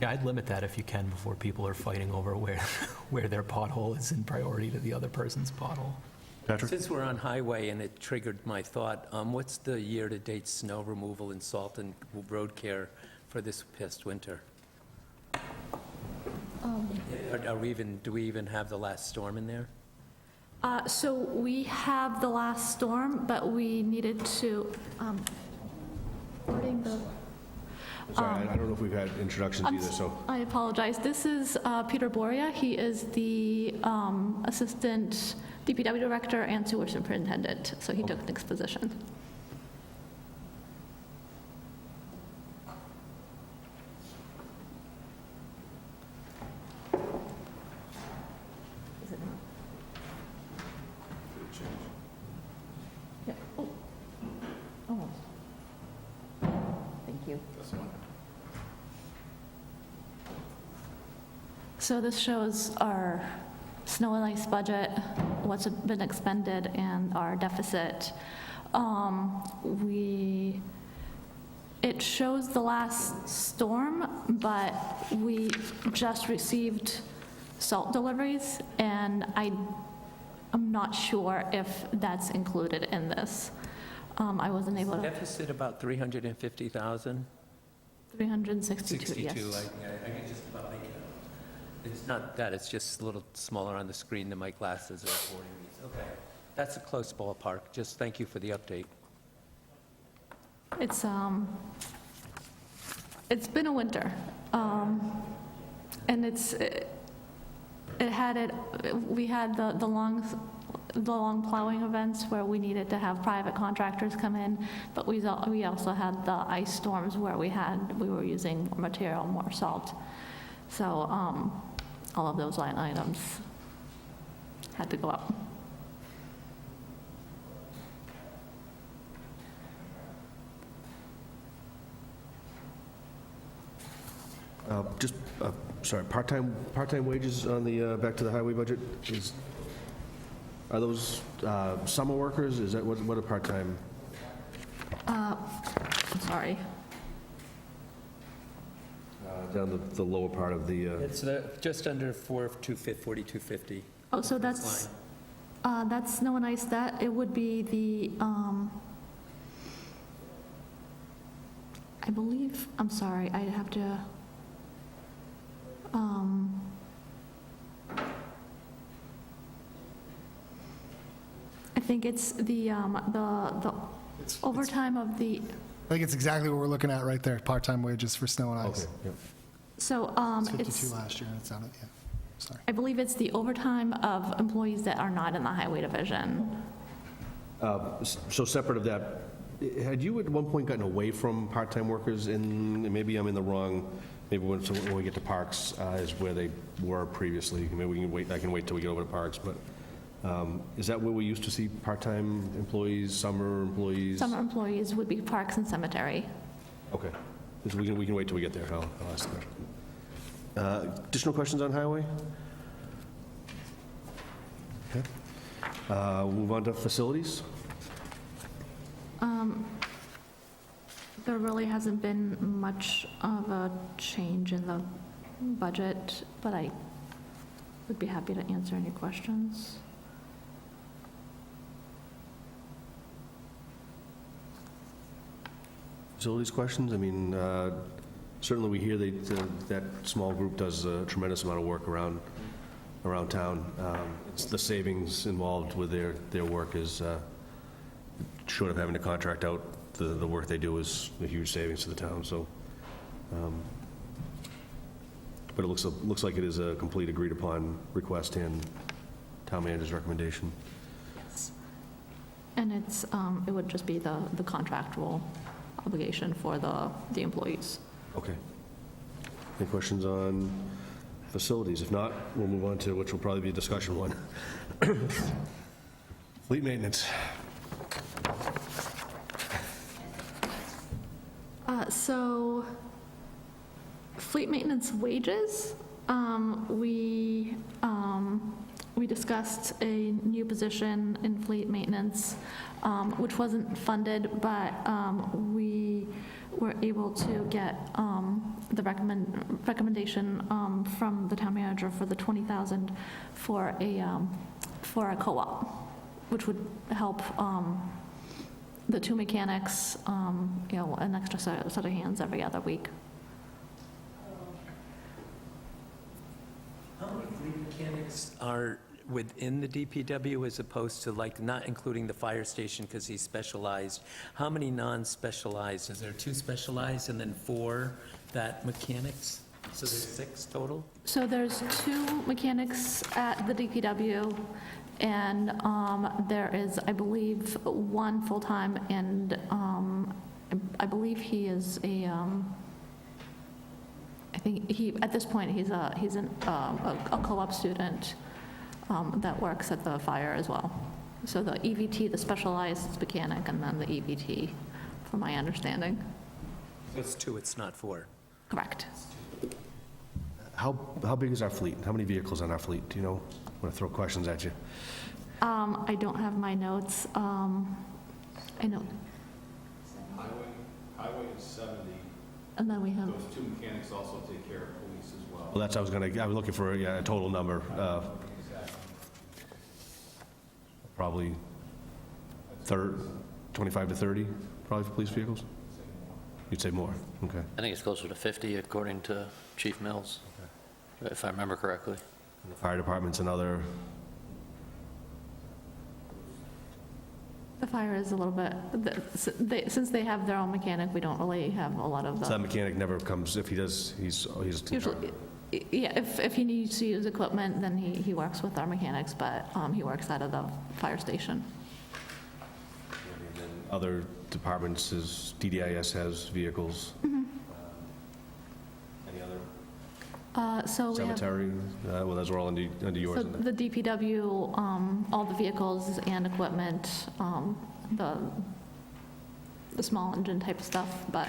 [SPEAKER 10] Yeah, I'd limit that if you can before people are fighting over where their pothole is in priority to the other person's pothole.
[SPEAKER 1] Patrick?
[SPEAKER 4] Since we're on highway and it triggered my thought, what's the year-to-date snow removal and salt and road care for this past winter? Do we even have the last storm in there?
[SPEAKER 6] So we have the last storm, but we needed to, wording the...
[SPEAKER 1] Sorry, I don't know if we've had introductions either, so.
[SPEAKER 6] I apologize. This is Peter Boria. He is the Assistant DPW Director and Sewer Superintendent, so he took Nick's position. Yeah. Oh. Almost. Thank you. So this shows our snow and ice budget, what's been expended, and our deficit. It shows the last storm, but we just received salt deliveries, and I'm not sure if that's included in this. I wasn't able to,
[SPEAKER 4] Deficit about 350,000?
[SPEAKER 6] 362, yes.
[SPEAKER 4] 62, I can just about make it out. It's not that, it's just a little smaller on the screen than my glasses are affording me. Okay, that's a close ballpark. Just thank you for the update.
[SPEAKER 6] It's been a winter, and we had the long plowing events where we needed to have private contractors come in, but we also had the ice storms where we were using more material, more salt. So all of those line items had to go up.
[SPEAKER 1] Just, sorry, part-time wages on the, back to the highway budget, are those summer workers? Is that, what are part-time?
[SPEAKER 6] I'm sorry.
[SPEAKER 1] Down the lower part of the,
[SPEAKER 4] It's just under 4250.
[SPEAKER 6] Oh, so that's snow and ice, that, it would be the, I believe, I'm sorry, I'd have to, I think it's the overtime of the,
[SPEAKER 3] I think it's exactly what we're looking at right there, part-time wages for snow and ice.
[SPEAKER 1] okay, yep.
[SPEAKER 6] so
[SPEAKER 3] It's 52
[SPEAKER 6] it's,
[SPEAKER 3] last year, that's out of, yeah, sorry.
[SPEAKER 6] I believe it's the overtime of employees that are not in the highway division.
[SPEAKER 1] So separate of that, had you at one point gotten away from part-time workers in, maybe I'm in the wrong, maybe when we get to parks is where they were previously. Maybe we can wait, I can wait till we get over to parks, but is that where we used to see part-time employees, summer employees?
[SPEAKER 6] Summer employees would be parks and cemetery.
[SPEAKER 1] Okay. We can wait till we get there. I'll ask the question. Additional questions on highway? Okay. We'll move on to facilities.
[SPEAKER 6] There really hasn't been much of a change in the budget, but I would be happy to answer any questions.
[SPEAKER 1] Facilities questions? I mean, certainly we hear that small group does a tremendous amount of work around town. It's the savings involved with their work is, short of having to contract out, the work they do is a huge savings to the town, so. But it looks like it is a complete agreed upon request and town manager's recommendation.
[SPEAKER 6] And it would just be the contractual obligation for the employees.
[SPEAKER 1] Okay. Any questions on facilities? If not, we'll move on to, which will probably be discussion one. Fleet maintenance.
[SPEAKER 6] So, fleet maintenance wages, we discussed a new position in fleet maintenance, which wasn't funded, but we were able to get the recommendation from the town manager for the $20,000 for a co-op, which would help the two mechanics, an extra set of hands every other week.
[SPEAKER 4] How many fleet mechanics are within the DPW as opposed to, like, not including the fire station because he's specialized? How many non-specialized? Is there 2 specialized and then 4 that mechanics? So there's 6 total?
[SPEAKER 6] So there's 2 mechanics at the DPW, and there is, I believe, 1 full-time, and I believe he is I think at this point, he's a co-op student that works at the fire as well. So the EVT, the specialized mechanic, and then the EVT, from my understanding.
[SPEAKER 4] So it's 2, it's not 4.
[SPEAKER 6] Correct.
[SPEAKER 1] How big is our fleet? How many vehicles on our fleet? Do you know? I'm going to throw questions at you.
[SPEAKER 6] I don't have my notes. I know.
[SPEAKER 12] Highway is 70.
[SPEAKER 6] And then we have,
[SPEAKER 12] Those 2 mechanics also take care of police
[SPEAKER 1] Well, that's, I was looking for, yeah, a total number. Probably 25 to 30, probably for police vehicles? You'd say more, okay.
[SPEAKER 9] I think it's closer to 50 according to Chief Mills, if I remember correctly.
[SPEAKER 1] And the fire department's another,
[SPEAKER 6] The fire is a little bit, since they have their own mechanic, we don't really have a lot of
[SPEAKER 1] so
[SPEAKER 6] the,
[SPEAKER 1] that mechanic never comes, if he does, he's
[SPEAKER 6] usually, yeah, if he needs to use equipment, then he works with our mechanics, but he works out of the fire station.
[SPEAKER 1] Other departments, DDIS has vehicles. Any other?
[SPEAKER 6] So we have,
[SPEAKER 1] Cemetery, well, those are all under yours,
[SPEAKER 6] so
[SPEAKER 1] isn't it?
[SPEAKER 6] the DPW, all the vehicles and equipment, the small engine type of stuff, but,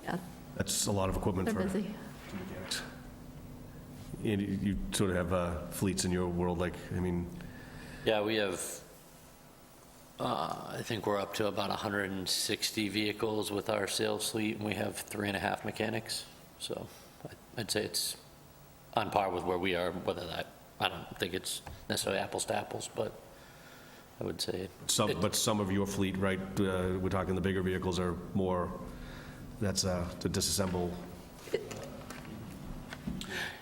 [SPEAKER 6] yeah,
[SPEAKER 1] That's a lot of equipment
[SPEAKER 6] they're
[SPEAKER 1] for
[SPEAKER 6] busy.
[SPEAKER 1] mechanics. And you sort of have fleets in your world, like, I mean,
[SPEAKER 9] Yeah, we have, I think we're up to about 160 vehicles with our sales fleet, and we have 3.5 mechanics. So I'd say it's on par with where we are, whether that, I don't think it's necessarily apples to apples, but I would say.
[SPEAKER 1] but some of your fleet, right, we're talking the bigger vehicles are more, that's to disassemble.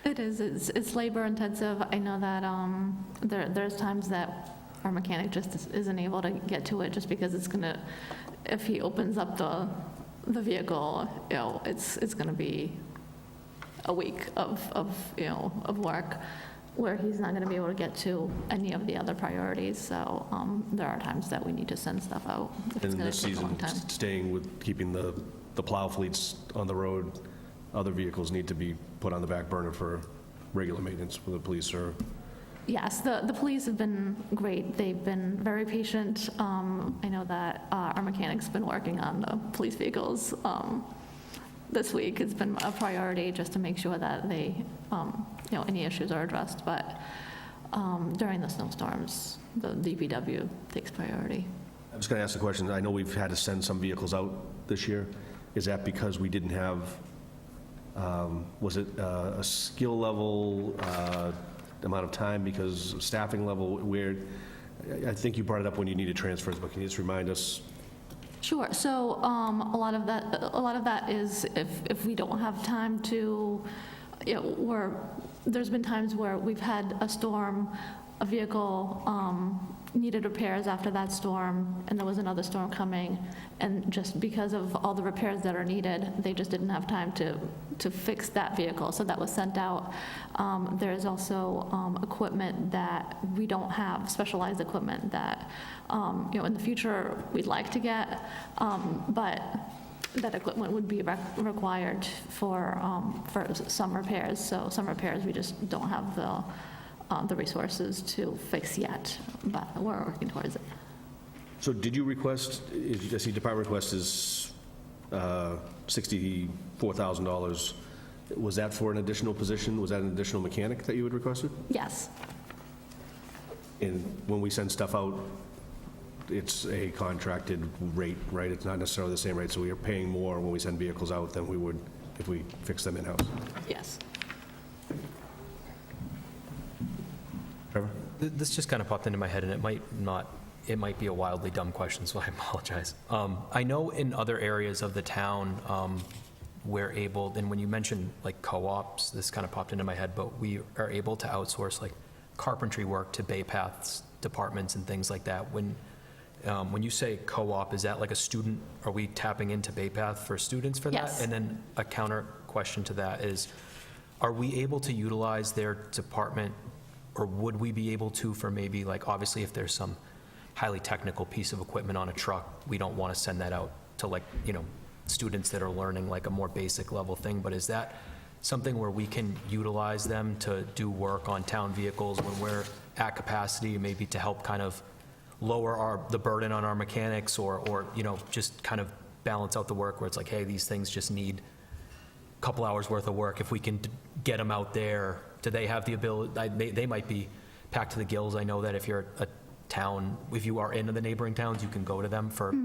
[SPEAKER 6] It is, it's labor intensive. I know that there's times that our mechanic just isn't able to get to it just because it's gonna, if he opens up the vehicle, you know, it's gonna be a week of work where he's not gonna be able to get to any of the other priorities. So there are times that we need to send stuff out if it's
[SPEAKER 1] And
[SPEAKER 6] gonna
[SPEAKER 1] this
[SPEAKER 6] take a long
[SPEAKER 1] season,
[SPEAKER 6] time.
[SPEAKER 1] staying with keeping the plow fleets on the road, other vehicles need to be put on the back burner for regular maintenance for the police or,
[SPEAKER 6] Yes, the police have been great. They've been very patient. I know that our mechanic's been working on the police vehicles this week. It's been a priority just to make sure that they, any issues are addressed. But during the snowstorms, the DPW takes priority.
[SPEAKER 1] I'm just going to ask the question, I know we've had to send some vehicles out this year. Is that because we didn't have, was it a skill level, amount of time, because staffing level, where, I think you brought it up when you needed transfers, but can you just remind us?
[SPEAKER 6] Sure. So a lot of that is if we don't have time to, there's been times where we've had a storm, a vehicle needed repairs after that storm, and there was another storm coming, and just because of all the repairs that are needed, they just didn't have time to fix that vehicle, so that was sent out. There's also equipment that we don't have, specialized equipment that, in the future, we'd like to get, but that equipment would be required for some repairs. So some repairs, we just don't have the resources to fix yet, but we're working towards it.
[SPEAKER 1] So did you request, I see department request is $64,000. Was that for an additional position? Was that an additional mechanic that you had requested?
[SPEAKER 6] Yes.
[SPEAKER 1] And when we send stuff out, it's a contracted rate, right? It's not necessarily the same rate, so we are paying more when we send vehicles out than we would if we fix them in-house.
[SPEAKER 6] Yes.
[SPEAKER 1] Trevor?
[SPEAKER 10] This just kind of popped into my head, and it might be a wildly dumb question, so I apologize. I know in other areas of the town, we're able, and when you mentioned like co-ops, this kind of popped into my head, but we are able to outsource like carpentry work to Bay Paths departments and things like that. When you say co-op, is that like a student, are we tapping into Bay Path for students for that?
[SPEAKER 6] Yes.
[SPEAKER 10] And then a counter question to that is, are we able to utilize their department, or would we be able to for maybe like, obviously if there's some highly technical piece of equipment on a truck, we don't want to send that out to like, students that are learning like a more basic level thing, but is that something where we can utilize them to do work on town vehicles when we're at capacity, maybe to help kind of lower the burden on our mechanics, or just kind of balance out the work where it's like, hey, these things just need a couple hours worth of work. If we can get them out there, do they have the ability? They might be packed to the gills. I know that if you're a town, if you are in the neighboring towns, you can go to them for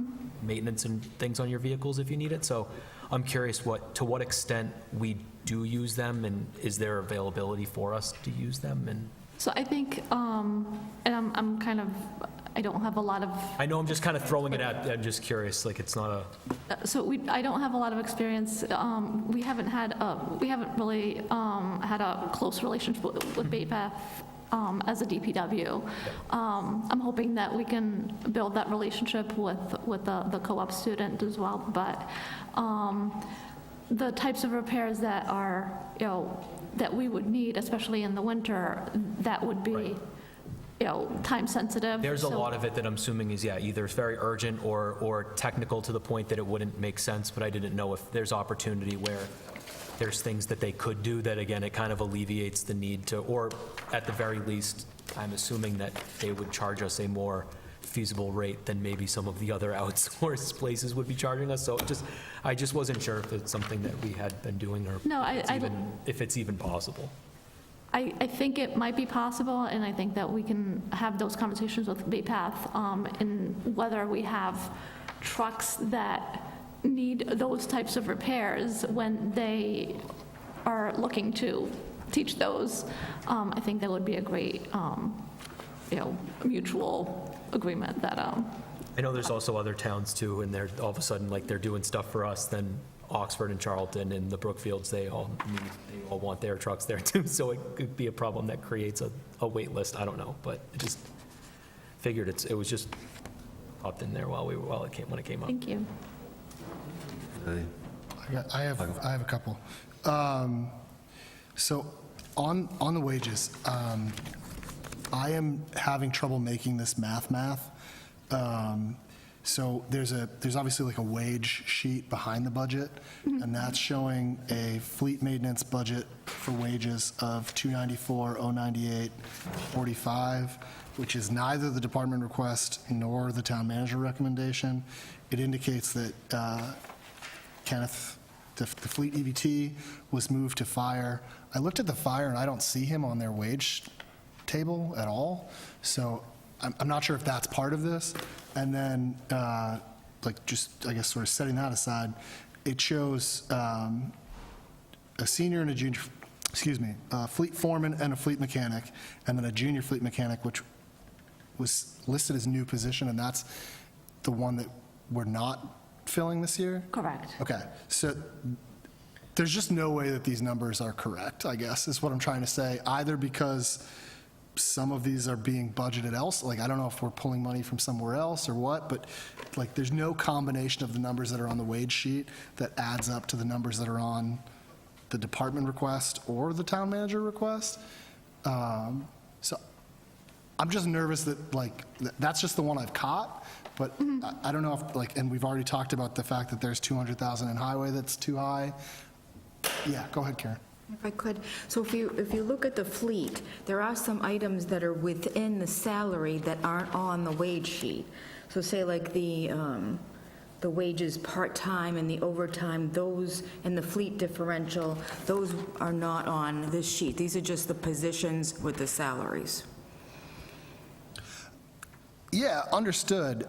[SPEAKER 10] maintenance and things on your vehicles if you need it. So I'm curious to what extent we do use them, and is there availability for us to use them? And
[SPEAKER 6] So I think, and I'm kind of, I don't have a lot of,
[SPEAKER 10] I know I'm just kind of throwing it out, I'm just curious, like, it's not a,
[SPEAKER 6] I don't have a lot of experience. We haven't really had a close relationship with Bay Path as a DPW. I'm hoping that we can build that relationship with the co-op student as well, but the types of repairs that are, that we would need, especially in the winter, that would be,
[SPEAKER 10] Right.
[SPEAKER 6] Time sensitive.
[SPEAKER 10] there's a
[SPEAKER 6] So-
[SPEAKER 10] lot of it that I'm assuming is, yeah, either it's very urgent or technical to the point that it wouldn't make sense, but I didn't know if there's opportunity where there's things that they could do that, again, it kind of alleviates the need to, or at the very least, I'm assuming that they would charge us a more feasible rate than maybe some of the other outsourced places would be charging us. So I just wasn't sure if it's something that we had been doing or
[SPEAKER 6] No,
[SPEAKER 10] if it's even possible.
[SPEAKER 6] I think it might be possible, and I think that we can have those conversations with Bay Path in whether we have trucks that need those types of repairs when they are looking to teach those. I think that would be a great, mutual agreement that,
[SPEAKER 10] I know there's also other towns too, and they're all of a sudden, like, they're doing stuff for us, then Oxford and Charlton and the Brookfields, they all want their trucks there too, so it could be a problem that creates a wait list, I don't know, but I just figured it was just popped in there when it came up.
[SPEAKER 6] thank you.
[SPEAKER 3] I have a couple. So on the wages, I am having trouble making this math. So there's obviously like a wage sheet behind the budget, and that's showing a fleet maintenance budget for wages of 294,098.45, which is neither the department request nor the town manager recommendation. It indicates that Kenneth, the fleet EVT, was moved to fire. I looked at the fire, and I don't see him on their wage table at all, so I'm not sure if that's part of this. And then, just, I guess, sort of setting that aside, it shows a senior and a junior, a fleet foreman and a fleet mechanic, and then a junior fleet mechanic, which was listed as new position, and that's the one that we're not filling this year?
[SPEAKER 6] Correct.
[SPEAKER 3] Okay, so there's just no way that these numbers are correct, I guess, is what I'm trying to say, either because some of these are being budgeted else, like, I don't know if we're pulling money from somewhere else or what, but, like, there's no combination of the numbers that are on the wage sheet that adds up to the numbers that are on the department request or the town manager request. So I'm just nervous that, like, that's just the one I've caught, but I don't know if, like, and we've already talked about the fact that there's 200,000 in highway that's too high. Yeah, go ahead, Karen.
[SPEAKER 2] If I could, so if you look at the fleet, there are some items that are within the salary that aren't on the wage sheet. So say like the wages part-time and the overtime, those, and the fleet differential, those are not on this sheet. These are just the positions with the salaries.
[SPEAKER 3] Yeah, understood.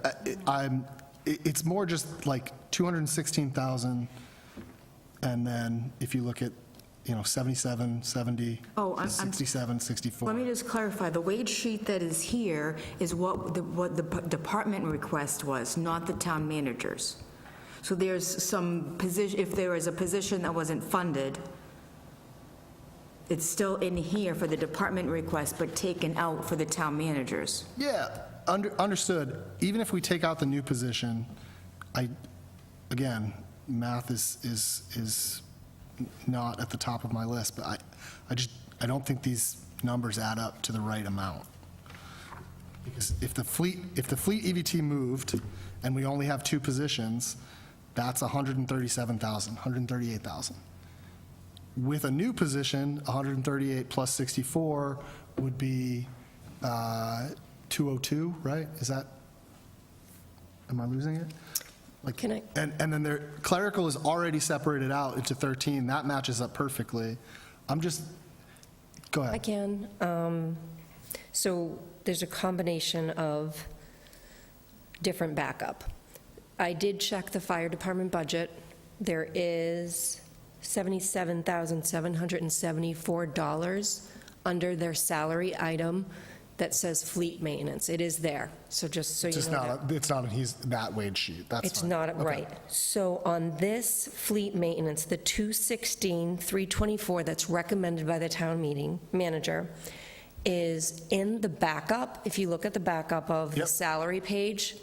[SPEAKER 3] It's more just like 216,000, and then if you look at, 77, 70,
[SPEAKER 2] Oh, I'm-
[SPEAKER 3] 67, 64.
[SPEAKER 2] Let me just clarify, the wage sheet that is here is what the department request was, not the town managers. So there's some position, if there is a position that wasn't funded, it's still in here for the department request, but taken out for the town managers.
[SPEAKER 3] Yeah, understood. Even if we take out the new position, again, math is not at the top of my list, but I don't think these numbers add up to the right amount. Because if the fleet EVT moved and we only have two positions, that's 137,000, 138,000. With a new position, 138 plus 64 would be 202, right? Is that, am I losing it? Like,
[SPEAKER 12] Can I-
[SPEAKER 3] And then their clerical is already separated out into 13. That matches up perfectly. Go ahead.
[SPEAKER 12] I can. So there's a combination of different backup. I did check the fire department budget, there is $77,774 under their salary item that says fleet maintenance. It is there, so just so you know
[SPEAKER 3] Just
[SPEAKER 12] that.
[SPEAKER 3] it's not in that wage sheet, that's
[SPEAKER 12] It's
[SPEAKER 3] fine.
[SPEAKER 12] not,
[SPEAKER 3] Okay.
[SPEAKER 12] right. So on this fleet maintenance, the 216,324 that's recommended by the town meeting manager is in the backup. If you look at the backup of the
[SPEAKER 3] Yep.
[SPEAKER 12] salary page,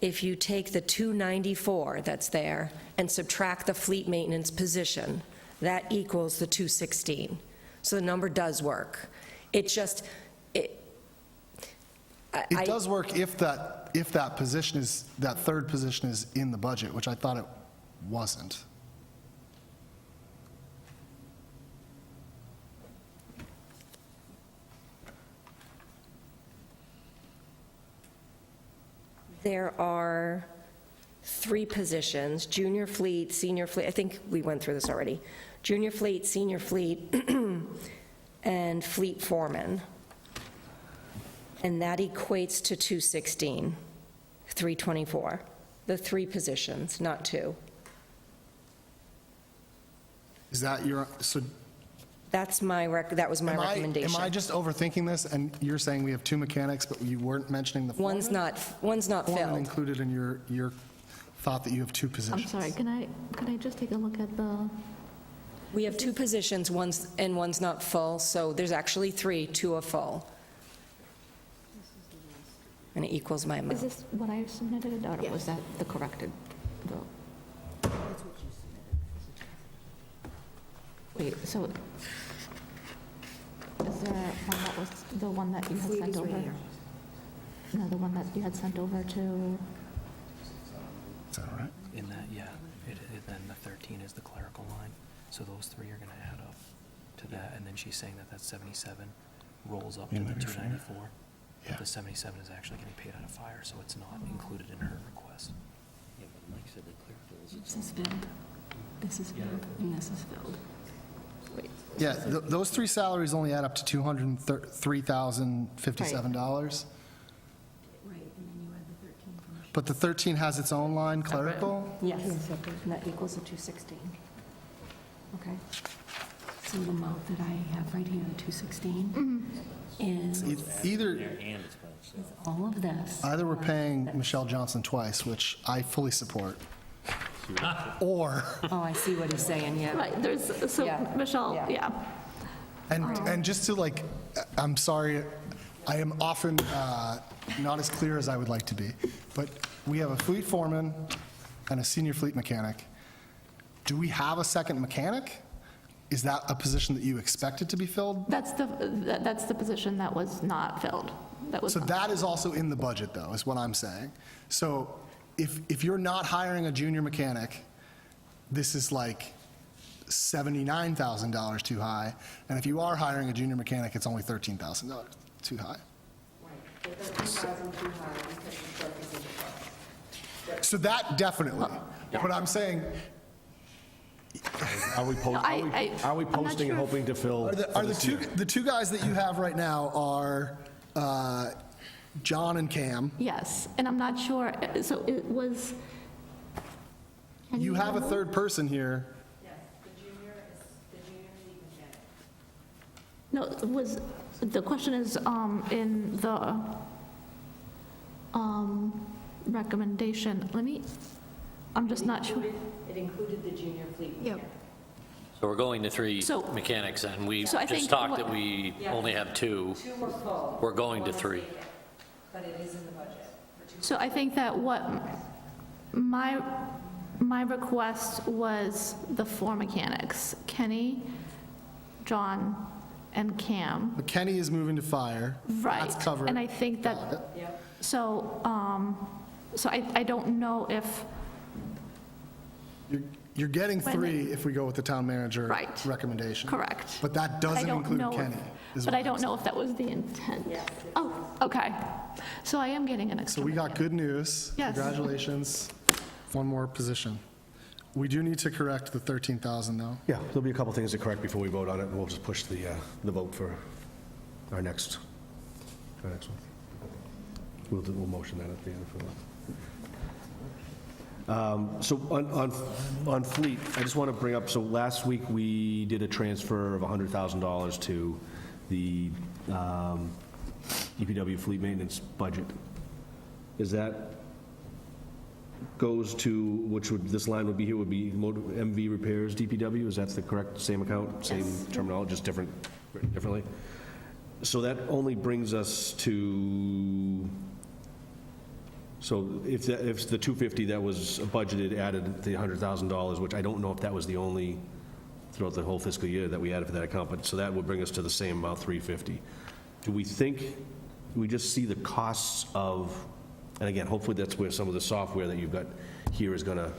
[SPEAKER 12] if you take the 294 that's there and subtract the fleet maintenance position, that equals the 216. So the number does work. It just,
[SPEAKER 3] It does work if that position is, that third position is in the budget, which I thought it wasn't.
[SPEAKER 12] There are 3 positions, junior fleet, senior fleet, I think we went through this already. Junior fleet, senior fleet, and fleet foreman. And that equates to 216, 324. The 3 positions, not 2.
[SPEAKER 3] Is that your, so
[SPEAKER 12] That was my recommendation.
[SPEAKER 3] am I just overthinking this, and you're saying we have 2 mechanics, but you weren't mentioning the foreman?
[SPEAKER 12] One's not
[SPEAKER 3] Foreman
[SPEAKER 12] filled.
[SPEAKER 3] included in your thought that you have 2
[SPEAKER 6] I'm
[SPEAKER 3] positions?
[SPEAKER 6] sorry, can I just take a look at the,
[SPEAKER 12] We have 2 positions, one's not full, so there's actually 3, 2 are full. And it equals my
[SPEAKER 6] is
[SPEAKER 12] amount.
[SPEAKER 6] this what I submitted, or was that the corrected vote? Wait, so is there one that was the one that you had sent over? No, the one that you had sent over to,
[SPEAKER 3] Is that right?
[SPEAKER 10] In that, yeah, then the 13 is the clerical line, so those 3 are gonna add up to that, and then she's saying that that 77 rolls up to
[SPEAKER 3] You
[SPEAKER 10] the
[SPEAKER 3] know your finger?
[SPEAKER 10] 294.
[SPEAKER 3] Yeah.
[SPEAKER 10] The 77 is actually getting paid out of fire, so it's not included in her request.
[SPEAKER 5] This is filled, this is filled, and this is filled.
[SPEAKER 3] Yeah, those 3 salaries only add up to $203,057.
[SPEAKER 5] Right, and then you add the 13 from the...
[SPEAKER 3] But the 13 has its own line, clerical?
[SPEAKER 5] Yes, and that equals the 216. Okay. So the amount that I have right here, 216, is
[SPEAKER 3] Either,
[SPEAKER 5] all of this.
[SPEAKER 3] either we're paying Michelle Johnson twice, which I fully support, or,
[SPEAKER 5] Oh, I see what he's saying, yeah.
[SPEAKER 6] right, there's, so
[SPEAKER 5] Yeah.
[SPEAKER 6] Michelle,
[SPEAKER 5] Yeah.
[SPEAKER 6] yeah.
[SPEAKER 3] and just to like, I'm sorry, I am often not as clear as I would like to be, but we have a fleet foreman and a senior fleet mechanic. Do we have a second mechanic? Is that a position that you expected to be filled?
[SPEAKER 6] That's the position that was not filled. That was
[SPEAKER 3] So
[SPEAKER 6] not-
[SPEAKER 3] that is also in the budget, though, is what I'm saying. So if you're not hiring a junior mechanic, this is like $79,000 too high, and if you are hiring a junior mechanic, it's only $13,000 too high. So that definitely, but I'm saying,
[SPEAKER 1] Are we
[SPEAKER 6] I- I'm not
[SPEAKER 1] posting and
[SPEAKER 6] sure.
[SPEAKER 1] hoping to fill?
[SPEAKER 3] are the two guys that you have right now are John and Cam.
[SPEAKER 6] Yes, and I'm not sure, so it was. can
[SPEAKER 3] You have a
[SPEAKER 6] remember?
[SPEAKER 3] third person here.
[SPEAKER 6] No, it was, the question is, in the recommendation, I'm just not sure.
[SPEAKER 5] It included the junior fleet.
[SPEAKER 6] Yep.
[SPEAKER 9] So we're going to 3
[SPEAKER 6] So-
[SPEAKER 9] mechanics, and we
[SPEAKER 6] So I
[SPEAKER 9] just
[SPEAKER 6] think
[SPEAKER 9] talked
[SPEAKER 6] what-
[SPEAKER 9] that we only have 2.
[SPEAKER 12] 2 were full.
[SPEAKER 9] We're going to 3.
[SPEAKER 12] But it is in the budget.
[SPEAKER 6] So I think that what my request was the 4 mechanics, Kenny, John, and Cam.
[SPEAKER 3] But Kenny is moving to fire.
[SPEAKER 6] Right.
[SPEAKER 3] That's covered.
[SPEAKER 6] And I think that, so, I don't know if,
[SPEAKER 3] You're getting
[SPEAKER 6] When
[SPEAKER 3] 3 if we go with the town manager
[SPEAKER 6] Right.
[SPEAKER 3] recommendation.
[SPEAKER 6] correct.
[SPEAKER 3] But that
[SPEAKER 6] I
[SPEAKER 3] doesn't
[SPEAKER 6] don't
[SPEAKER 3] include
[SPEAKER 6] know if-
[SPEAKER 3] Kenny. is
[SPEAKER 6] But
[SPEAKER 3] what
[SPEAKER 6] I don't know if that was the intent. Oh, okay. So I am getting an
[SPEAKER 3] So
[SPEAKER 6] extra.
[SPEAKER 3] we got good news.
[SPEAKER 6] Yes.
[SPEAKER 3] Congratulations. One more position. We do need to correct the 13,000, though.
[SPEAKER 1] Yeah, there'll be a couple things to correct before we vote on it, and we'll just push the vote for our next one. We'll motion that at the end for that. So on fleet, I just want to bring up, so last week we did a transfer of $100,000 to the DPW fleet maintenance budget. Is that goes to, which would, this line would be here, would be MV repairs DPW? Is that the correct, same account, same terminology, just differently? So that only brings us to, so if the 250 that was budgeted added the $100,000, which I don't know if that was the only, throughout the whole fiscal year that we added for that account, but so that would bring us to the same amount, 350. Do we think, we just see the costs of, and again, hopefully that's where some of the software that you've got here is gonna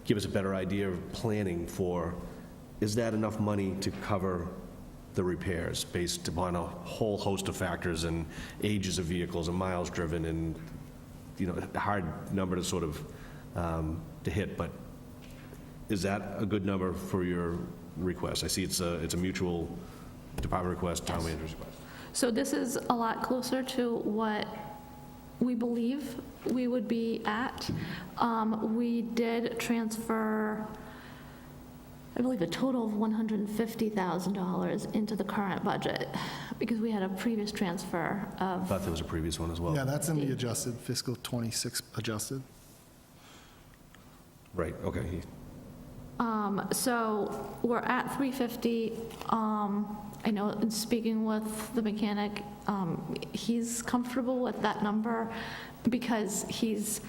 [SPEAKER 1] give us a better idea of planning for, is that enough money to cover the repairs based upon a whole host of factors and ages of vehicles and miles driven and, you know, a hard number to sort of, to hit, but is that a good number for your request? I see it's a mutual department request, town manager's request.
[SPEAKER 6] So this is a lot closer to what we believe we would be at. We did transfer, I believe, a total of $150,000 into the current budget because we had a previous transfer
[SPEAKER 1] I
[SPEAKER 6] of,
[SPEAKER 1] thought there was a previous one as well.
[SPEAKER 3] Yeah, that's in the adjusted, fiscal '26 adjusted.
[SPEAKER 1] Right, okay.
[SPEAKER 6] so we're at 350. I know in speaking with the mechanic, he's comfortable with that number because he's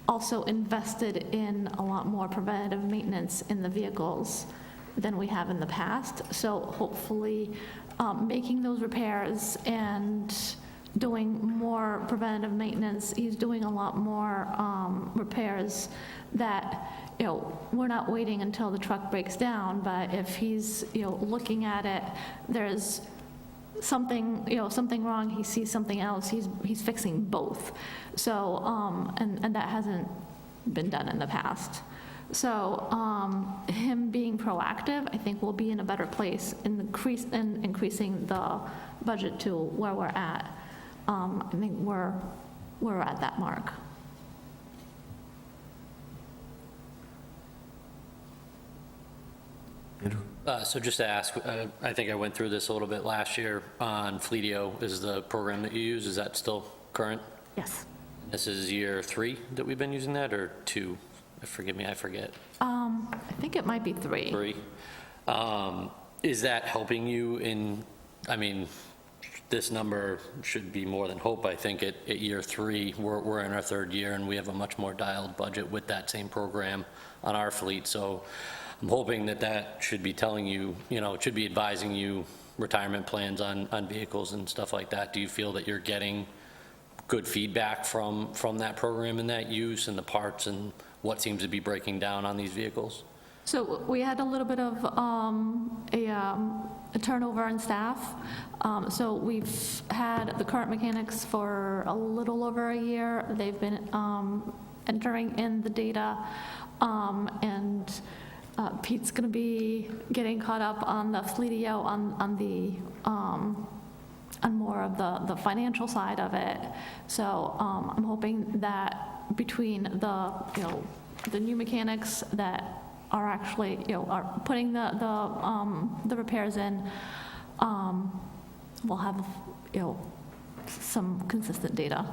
[SPEAKER 6] also invested in a lot more preventative maintenance in the vehicles than we have in the past. So hopefully, making those repairs and doing more preventative maintenance, he's doing a lot more repairs that, you know, we're not waiting until the truck breaks down, but if he's, you know, looking at it, there's something, you know, something wrong, he sees something else, he's fixing both. So, and that hasn't been done in the past. So, him being proactive, I think we'll be in a better place in increasing the budget to where we're at. I think we're at that mark.
[SPEAKER 1] Andrew?
[SPEAKER 9] So just to ask, I think I went through this a little bit last year on Fleetio, is the program that you use, is that still current?
[SPEAKER 6] Yes.
[SPEAKER 9] This is year 3 that we've been using that, or 2? Forgive me, I forget.
[SPEAKER 6] I think it might be 3.
[SPEAKER 9] 3. Is that helping you in, I mean, this number should be more than hope, I think, at year 3. We're in our 3rd year, and we have a much more dialed budget with that same program on our fleet. So I'm hoping that should be telling you, you know, it should be advising you retirement plans on vehicles and stuff like that. Do you feel that you're getting good feedback from that program and that use and the parts and what seems to be breaking down on these vehicles?
[SPEAKER 6] So we had a little bit of a turnover in staff. So we've had the current mechanics for a little over a year. They've been entering in the data, and Pete's going to be getting caught up on the Fleetio, on more of the financial side of it. So I'm hoping that between the new mechanics that are actually, are putting the repairs in, we'll have, some consistent data.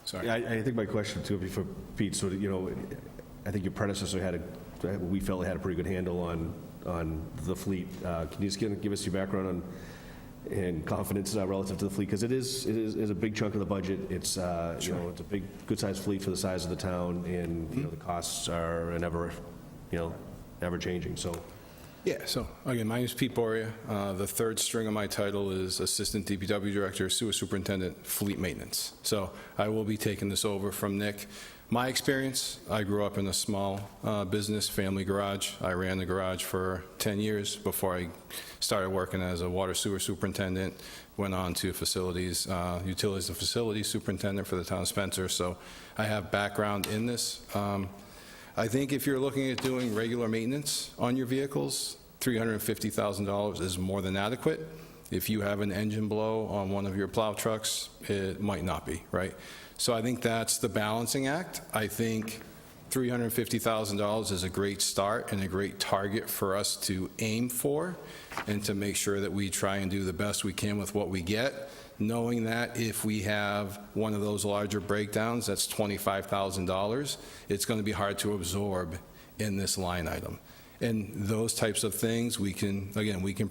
[SPEAKER 1] Sorry. I think my question too would be for Pete, so that, I think your predecessor we felt had a pretty good handle on the fleet. Can you just give us your background on and confidence relative to the fleet? Because it is a big chunk of the budget. It's, it's a big, good-sized fleet for the size of the town, and, the costs are ever changing, so.
[SPEAKER 13] Yeah, so again, my name is Pete Boria. The 3rd string of my title is Assistant DPW Director, Sewer Superintendent, Fleet Maintenance. So I will be taking this over from Nick. My experience, I grew up in a small business, family garage. I ran the garage for 10 years before I started working as a water sewer superintendent, went on to facilities, utilities and facilities superintendent for the town of Spencer. So I have background in this. I think if you're looking at doing regular maintenance on your vehicles, $350,000 is more than adequate. If you have an engine blow on one of your plow trucks, it might not be, right? So I think that's the balancing act. I think $350,000 is a great start and a great target for us to aim for, and to make sure that we try and do the best we can with what we get, knowing that if we have one of those larger breakdowns, that's $25,000, it's going to be hard to absorb in this line item. And those types of things, we can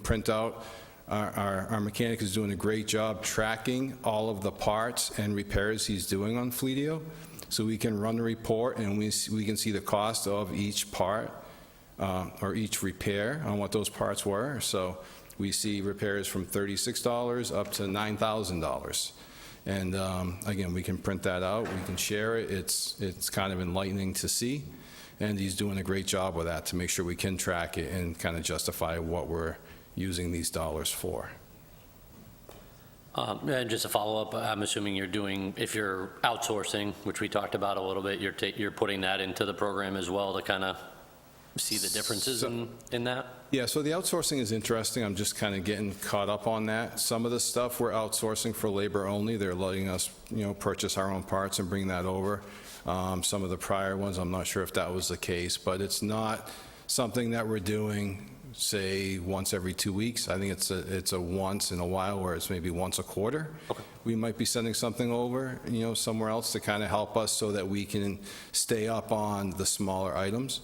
[SPEAKER 13] print out. Our mechanic is doing a great job tracking all of the parts and repairs he's doing on Fleetio. So we can run a report, and we can see the cost of each part or each repair on what those parts were. So we see repairs from $36 up to $9,000. And again, we can print that out, we can share it. It's kind of enlightening to see. And he's doing a great job with that to make sure we can track it and kind of justify what we're using these dollars for.
[SPEAKER 9] And just a follow-up, I'm assuming you're doing, if you're outsourcing, which we talked about a little bit, you're putting that into the program as well to kind of see the differences in that?
[SPEAKER 13] Yeah, so the outsourcing is interesting. I'm just kind of getting caught up on that. Some of the stuff we're outsourcing for labor only. They're letting us, purchase our own parts and bring that over. Some of the prior ones, I'm not sure if that was the case, but it's not something that we're doing, say, once every 2 weeks. I think it's a once in a while, where it's maybe once a quarter.
[SPEAKER 9] Okay.
[SPEAKER 13] We might be sending something over, somewhere else to kind of help us so that we can stay up on the smaller items.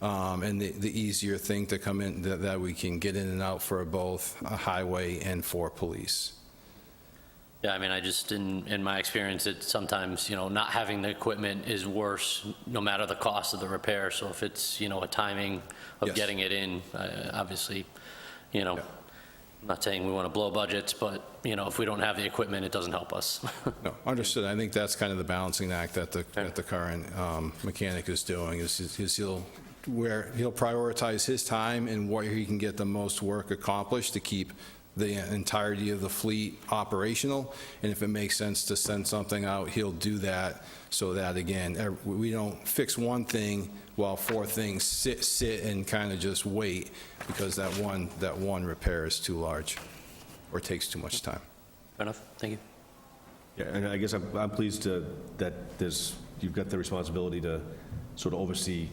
[SPEAKER 13] And the easier thing to come in, that we can get in and out for both a highway and for police.
[SPEAKER 9] Yeah, I mean, I just, in my experience, it's sometimes, not having the equipment is worse, no matter the cost of the repair. So if it's, a timing of
[SPEAKER 13] Yes.
[SPEAKER 9] getting it in, obviously, I'm not saying we want to blow budgets, but, if we don't have the equipment, it doesn't help us.
[SPEAKER 13] No, understood. I think that's kind of the balancing act that the current mechanic is doing, is he'll prioritize his time and where he can get the most work accomplished to keep the entirety of the fleet operational. And if it makes sense to send something out, he'll do that, so that, again, we don't fix one thing while 4 things sit and kind of just wait, because that one repair is too large or takes too much time.
[SPEAKER 9] Fair enough, thank you.
[SPEAKER 1] Yeah, and I guess I'm pleased that you've got the responsibility to sort of oversee,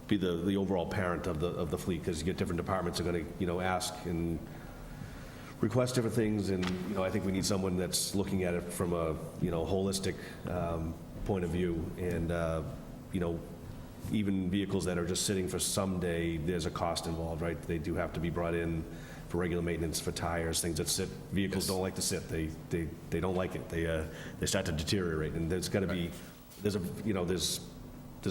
[SPEAKER 1] be the overall parent of the fleet, because you get different departments are going to, ask and request different things, and, I think we need someone that's looking at it from a, holistic point of view, and, even vehicles that are just sitting for someday, there's a cost involved, right? They do have to be brought in for regular maintenance, for tires, things that sit. Vehicles don't like to sit. They don't like it. They start to deteriorate, and there's got to be, there's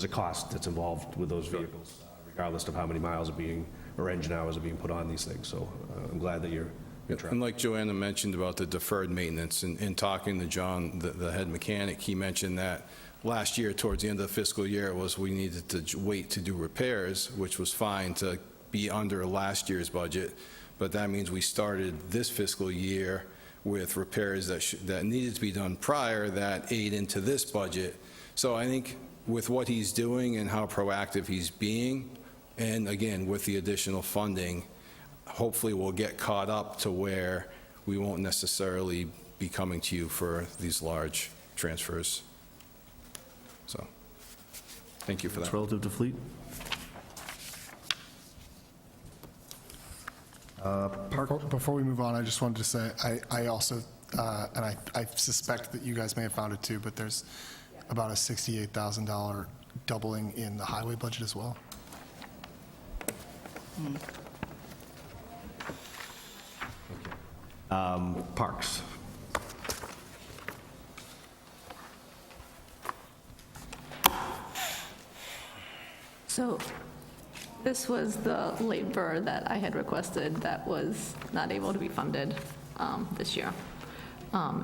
[SPEAKER 1] a cost that's involved with those vehicles, regardless of how many miles are being, or engine hours are being put on these things. So I'm glad that you're tracking.
[SPEAKER 13] And like Joanna mentioned about the deferred maintenance, and talking to John, the head mechanic, he mentioned that last year, towards the end of the fiscal year, we needed to wait to do repairs, which was fine to be under last year's budget, but that means we started this fiscal year with repairs that needed to be done prior that ate into this budget. So I think with what he's doing and how proactive he's being, and again, with the additional funding, hopefully we'll get caught up to where we won't necessarily be coming to you for these large transfers. So, thank you for
[SPEAKER 1] It's
[SPEAKER 13] that.
[SPEAKER 1] relative to fleet.
[SPEAKER 3] Before we move on, I just wanted to say, I also, and I suspect that you guys may have found it too, but there's about a $68,000 doubling in the highway budget as well.
[SPEAKER 1] Parks.
[SPEAKER 6] So this was the labor that I had requested that was not able to be funded this year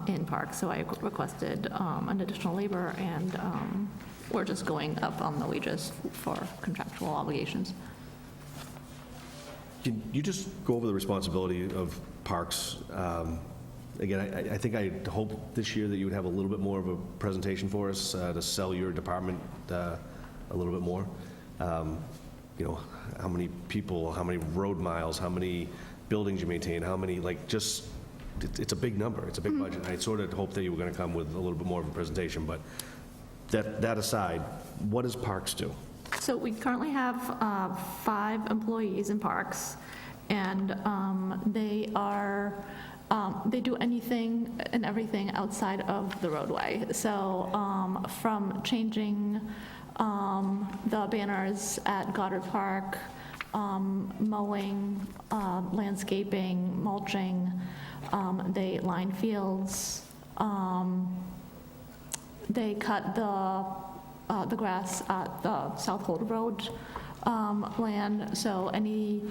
[SPEAKER 6] in Parks. So I requested an additional labor, and we're just going up on the wages for contractual obligations.
[SPEAKER 1] Can you just go over the responsibility of Parks? Again, I think I hope this year that you would have a little bit more of a presentation for us to sell your department a little bit more. How many people, how many road miles, how many buildings you maintain, how many, it's a big number, it's a big budget. I sort of hoped that you were going to come with a little bit more of a presentation, but that aside, what does Parks do?
[SPEAKER 6] So we currently have 5 employees in Parks, and they are, they do anything and everything outside of the roadway. So from changing the banners at Goddard Park, mowing, landscaping, mulching, they line fields, they cut the grass at the South Holder Road land, so any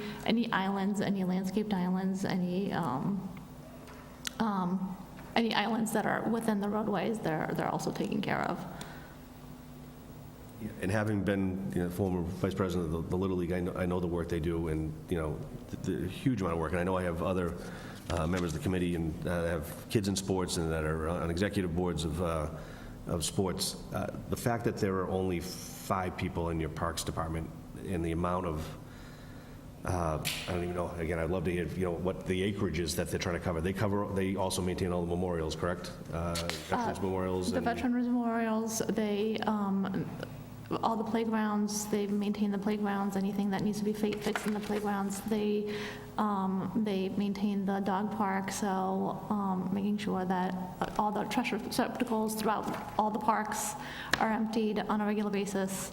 [SPEAKER 6] islands, any landscaped islands, any islands that are within the roadways, they're also taken care of.
[SPEAKER 1] And having been former vice president of the Little League, I know the work they do, and the huge amount of work. And I know I have other members of the committee and have kids in sports and that are on executive boards of sports. The fact that there are only 5 people in your parks department, and the amount of I don't even know. Again, I'd love to hear what the acreage is that they're trying to cover. They also maintain all the memorials, correct? Veterans memorials.
[SPEAKER 6] The Veterans memorials, they all the playgrounds, they maintain the playgrounds, anything that needs to be fixed in the playgrounds. They maintain the dog park, so making sure that all the trash receptacles throughout all the parks are emptied on a regular basis.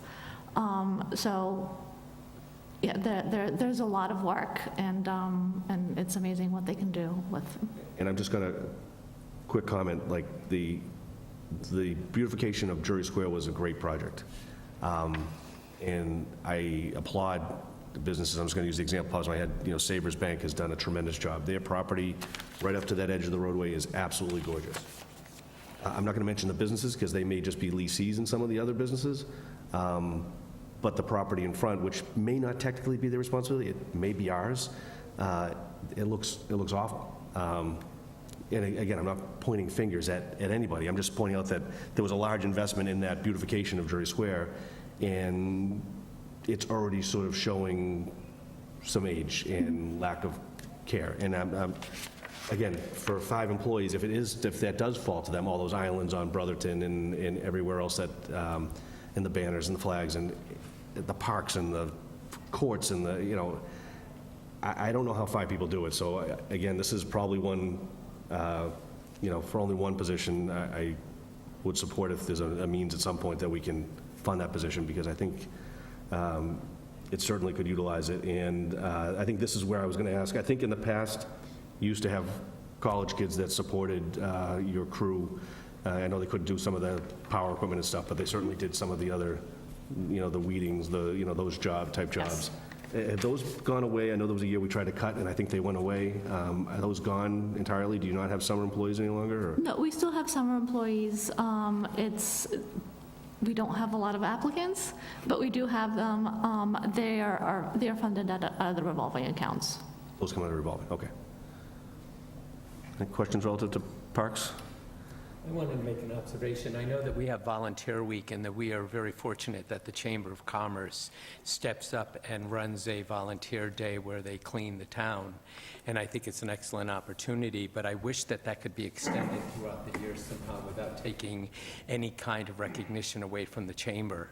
[SPEAKER 6] So yeah, there's a lot of work, and it's amazing what they can do with.
[SPEAKER 1] And I'm just going to quick comment, like the beautification of Drury Square was a great project. And I applaud the businesses. I'm just going to use the example pops in my head. Savers Bank has done a tremendous job. Their property right up to that edge of the roadway is absolutely gorgeous. I'm not going to mention the businesses because they may just be lessees in some of the other businesses. But the property in front, which may not technically be their responsibility, it may be ours, it looks awful. And again, I'm not pointing fingers at anybody. I'm just pointing out that there was a large investment in that beautification of Drury Square, and it's already sort of showing some age and lack of care. And again, for 5 employees, if that does fall to them, all those islands on Brotherton and everywhere else that, and the banners and the flags and the parks and the courts and I don't know how 5 people do it. So again, this is probably one, for only one position, I would support if there's a means at some point that we can fund that position, because I think it certainly could utilize it. And I think this is where I was going to ask. I think in the past, you used to have college kids that supported your crew. I know they couldn't do some of the power equipment and stuff, but they certainly did some of the other, the weedings, those type jobs. Have those gone away? I know there was a year we tried to cut, and I think they went away. Are those gone entirely? Do you not have summer employees any longer? Or?
[SPEAKER 6] No, we still have summer employees. We don't have a lot of applicants, but we do have them. They are funded out of the revolving accounts.
[SPEAKER 1] Those come out of revolving, okay. Any questions relative to parks?
[SPEAKER 4] I wanted to make an observation. I know that we have Volunteer Week, and that we are very fortunate that the Chamber of Commerce steps up and runs a volunteer day where they clean the town. And I think it's an excellent opportunity, but I wish that could be extended throughout the year somehow without taking any kind of recognition away from the Chamber.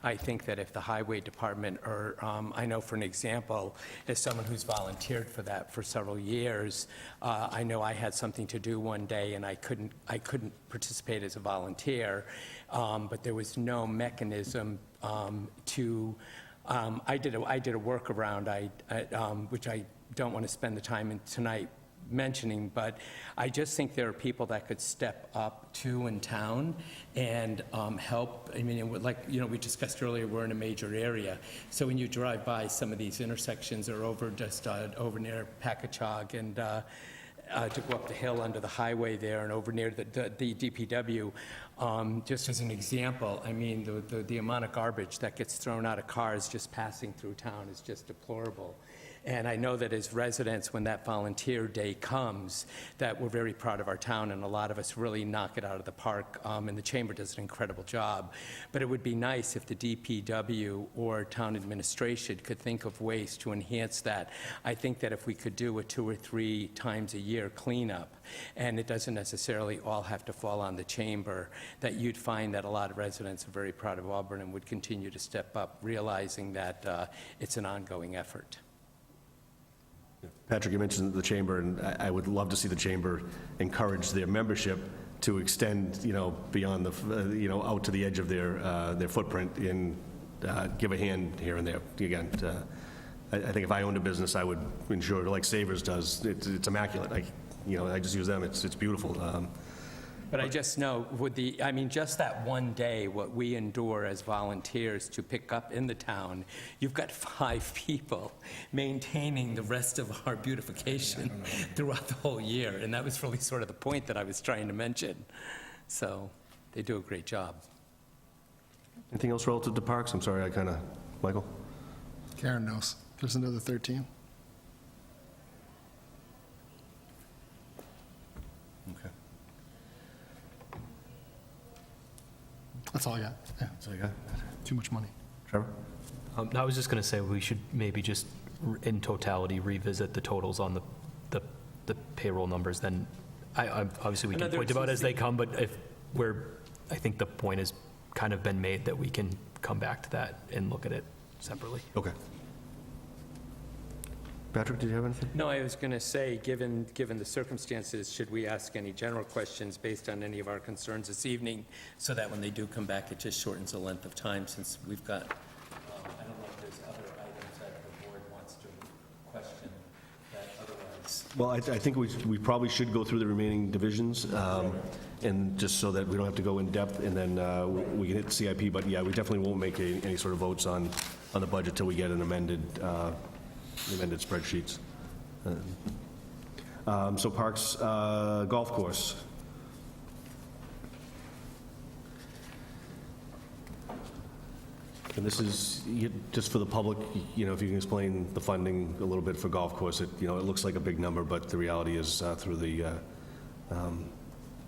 [SPEAKER 4] I think that if the Highway Department, or I know for an example, as someone who's volunteered for that for several years, I know I had something to do one day and I couldn't participate as a volunteer, but there was no mechanism to, I did a workaround, which I don't want to spend the time in tonight mentioning, but I just think there are people that could step up too in town and help. I mean, we discussed earlier, we're in a major area, so when you drive by some of these intersections or over near Packagug and to go up the hill under the highway there and over near the DPW, just as an example, I mean, the amount of garbage that gets thrown out of cars just passing through town is just deplorable. And I know that as residents, when that volunteer day comes, that we're very proud of our town, and a lot of us really knock it out of the park, and the chamber does an incredible job. But it would be nice if the DPW or town administration could think of ways to enhance that. I think that if we could do a 2 or 3 times a year cleanup, and it doesn't necessarily all have to fall on the chamber, that you'd find that a lot of residents are very proud of Auburn and would continue to step up, realizing that it's an ongoing effort.
[SPEAKER 1] Patrick, you mentioned the chamber, and I would love to see the chamber encourage their membership to extend, beyond out to the edge of their footprint and give a hand here and there. Again, I think if I owned a business, I would ensure, like Savers does, it's immaculate. I just use them, it's beautiful.
[SPEAKER 4] But I just know, just that one day, what we endure as volunteers to pick up in the town, you've got 5 people maintaining the rest of our beautification throughout the whole year, and that was really sort of the point that I was trying to mention. So they do a great job.
[SPEAKER 1] Anything else relative to parks? I'm sorry, Michael?
[SPEAKER 3] Karen knows. There's another 13.
[SPEAKER 1] Okay.
[SPEAKER 3] That's all I got. Yeah,
[SPEAKER 1] That's all you got?
[SPEAKER 3] too much money.
[SPEAKER 1] Trevor?
[SPEAKER 10] I was just going to say, we should maybe just, in totality, revisit the totals on the payroll numbers, then obviously we can point them out as they come, but I think the point has kind of been made that we can come back to that and look at it separately.
[SPEAKER 1] Okay. Patrick, did you have anything?
[SPEAKER 4] No, I was going to say, given the circumstances, should we ask any general questions based on any of our concerns this evening, so that when they do come back, it just shortens the length of time, since we've got, I don't know if there's other items that the board wants to question that otherwise.
[SPEAKER 1] Well, I think we probably should go through the remaining divisions, and just so that we don't have to go in depth, and then we can hit the CIP, but yeah, we definitely won't make any sort of votes on the budget till we get an amended spreadsheets. So Parks, golf course. And this is, just for the public, if you can explain the funding a little bit for golf course. It looks like a big number, but the reality is through the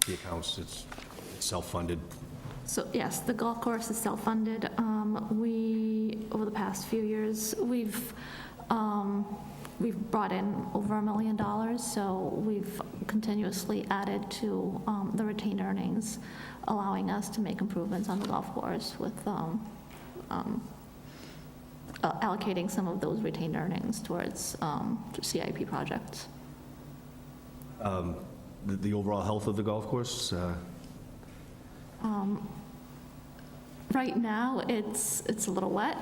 [SPEAKER 1] accounts, it's self-funded.
[SPEAKER 6] So yes, the golf course is self-funded. Over the past few years, we've brought in over $1 million, so we've continuously added to the retained earnings, allowing us to make improvements on the golf course with allocating some of those retained earnings towards CIP projects.
[SPEAKER 1] The overall health of the golf course?
[SPEAKER 6] Right now, it's a little wet.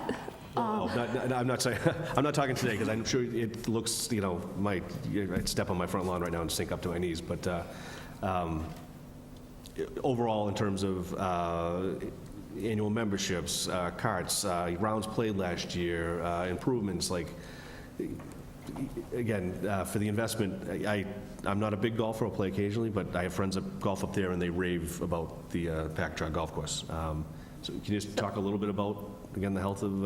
[SPEAKER 1] I'm not saying, I'm not talking today, because I'm sure it looks, I'd step on my front lawn right now and sink up to my knees, but overall, in terms of annual memberships, carts, rounds played last year, improvements, again, for the investment, I'm not a big golfer, I'll play occasionally, but I have friends that golf up there, and they rave about the Packagug Golf Course. So can you just talk a little bit about, again, the health of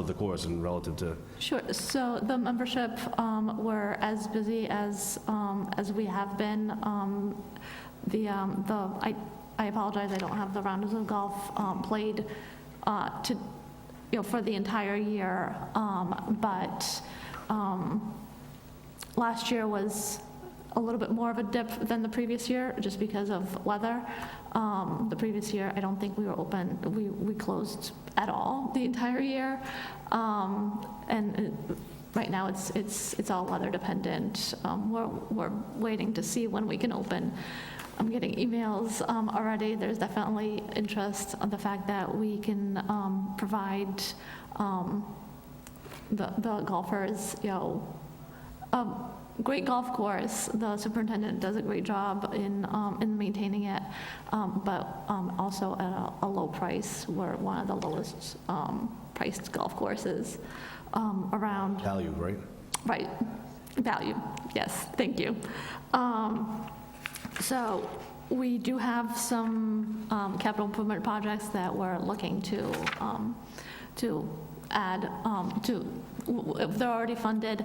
[SPEAKER 1] the course and relative to...
[SPEAKER 6] Sure. So the membership, we're as busy as we have been. I apologize, I don't have the rounds of golf played for the entire year, but last year was a little bit more of a dip than the previous year, just because of weather. The previous year, I don't think we were open. We closed at all the entire year, and right now it's all weather dependent. We're waiting to see when we can open. I'm getting emails already. There's definitely interest on the fact that we can provide the golfers, a great golf course. The superintendent does a great job in maintaining it, but also at a low price. We're one of the lowest priced golf courses around.
[SPEAKER 1] Value, right?
[SPEAKER 6] Right. Value. Yes. Thank you. So we do have some capital improvement projects that we're looking to add if they're already funded,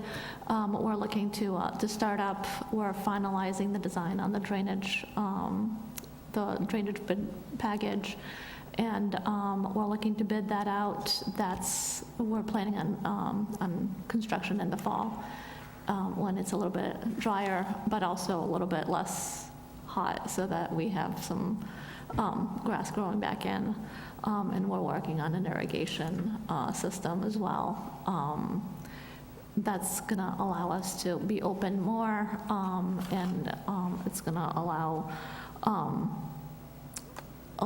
[SPEAKER 6] we're looking to start up. We're finalizing the design on the drainage bid package, and we're looking to bid that out. We're planning on construction in the fall, when it's a little bit drier, but also a little bit less hot, so that we have some grass growing back in. And we're working on an irrigation system as well. That's going to allow us to be open more, and it's going to allow a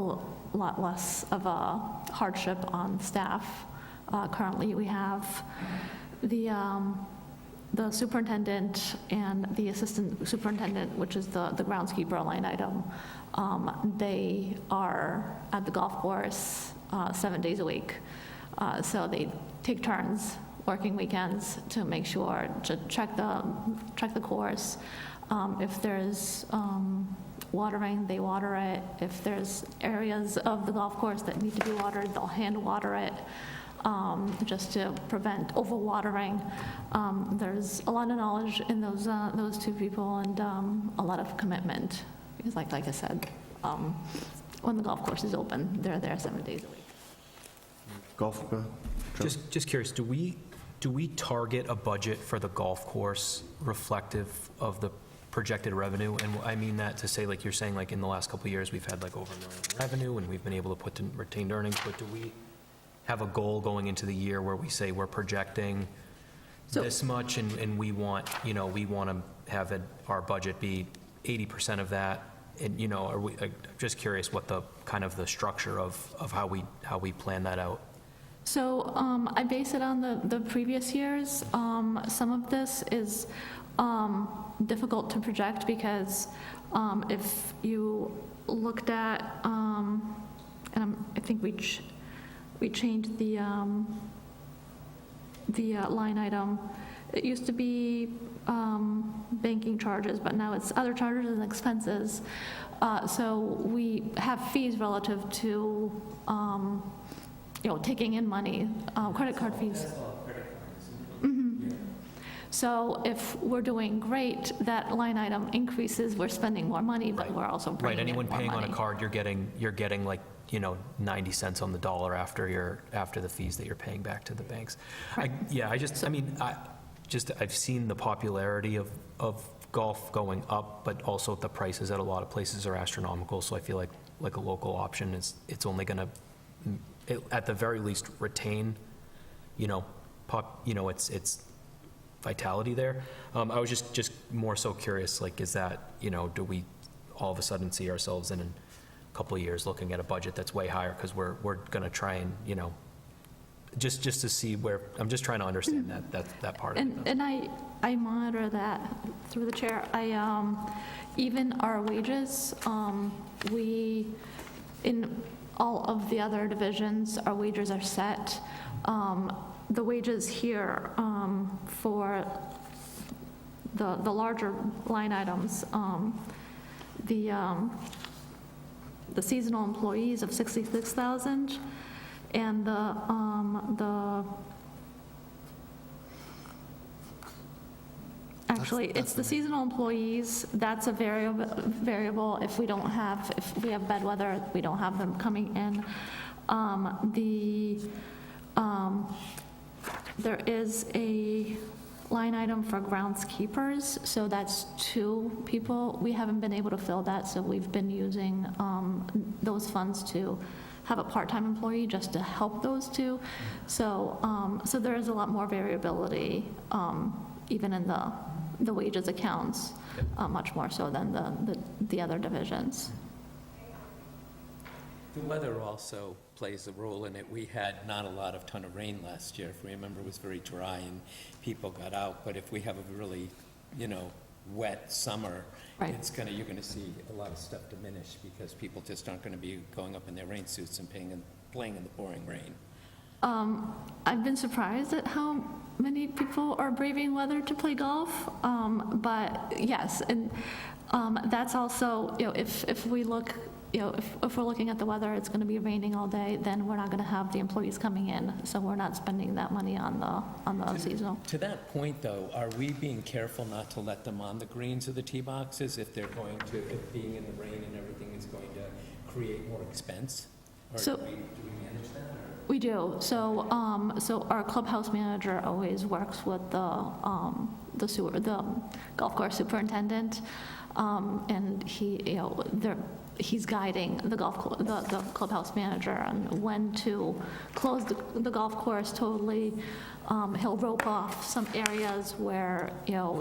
[SPEAKER 6] lot less of a hardship on staff. Currently, we have the superintendent and the assistant superintendent, which is the groundskeeper line item. They are at the golf course 7 days a week. So they take turns working weekends to make sure to check the course. If there's watering, they water it. If there's areas of the golf course that need to be watered, they'll hand water it, just to prevent overwatering. There's a lot of knowledge in those two people, and a lot of commitment. Because like I said, when the golf course is open, they're there 7 days a week.
[SPEAKER 1] Golf,
[SPEAKER 10] Just curious, do we target a budget for the golf course reflective of the projected revenue? And I mean that to say, like you're saying, like in the last couple of years, we've had like over $1 million in revenue, and we've been able to put to retained earnings, but do we have a goal going into the year where we say we're projecting this much, and we want, we want to have our budget be 80% of that? And, are we, I'm just curious what the kind of the structure of how we plan that out.
[SPEAKER 6] So I base it on the previous years. Some of this is difficult to project because if you looked at, and I think we changed the line item. It used to be banking charges, but now it's other charges and expenses. So we have fees relative to, taking in money, credit card fees. So if we're doing great, that line item increases, we're spending more money, but we're also bringing in more money.
[SPEAKER 10] Anyone paying on a card, you're getting like, 90 cents on the dollar after the fees that you're paying back to the banks. I've seen the popularity of golf going up, but also the prices at a lot of places are astronomical, so I feel like a local option it's only gonna, at the very least, retain, it's vitality there. I was just more so curious, like, is that, do we all of a sudden see ourselves in a couple of years looking at a budget that's way higher because we're going to try and, just to see where, I'm just trying to understand that part of it.
[SPEAKER 6] And I monitor that through the chair. Even our wages, in all of the other divisions, our wages are set. The wages here for the larger line items, the seasonal employees of 66,000, and it's the seasonal employees, that's a variable. If we have bad weather, we don't have them coming in. There is a line item for groundskeepers, so that's 2 people. We haven't been able to fill that, so we've been using those funds to have a part-time employee just to help those 2. So there is a lot more variability, even in the wages accounts, much more so than the other divisions.
[SPEAKER 4] The weather also plays a role in it. We had not a ton of rain last year. If we remember, it was very dry and people got out. But if we have a really, wet summer,
[SPEAKER 6] Right.
[SPEAKER 4] you're gonna see a lot of stuff diminish because people just aren't gonna be going up in their rain suits and playing in the pouring rain.
[SPEAKER 6] I've been surprised at how many people are braving weather to play golf, but yes, and that's also, if we look if we're looking at the weather, it's going to be raining all day, then we're not going to have the employees coming in, so we're not spending that money on the seasonal.
[SPEAKER 4] To that point, though, are we being careful not to let them on the greens of the tee boxes if they're going to, if being in the rain and everything is going to create more expense? Or
[SPEAKER 6] So-
[SPEAKER 4] do we manage that? or-
[SPEAKER 6] We do. So, so our clubhouse manager always works with the golf course superintendent, and he, he's guiding the the clubhouse manager on when to close the golf course totally. He'll rope off some areas where,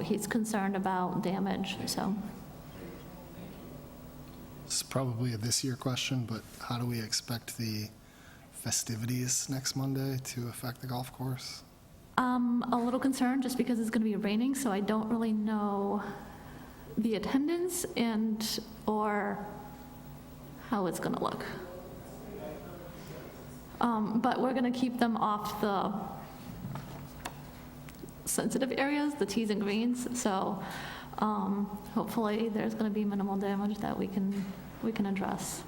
[SPEAKER 6] he's concerned about damage, so.
[SPEAKER 3] It's probably a this year question, but how do we expect the festivities next Monday to affect the golf course?
[SPEAKER 6] A little concerned just because it's going to be raining, so I don't really know the attendance or how it's going to look. But we're going to keep them off the sensitive areas, the tees and greens, so hopefully there's going to be minimal damage that we can address.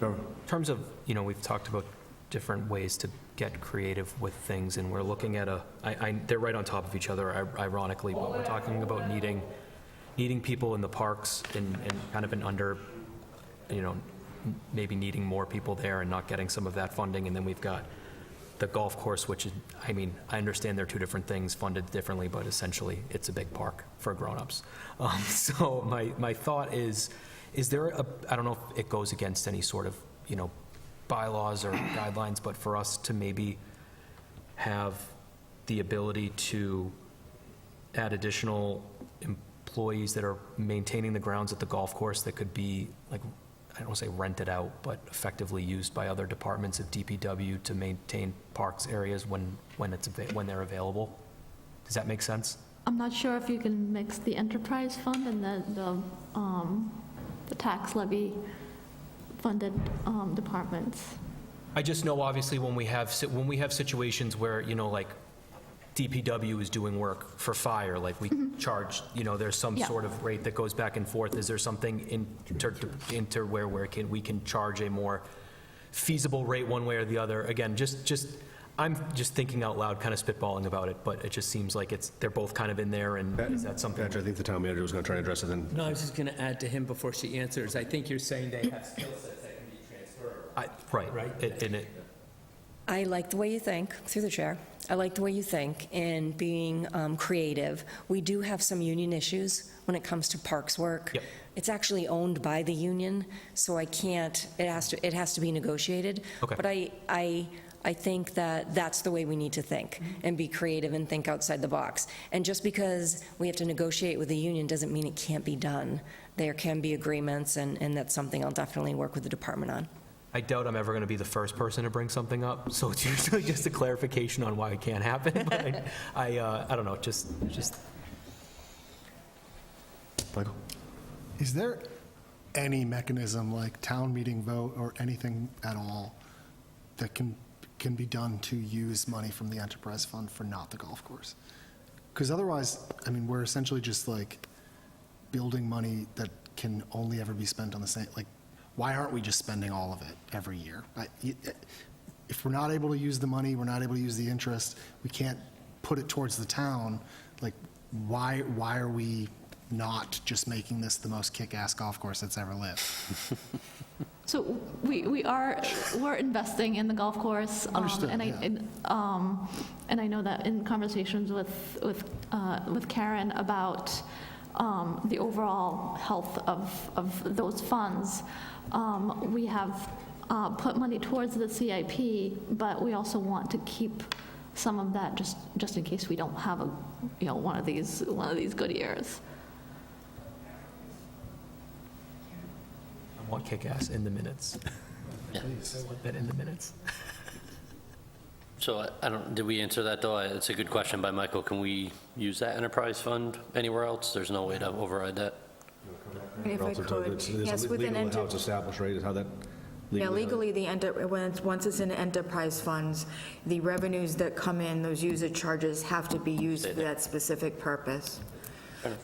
[SPEAKER 10] In terms of, we've talked about different ways to get creative with things, and we're looking at they're right on top of each other, ironically, but we're talking about needing people in the parks and kind of an under, maybe needing more people there and not getting some of that funding, and then we've got the golf course, which is, I understand they're two different things, funded differently, but essentially, it's a big park for grown-ups. So my thought is there I don't know if it goes against any sort of, bylaws or guidelines, but for us to maybe have the ability to add additional employees that are maintaining the grounds at the golf course that could be, like, I don't want to say rented out, but effectively used by other departments of DPW to maintain parks areas when they're available. Does that make sense?
[SPEAKER 6] I'm not sure if you can mix the enterprise fund and the tax levy funded departments.
[SPEAKER 10] I just know, obviously, when we have situations where, like, DPW is doing work for fire, like we charge, there's some
[SPEAKER 6] Yeah.
[SPEAKER 10] sort of rate that goes back and forth. Is there something inter where we can charge a more feasible rate one way or the other? Again, I'm just thinking out loud, kind of spitballing about it, but it just seems like they're both kind of in there, and is that something?
[SPEAKER 1] Patrick, I think the town manager was going to try and address it then.
[SPEAKER 4] No, I was just going to add to him before she answers. I think you're saying they have skill sets that can be transferable.
[SPEAKER 10] Right.
[SPEAKER 12] I like the way you think, through the chair. I like the way you think in being creative. We do have some union issues when it comes to parks work.
[SPEAKER 10] Yep.
[SPEAKER 12] It's actually owned by the union, so I can't, it has to be negotiated.
[SPEAKER 10] Okay.
[SPEAKER 12] But I think that that's the way we need to think and be creative and think outside the box. And just because we have to negotiate with the union doesn't mean it can't be done. There can be agreements, and that's something I'll definitely work with the department on.
[SPEAKER 10] I doubt I'm ever going to be the first person to bring something up, so it's usually just a clarification on why it can't happen, but I don't know, just...
[SPEAKER 1] Michael?
[SPEAKER 3] Is there any mechanism, like town meeting vote or anything at all, that can be done to use money from the enterprise fund for not the golf course? Because otherwise, we're essentially just like building money that can only ever be spent on the same, like, why aren't we just spending all of it every year? If we're not able to use the money, we're not able to use the interest, we can't put it towards the town, like, why are we not just making this the most kick-ass golf course that's ever lived?
[SPEAKER 6] So we're investing in the golf course.
[SPEAKER 3] Understood,
[SPEAKER 6] And I know that in conversations with Karen about the overall health of those funds, we have put money towards the CIP, but we also want to keep some of that just in case we don't have one of these good years.
[SPEAKER 10] I want kick-ass in the minutes. Please, I want that in the minutes.
[SPEAKER 9] So did we answer that, though? It's a good question by Michael. Can we use that enterprise fund anywhere else? There's no way to override that?
[SPEAKER 2] If I could, yes, within
[SPEAKER 1] Legal how it's established, right, is how that...
[SPEAKER 2] Yeah, legally, once it's in enterprise funds, the revenues that come in, those user charges have to be used for that specific purpose.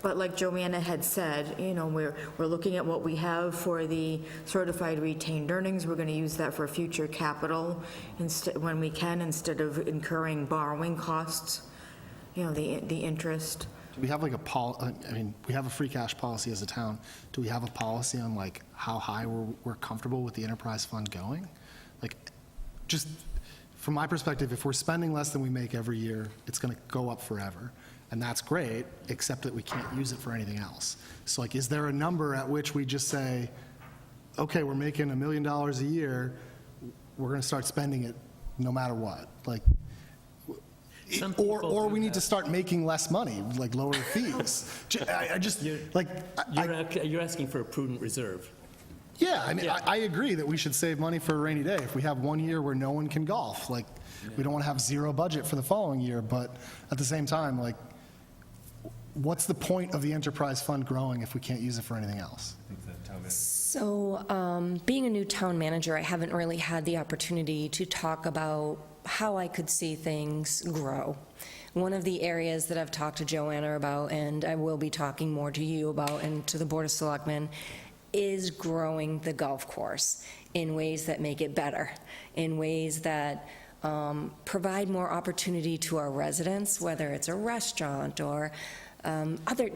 [SPEAKER 2] But like Joanna had said, you know, we're looking at what we have for the certified retained earnings. We're going to use that for future capital when we can, instead of incurring borrowing costs, you know, the interest.
[SPEAKER 3] Do we have like I mean, we have a free cash policy as a town. Do we have a policy on like how high we're comfortable with the enterprise fund going? Like, just from my perspective, if we're spending less than we make every year, it's going to go up forever. And that's great, except that we can't use it for anything else. So like, is there a number at which we just say, okay, we're making $1 million a year, we're going to start spending it no matter what? Like, or we need to start making less money, like lower fees. I just, like...
[SPEAKER 4] You're asking for a prudent reserve.
[SPEAKER 3] Yeah, I mean, I agree that we should save money for a rainy day. If we have one year where no one can golf, like, we don't want to have zero budget for the following year, but at the same time, like, what's the point of the enterprise fund growing if we can't use it for anything else?
[SPEAKER 12] So, being a new town manager, I haven't really had the opportunity to talk about how I could see things grow. One of the areas that I've talked to Joanna about, and I will be talking more to you about and to the Board of Selectmen, is growing the golf course in ways that make it better, in ways that provide more opportunity to our residents, whether it's a restaurant or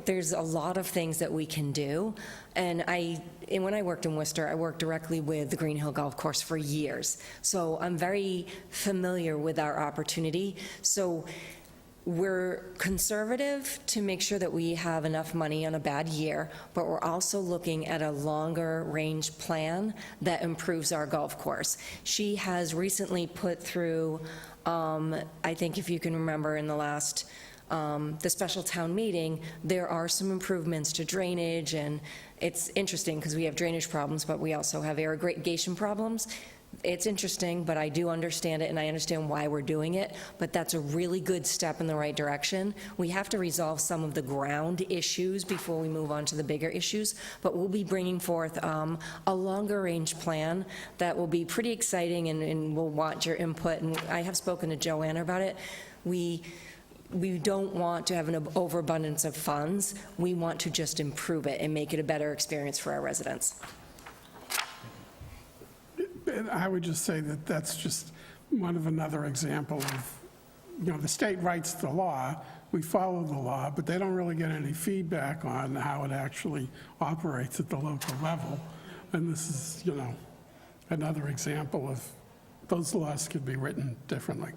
[SPEAKER 12] there's a lot of things that we can do. And when I worked in Worcester, I worked directly with the Green Hill Golf Course for years. So I'm very familiar with our opportunity. So we're conservative to make sure that we have enough money on a bad year, but we're also looking at a longer range plan that improves our golf course. She has recently put through, I think if you can remember in the last the special town meeting, there are some improvements to drainage, and it's interesting because we have drainage problems, but we also have irrigation problems. It's interesting, but I do understand it, and I understand why we're doing it, but that's a really good step in the right direction. We have to resolve some of the ground issues before we move on to the bigger issues, but we'll be bringing forth a longer-range plan that will be pretty exciting, and we'll want your input, and I have spoken to Joanna about it. We don't want to have an overabundance of funds. We want to just improve it and make it a better experience for our residents.
[SPEAKER 8] And I would just say that that's just another example of, you know, the state writes the law, we follow the law, but they don't really get any feedback on how it actually operates at the local level. And this is, you know, another example of those laws could be written differently.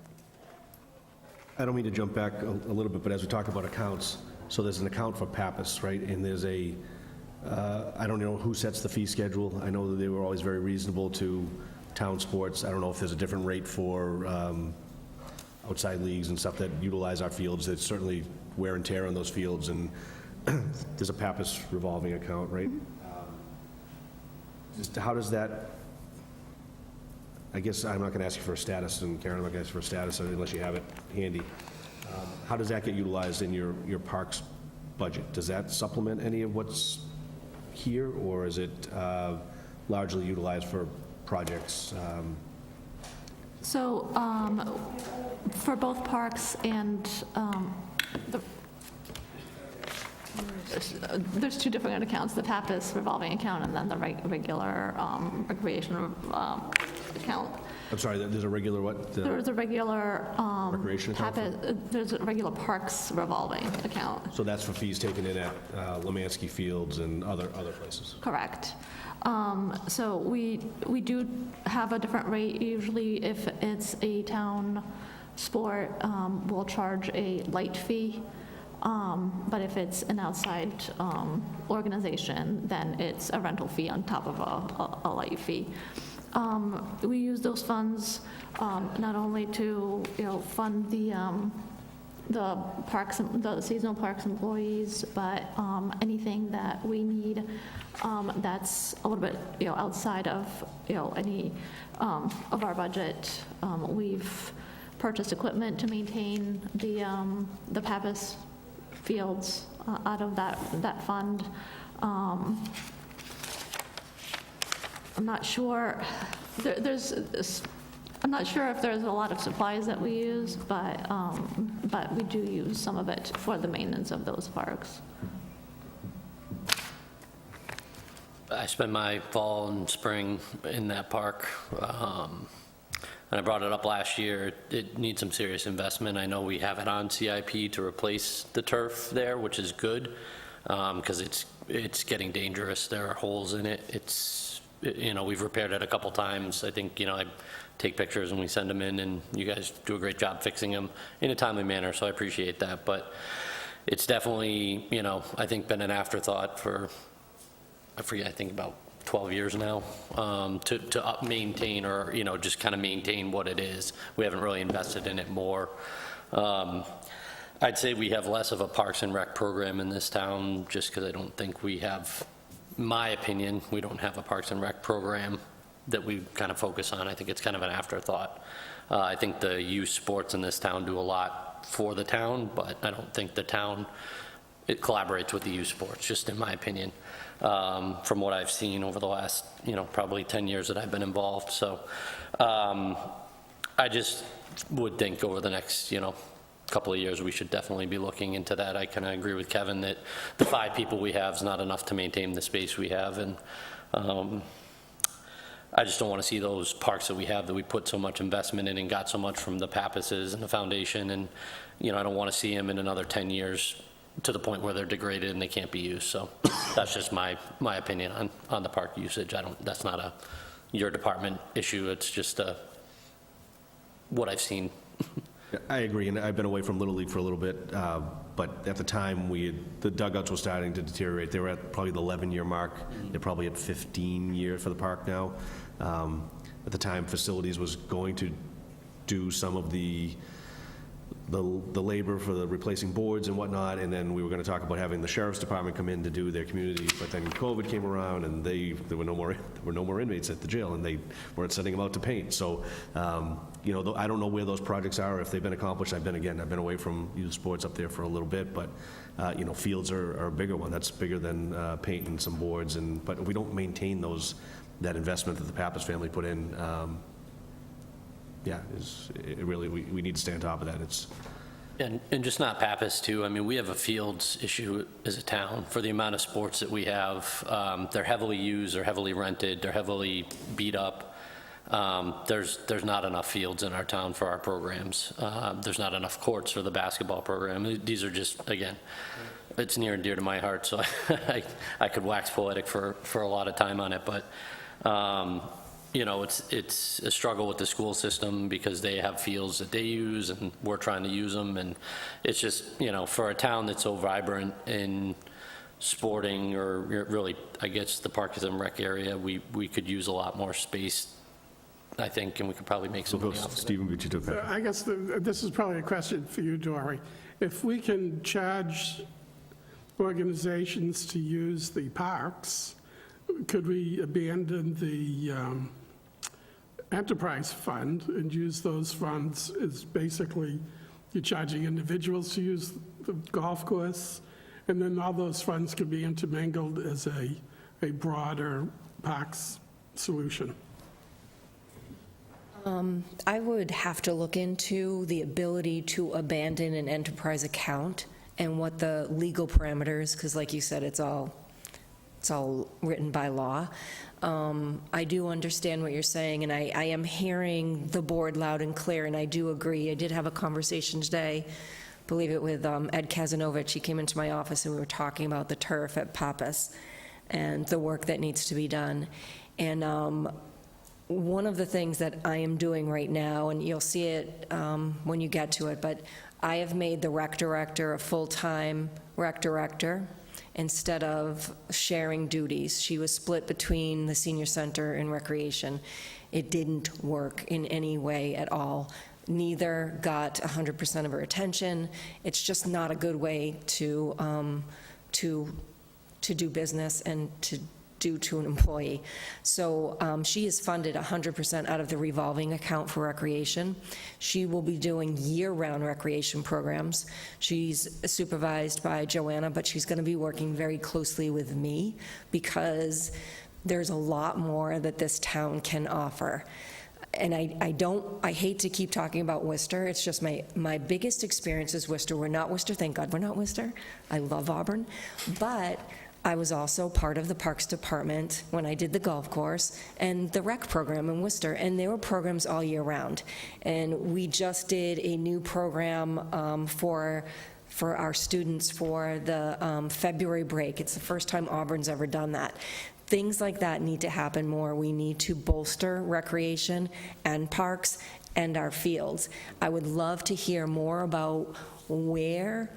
[SPEAKER 1] I don't mean to jump back a little bit, but as we talk about accounts, so there's an account for Pappas, right? And there's I don't know who sets the fee schedule. I know that they were always very reasonable to town sports. I don't know if there's a different rate for outside leagues and stuff that utilize our fields. There's certainly wear and tear on those fields, and there's a Pappas revolving account, right? Just how does that, I guess I'm not going to ask you for a status, and Karen, I'm not going to ask you for a status unless you have it handy. How does that get utilized in your parks budget? Does that supplement any of what's here, or is it largely utilized for projects?
[SPEAKER 6] So for both parks and there's two different accounts, the Pappas revolving account and then the regular recreation account.
[SPEAKER 1] I'm sorry, there's a regular what?
[SPEAKER 6] There's a regular
[SPEAKER 1] recreation account?
[SPEAKER 6] There's a regular parks revolving account.
[SPEAKER 1] So that's for fees taken in at Lemansky Fields and other places?
[SPEAKER 6] Correct. So we do have a different rate. Usually if it's a town sport, we'll charge a light fee. But if it's an outside organization, then it's a rental fee on top of a light fee. We use those funds not only to, you know, fund the parks, the seasonal parks employees, but anything that we need that's a little bit, you know, outside of, you know, any of our budget. We've purchased equipment to maintain the Pappas fields out of that fund. I'm not sure, I'm not sure if there's a lot of supplies that we use, but we do use some of it for the maintenance of those parks.
[SPEAKER 9] I spend my fall and spring in that park. And I brought it up last year. It needs some serious investment. I know we have it on CIP to replace the turf there, which is good, because it's getting dangerous. There are holes in it. We've repaired it a couple times. I think, I take pictures and we send them in, and you guys do a great job fixing them in a timely manner, so I appreciate that. But it's definitely, I think been an afterthought for, I think about 12 years now, to maintain or, just kind of maintain what it is. We haven't really invested in it more. I'd say we have less of a Parks and Rec program in this town, just because I don't think we have, my opinion, we don't have a Parks and Rec program that we kind of focus on. I think it's kind of an afterthought. I think the youth sports in this town do a lot for the town, but I don't think the town, it collaborates with the youth sports, just in my opinion. From what I've seen over the last, probably 10 years that I've been involved. So I just would think over the next, couple of years, we should definitely be looking into that. I kind of agree with Kevin that the 5 people we have is not enough to maintain the space we have. And I just don't want to see those parks that we have that we put so much investment in and got so much from the Pappases and the foundation. And, I don't want to see them in another 10 years to the point where they're degraded and they can't be used. So that's just my opinion on the park usage. That's not your department issue. It's just what I've seen.
[SPEAKER 1] Yeah, I agree, and I've been away from Little League for a little bit, but at the time, the dugouts were starting to deteriorate. They were at probably the 11-year mark. They're probably at 15 years for the park now. At the time, facilities was going to do some of the labor for the replacing boards and whatnot, and then we were going to talk about having the sheriff's department come in to do their community, but then COVID came around, and there were no more inmates at the jail, and they weren't sending them out to paint. So, I don't know where those projects are, if they've been accomplished. I've been away from youth sports up there for a little bit, but fields are a bigger one. That's bigger than painting some boards, but we don't maintain that investment that the Pappas family put in. We need to stay on top of that.
[SPEAKER 9] And just not Pappas, too. I mean, we have a fields issue as a town for the amount of sports that we have. They're heavily used, they're heavily rented, they're heavily beat up. There's not enough fields in our town for our programs. There's not enough courts for the basketball program. These are just, again, it's near and dear to my heart, so I could wax poetic for a lot of time on it, but it's a struggle with the school system because they have fields that they use and we're trying to use them. And it's just, for a town that's so vibrant in sporting or really, I guess, the Parks and Rec area, we could use a lot more space, I think, and we could probably make some money off of it.
[SPEAKER 1] Stephen, but you took that.
[SPEAKER 8] I guess this is probably a question for you, Dory. If we can charge organizations to use the parks, could we abandon the enterprise fund and use those funds as basically you're charging individuals to use the golf course, and then all those funds could be intermingled as a broader parks solution?
[SPEAKER 12] I would have to look into the ability to abandon an enterprise account and what the legal parameters, because like you said, it's all written by law. I do understand what you're saying, and I am hearing the board loud and clear, and I do agree. I did have a conversation today, believe it, with Ed Kazanovich. He came into my office, and we were talking about the turf at Pappas and the work that needs to be done. And one of the things that I am doing right now, and you'll see it when you get to it, but I have made the rec director a full-time rec director instead of sharing duties. She was split between the senior center and recreation. It didn't work in any way at all. Neither got 100% of her attention. It's just not a good way to do business and to do to an employee. So she is funded 100% out of the revolving account for recreation. She will be doing year-round recreation programs. She's supervised by Joanna, but she's going to be working very closely with me because there's a lot more that this town can offer. And I hate to keep talking about Worcester. It's just my biggest experience is Worcester. We're not Worcester, thank God we're not Worcester. I love Auburn. But I was also part of the Parks Department when I did the golf course and the rec program in Worcester, and there were programs all year round. And we just did a new program for our students for the February break. It's the first time Auburn's ever done that. Things like that need to happen more. We need to bolster recreation and parks and our fields. I would love to hear more about where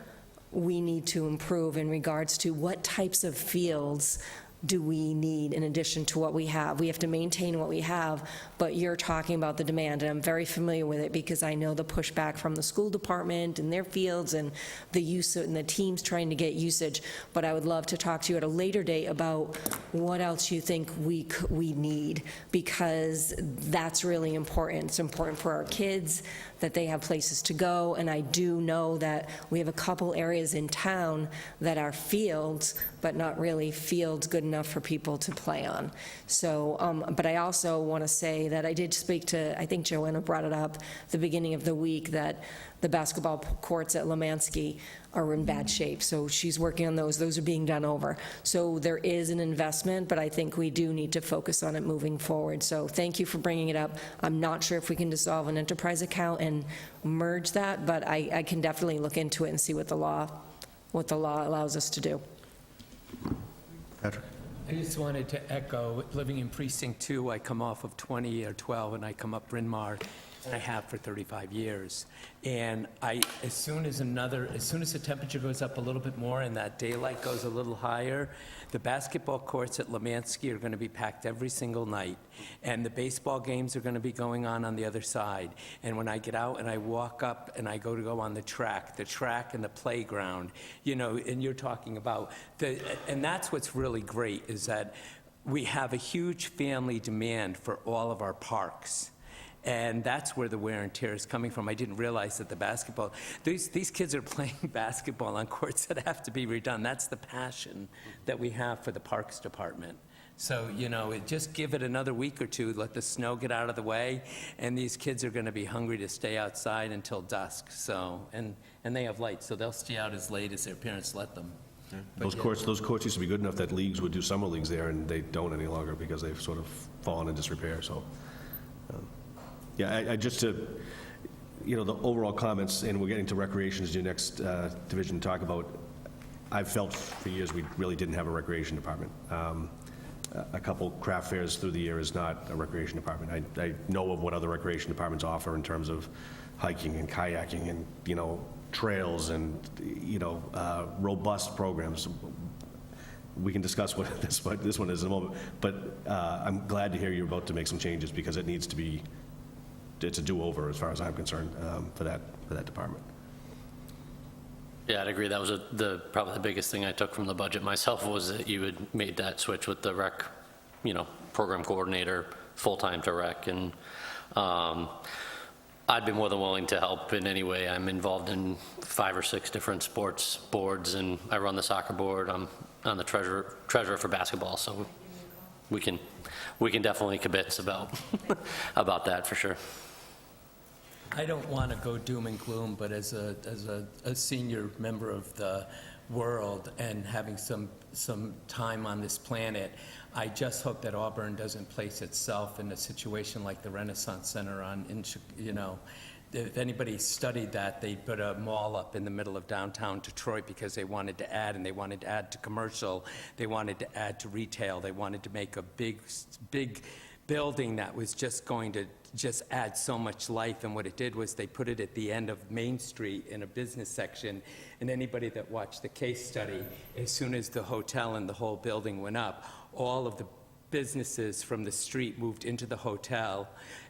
[SPEAKER 12] we need to improve in regards to what types of fields do we need in addition to what we have. We have to maintain what we have, but you're talking about the demand, and I'm very familiar with it because I know the pushback from the school department and their fields and the use and the teams trying to get usage. But I would love to talk to you at a later date about what else you think we need, because that's really important. It's important for our kids that they have places to go, and I do know that we have a couple areas in town that are fields, but not really fields good enough for people to play on. So, but I also want to say that I did speak to, I think Joanna brought it up the beginning of the week, that the basketball courts at Lemansky are in bad shape. So she's working on those. Those are being done over. So there is an investment, but I think we do need to focus on it moving forward. So thank you for bringing it up. I'm not sure if we can dissolve an enterprise account and merge that, but I can definitely look into it and see what the law allows us to do.
[SPEAKER 1] Patrick?
[SPEAKER 4] I just wanted to echo, living in Precinct 2, I come off of 20 or 12, and I come up Bryn Mawr, and I have for 35 years. And as soon as the temperature goes up a little bit more and that daylight goes a little higher, the basketball courts at Lemansky are going to be packed every single night. And the baseball games are going to be going on the other side. And when I get out and I walk up and I go on the track and the playground, you know, and you're talking about, and that's what's really great, is that we have a huge family demand for all of our parks. And that's where the wear and tear is coming from. I didn't realize that the basketball, these kids are playing basketball on courts that have to be redone. That's the passion that we have for the Parks Department. So, you know, just give it another week or two, let the snow get out of the way, and these kids are going to be hungry to stay outside until dusk. So, and they have lights, so they'll stay out as late as their parents let them.
[SPEAKER 1] Those courts used to be good enough that leagues would do summer leagues there, and they don't any longer because they've sort of fallen in disrepair, so. Yeah, I just to, you know, the overall comments, and we're getting to recreation as your next division to talk about. I've felt for years we really didn't have a recreation department. A couple craft fairs through the year is not a recreation department. I know of what other recreation departments offer in terms of hiking and kayaking and, you know, trails and, you know, robust programs. We can discuss what this one is in a moment, but I'm glad to hear you're about to make some changes because it needs to be, it's a do-over as far as I'm concerned for that department.
[SPEAKER 9] Yeah, I'd agree. That was probably the biggest thing I took from the budget myself was that you had made that switch with the rec, you know, program coordinator, full-time to rec. And I'd be more than willing to help in any way. I'm involved in 5 or 6 different sports boards, and I run the soccer board. I'm on the treasurer for basketball, so we can definitely kibitz about that for sure.
[SPEAKER 4] I don't want to go doom and gloom, but as a senior member of the world and having some time on this planet, I just hope that Auburn doesn't place itself in a situation like the Renaissance Center you know, if anybody studied that, they put a mall up in the middle of downtown Detroit because they wanted to add, and they wanted to add to commercial, they wanted to add to retail, they wanted to make a big building that was just going to just add so much life. And what it did was they put it at the end of Main Street in a business section, and anybody that watched the case study, as soon as the hotel and the whole building went up, all of the businesses from the street moved into the hotel,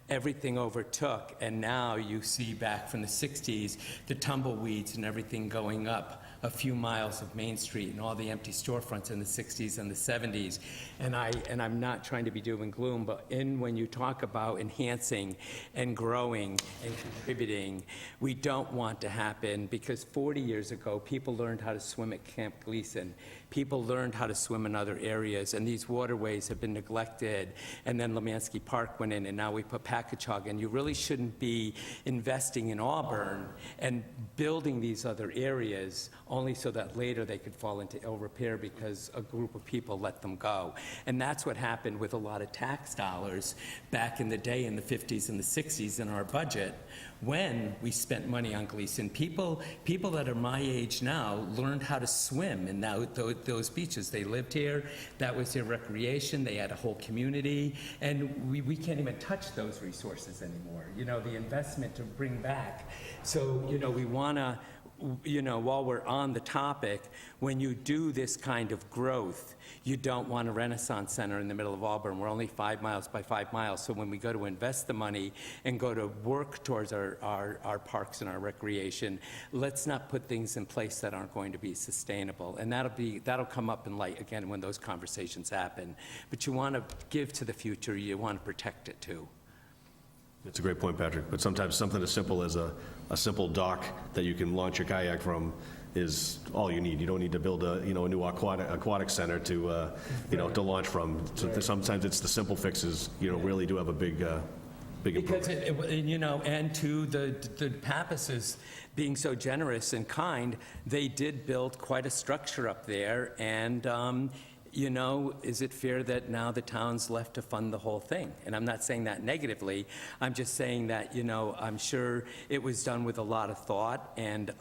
[SPEAKER 4] everything overtook, and now you see back from the 60s the tumbleweeds and everything going up a few miles of Main Street and all the empty storefronts in the 60s and the 70s. And I'm not trying to be doom and gloom, but when you talk about enhancing and growing and contributing, we don't want to happen, because 40 years ago, people learned how to swim at Camp Gleason. People learned how to swim in other areas, and these waterways have been neglected. And then Lemansky Park went in, and now we put Packagug, and you really shouldn't be investing in Auburn and building these other areas only so that later they could fall into ill repair because a group of people let them go. And that's what happened with a lot of tax dollars back in the day in the 50s and the 60s in our budget when we spent money on Gleason. People that are my age now learned how to swim in those beaches. They lived here. That was their recreation. They had a whole community. And we can't even touch those resources anymore. You know, the investment to bring back. So, you know, we want to, you know, while we're on the topic, when you do this kind of growth, you don't want a Renaissance Center in the middle of Auburn. We're only 5 miles by 5 miles. So when we go to invest the money and go to work towards our parks and our recreation, let's not put things in place that aren't going to be sustainable. And that'll come up in light again when those conversations happen. But you want to give to the future. You want to protect it too.
[SPEAKER 1] It's a great point, Patrick, but sometimes something as simple as a simple dock that you can launch your kayak from is all you need. You don't need to build a new aquatic center to to launch from. So sometimes it's the simple fixes, really do have a big
[SPEAKER 4] Because
[SPEAKER 1] improvement.
[SPEAKER 4] and to the Pappases being so generous and kind, they did build quite a structure up there, and is it fair that now the town's left to fund the whole thing? And I'm not saying that negatively. I'm just saying that, I'm sure it was done with a lot of thought. And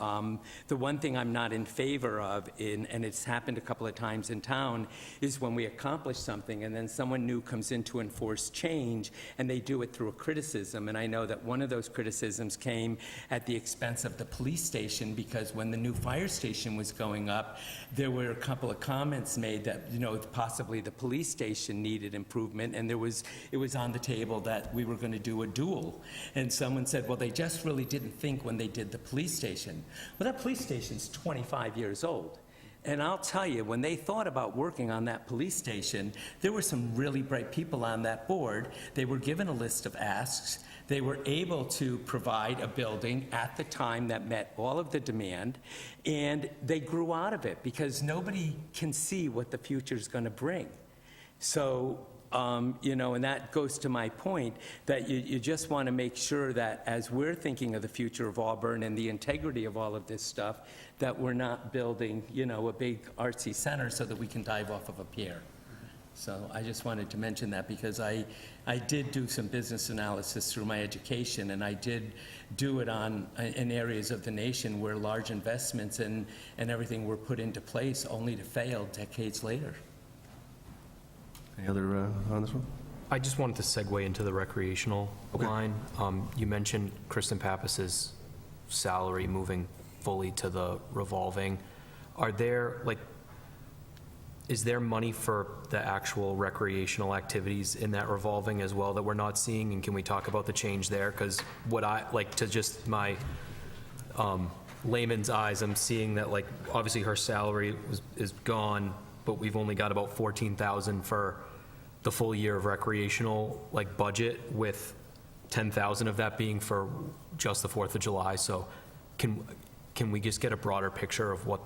[SPEAKER 4] the one thing I'm not in favor of, and it's happened a couple of times in town, is when we accomplish something and then someone new comes in to enforce change and they do it through a criticism. And I know that one of those criticisms came at the expense of the police station, because when the new fire station was going up, there were a couple of comments made that, possibly the police station needed improvement, and it was on the table that we were going to do a dual. And someone said, well, they just really didn't think when they did the police station. Well, that police station's 25 years old. And I'll tell you, when they thought about working on that police station, there were some really bright people on that board. They were given a list of asks. They were able to provide a building at the time that met all of the demand, and they grew out of it because nobody can see what the future is going to bring. So, and that goes to my point that you just want to make sure that as we're thinking of the future of Auburn and the integrity of all of this stuff, that we're not building, a big artsy center so that we can dive off of a pier. So I just wanted to mention that because I did do some business analysis through my education, and I did do it in areas of the nation where large investments and everything were put into place only to fail decades later.
[SPEAKER 1] Any other on this one?
[SPEAKER 10] I just wanted to segue into the recreational line. You mentioned Kristen Pappas's salary moving fully to the revolving. Is there money for the actual recreational activities in that revolving as well that we're not seeing? And can we talk about the change there? Because what I, to just my layman's eyes, I'm seeing that, obviously her salary is gone, but we've only got about $14,000 for the full year of recreational, budget, with $10,000 of that being for just the 4th of July. So can we just get a broader picture of what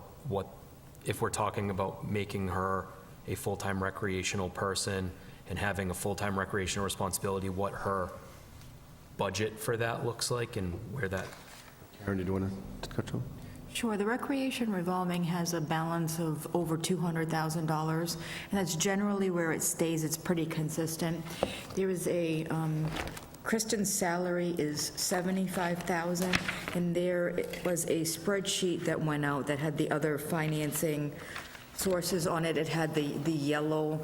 [SPEAKER 10] if we're talking about making her a full-time recreational person and having a full-time recreational responsibility, what her budget for that looks like and where that...
[SPEAKER 1] Karen, did you want to touch on?
[SPEAKER 2] Sure. The recreation revolving has a balance of over $200,000, and that's generally where it stays. It's pretty consistent. There is a Kristen's salary is $75,000, and there was a spreadsheet that went out that had the other financing sources on it. It had the yellow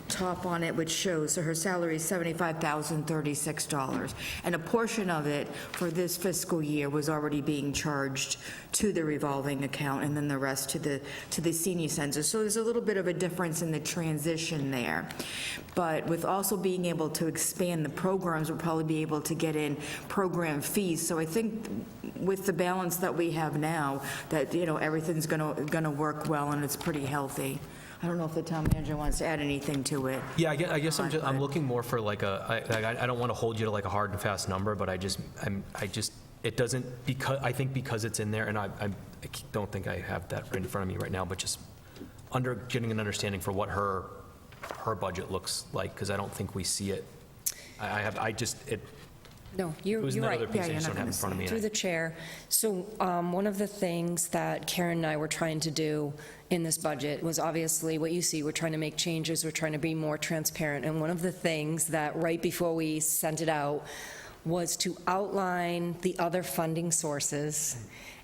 [SPEAKER 2] top on it, which shows, so her salary is $75,036, and a portion of it for this fiscal year was already being charged to the revolving account, and then the rest to the senior center. So there's a little bit of a difference in the transition there. But with also being able to expand the programs, we'll probably be able to get in program fees. So I think with the balance that we have now, that everything's gonna work well, and it's pretty healthy. I don't know if the town manager wants to add anything to it.
[SPEAKER 10] Yeah, I guess I'm looking more for I don't want to hold you to a hard and fast number, but it doesn't, because it's in there, and I don't think I have that right in front of me right now, but just getting an understanding for what her budget looks like, because I don't think we see it.
[SPEAKER 12] No, you're
[SPEAKER 10] It was in that
[SPEAKER 12] right.
[SPEAKER 10] other piece I
[SPEAKER 2] Yeah,
[SPEAKER 10] just
[SPEAKER 2] you're
[SPEAKER 10] don't have
[SPEAKER 2] not
[SPEAKER 10] in front of me.
[SPEAKER 12] Through the chair. So one of the things that Karen and I were trying to do in this budget was obviously what you see, we're trying to make changes, we're trying to be more transparent. And one of the things that right before we sent it out was to outline the other funding sources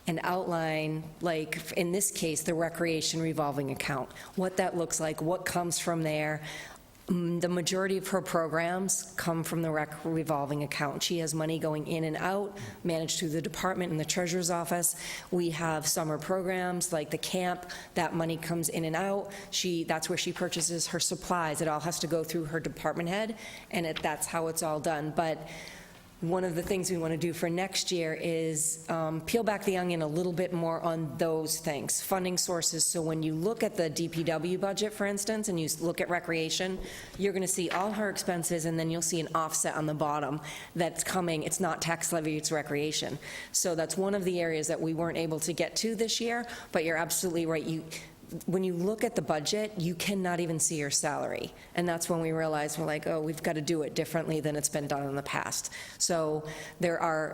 [SPEAKER 12] and outline, like, in this case, the recreation revolving account, what that looks like, what comes from there. The majority of her programs come from the rec revolving account. She has money going in and out, managed through the department and the treasurer's office. We have summer programs like the camp, that money comes in and out. That's where she purchases her supplies. It all has to go through her department head, and that's how it's all done. But one of the things we want to do for next year is peel back the onion a little bit more on those things, funding sources. So when you look at the DPW budget, for instance, and you look at recreation, you're going to see all her expenses, and then you'll see an offset on the bottom that's coming. It's not tax levy, it's recreation. So that's one of the areas that we weren't able to get to this year, but you're absolutely right. When you look at the budget, you cannot even see her salary. And that's when we realized, we're like, oh, we've got to do it differently than it's been done in the past. So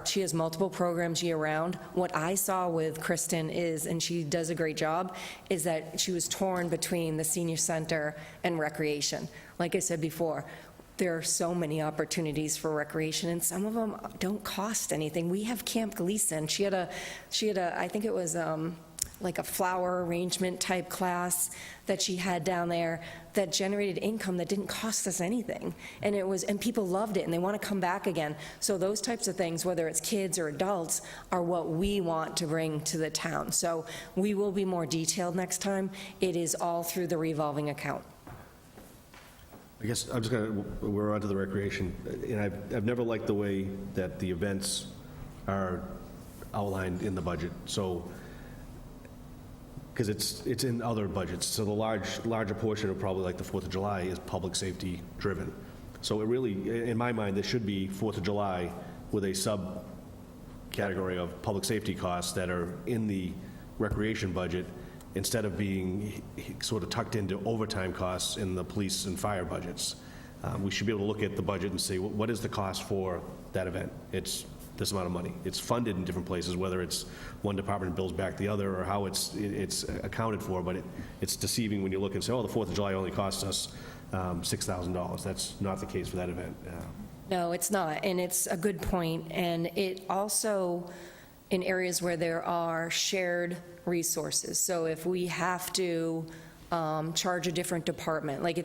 [SPEAKER 12] she has multiple programs year-round. What I saw with Kristen is, and she does a great job, is that she was torn between the senior center and recreation. Like I said before, there are so many opportunities for recreation, and some of them don't cost anything. We have Camp Gleason. She had a I think it was, like a flower arrangement type class that she had down there that generated income that didn't cost us anything. And people loved it, and they want to come back again. So those types of things, whether it's kids or adults, are what we want to bring to the town. So we will be more detailed next time. It is all through the revolving account.
[SPEAKER 1] I guess I'm just we're on to the recreation, and I've never liked the way that the events are outlined in the budget, so, because it's in other budgets, so the larger portion of probably like the 4th of July is public safety driven. So it really, in my mind, there should be 4th of July with a subcategory of public safety costs that are in the recreation budget, instead of being sort of tucked into overtime costs in the police and fire budgets. We should be able to look at the budget and say, what is the cost for that event? It's this amount of money. It's funded in different places, whether it's one department bills back the other or how it's accounted for, but it's deceiving when you look and say, oh, the 4th of July only costs us $6,000. That's not the case for that event.
[SPEAKER 12] No, it's not, and it's a good point. And it also, in areas where there are shared resources, so if we have to charge a different department, like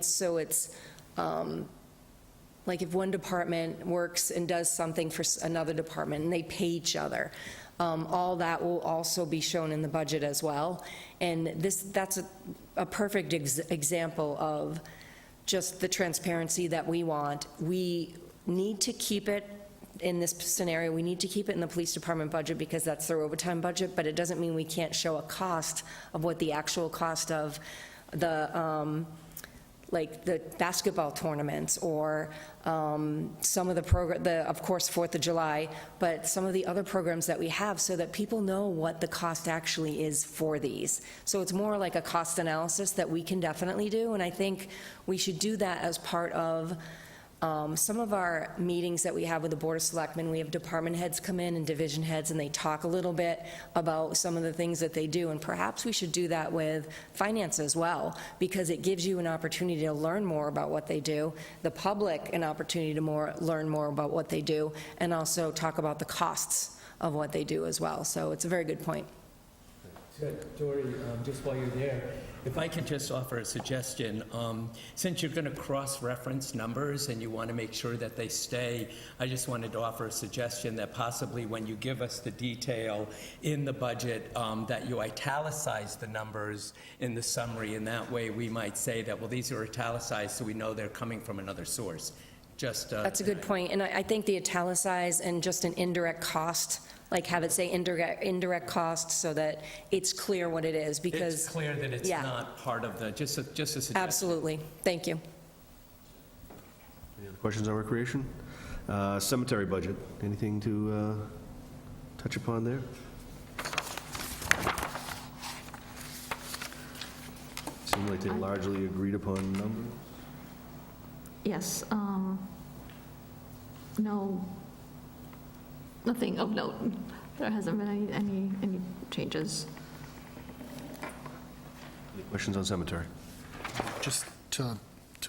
[SPEAKER 12] like if one department works and does something for another department and they pay each other, all that will also be shown in the budget as well. And that's a perfect example of just the transparency that we want. We need to keep it in this scenario, we need to keep it in the police department budget because that's their overtime budget, but it doesn't mean we can't show a cost of what the actual cost of the, like the basketball tournaments or some of of course, 4th of July, but some of the other programs that we have so that people know what the cost actually is for these. So it's more like a cost analysis that we can definitely do, and I think we should do that as part of some of our meetings that we have with the Board of Selectmen. We have department heads come in and division heads, and they talk a little bit about some of the things that they do, and perhaps we should do that with finance as well, because it gives you an opportunity to learn more about what they do, the public an opportunity to learn more about what they do, and also talk about the costs of what they do as well. So it's a very good point.
[SPEAKER 4] Good. Dory, just while you're there, if I could just offer a suggestion, since you're going to cross-reference numbers and you want to make sure that they stay, I just wanted to offer a suggestion that possibly when you give us the detail in the budget, that you italicize the numbers in the summary, and that way we might say that, well, these are italicized so we know they're coming from another source.
[SPEAKER 12] That's a good point, and I think the italicize and just an indirect cost, like have it say indirect cost so that it's clear what it is, because...
[SPEAKER 4] It's clear that it's not part of the, just a suggestion.
[SPEAKER 12] Absolutely. Thank you.
[SPEAKER 1] Any other questions on recreation? Cemetery budget, anything to touch upon there? Seem like they largely agreed upon numbers.
[SPEAKER 6] Yes, no nothing of note. There hasn't been any changes.
[SPEAKER 1] Any questions on cemetery?
[SPEAKER 3] Just to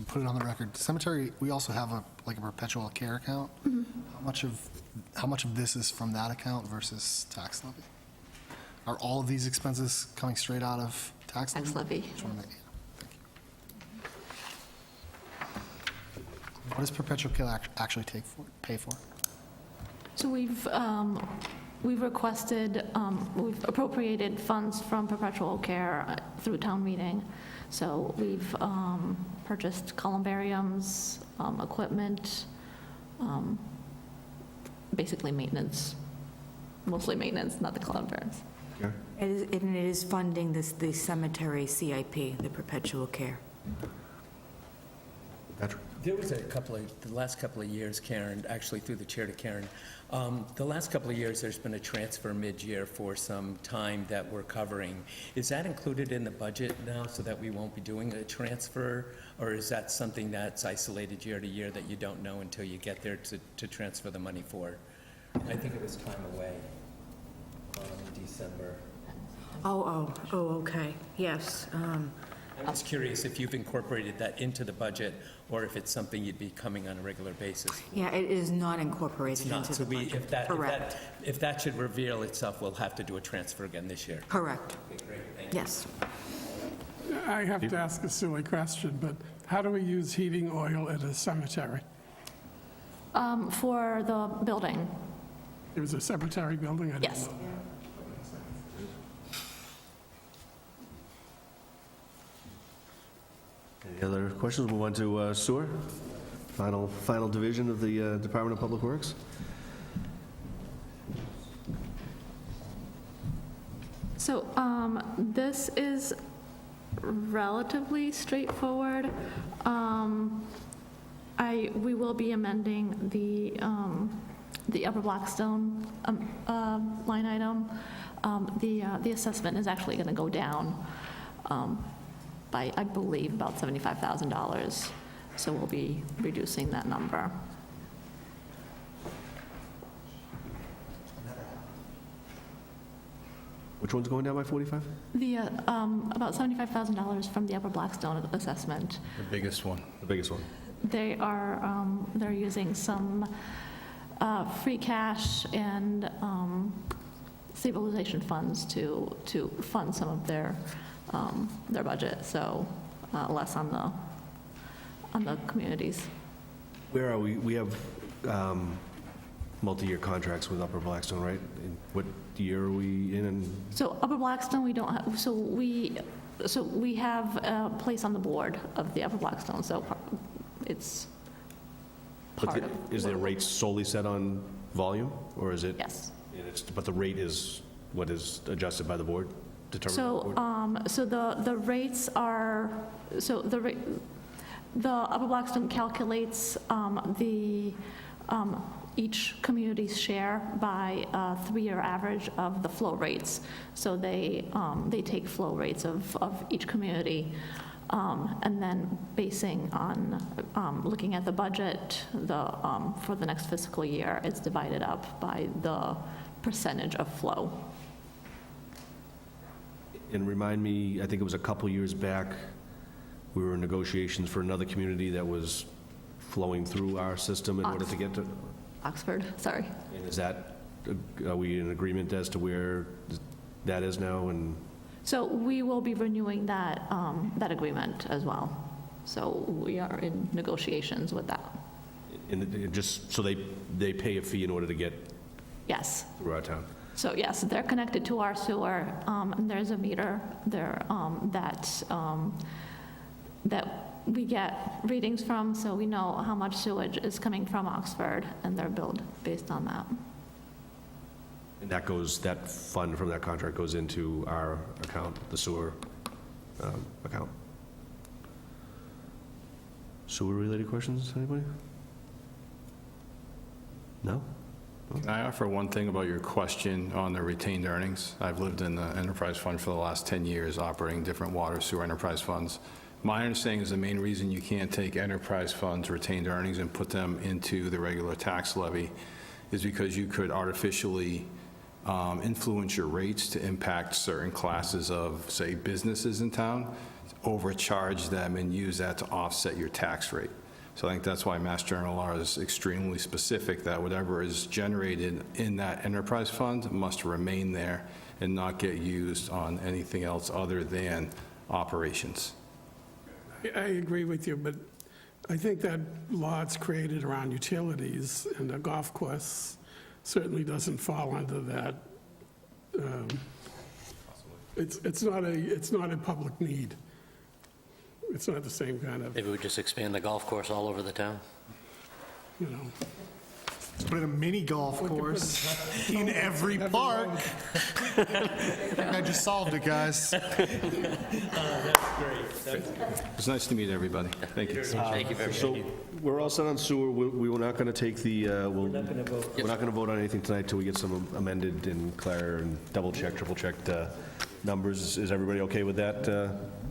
[SPEAKER 3] put it on the record, cemetery, we also have a perpetual care account. How much of this is from that account versus tax levy? Are all of these expenses coming straight out of tax levy?
[SPEAKER 6] Tax levy.
[SPEAKER 3] Just wanna make- yeah, thank you. What does perpetual care actually pay for?
[SPEAKER 6] So we've requested, we've appropriated funds from perpetual care through town meeting. So we've purchased columbariums, equipment, basically maintenance, mostly maintenance, not the columbariums.
[SPEAKER 1] Karen?
[SPEAKER 2] It is funding the cemetery CIP, the perpetual care.
[SPEAKER 1] Patrick?
[SPEAKER 4] There was the last couple of years, Karen, actually through the chair to Karen, the last couple of years, there's been a transfer mid-year for some time that we're covering. Is that included in the budget now so that we won't be doing a transfer? Or is that something that's isolated year to year that you don't know until you get there to transfer the money for?
[SPEAKER 11] I think it was time away in December.
[SPEAKER 2] Oh, okay, yes.
[SPEAKER 4] I'm just curious if you've incorporated that into the budget or if it's something you'd be coming on a regular basis.
[SPEAKER 2] Yeah, it is not incorporated
[SPEAKER 4] Not,
[SPEAKER 2] into
[SPEAKER 4] so
[SPEAKER 2] the budget. Correct.
[SPEAKER 4] if that should reveal itself, we'll have to do a transfer again this year.
[SPEAKER 2] Correct.
[SPEAKER 4] Okay, great, thank you.
[SPEAKER 2] Yes.
[SPEAKER 8] I have to ask a silly question, but how do we use heating oil at a cemetery?
[SPEAKER 6] For the building,
[SPEAKER 8] It was a cemetery building? I didn't
[SPEAKER 6] yes.
[SPEAKER 8] know.
[SPEAKER 1] Any other questions? We'll move on to sewer. Final division of the Department of Public Works.
[SPEAKER 6] So this is relatively straightforward. We will be amending the Upper Blackstone line item. The assessment is actually going to go down by, I believe, about $75,000. So we'll be reducing that number.
[SPEAKER 1] Which one's going down by 45?
[SPEAKER 6] The, about $75,000 from the Upper Blackstone assessment.
[SPEAKER 13] The biggest one.
[SPEAKER 1] The biggest one.
[SPEAKER 6] They are, they're using some free cash and stabilization funds to fund some of their budget, so less on the communities.
[SPEAKER 1] Where are we? We have multi-year contracts with Upper Blackstone, right? In what year are we in? And
[SPEAKER 6] So Upper Blackstone, we don't have, so we have a place on the board of the Upper Blackstone, so it's part of.
[SPEAKER 1] Is their rates solely set on volume, or is it?
[SPEAKER 6] Yes.
[SPEAKER 1] But the rate is what is adjusted by the board, determined by the board?
[SPEAKER 6] So the rates are, so the Upper Blackstone calculates each community's share by a 3-year average of the flow rates. So they take flow rates of each community, and then basing on looking at the budget for the next fiscal year, it's divided up by the percentage of flow.
[SPEAKER 1] And remind me, I think it was a couple years back, we were in negotiations for another community that was flowing through our system in order to get to,
[SPEAKER 6] Oxford, sorry.
[SPEAKER 1] and is that, are we in agreement as to where that is now? And
[SPEAKER 6] So we will be renewing that agreement as well. So we are in negotiations with that.
[SPEAKER 1] just, so they pay a fee in order to get
[SPEAKER 6] Yes.
[SPEAKER 1] through our town?
[SPEAKER 6] So yes, they're connected to our sewer, and there's a meter there that we get readings from, so we know how much sewage is coming from Oxford, and they're billed based on that.
[SPEAKER 1] And that fund from that contract goes into our account, the sewer account. Sewer-related questions, anybody? No?
[SPEAKER 13] Can I offer one thing about your question on the retained earnings? I've lived in the enterprise fund for the last 10 years, operating different water sewer enterprise funds. My understanding is the main reason you can't take enterprise funds retained earnings and put them into the regular tax levy is because you could artificially influence your rates to impact certain classes of, say, businesses in town, overcharge them and use that to offset your tax rate. So I think that's why Mass General law is extremely specific, that whatever is generated in that enterprise fund must remain there and not get used on anything else other than operations.
[SPEAKER 8] I agree with you, but I think that law it's created around utilities, and the golf course certainly doesn't fall under that. It's not a public need. It's not the same kind of,
[SPEAKER 9] Maybe we just expand the golf course all over the town?
[SPEAKER 8] you know.
[SPEAKER 3] Put in a mini golf course in every park. I just solved it, guys.
[SPEAKER 13] It's nice to meet everybody. Thank you.
[SPEAKER 9] Thank you very much.
[SPEAKER 1] So we're all set on sewer. We were not going to take the, we're not going to vote on anything tonight till we get some amended and clear and double-checked, triple-checked numbers. Is everybody okay with that,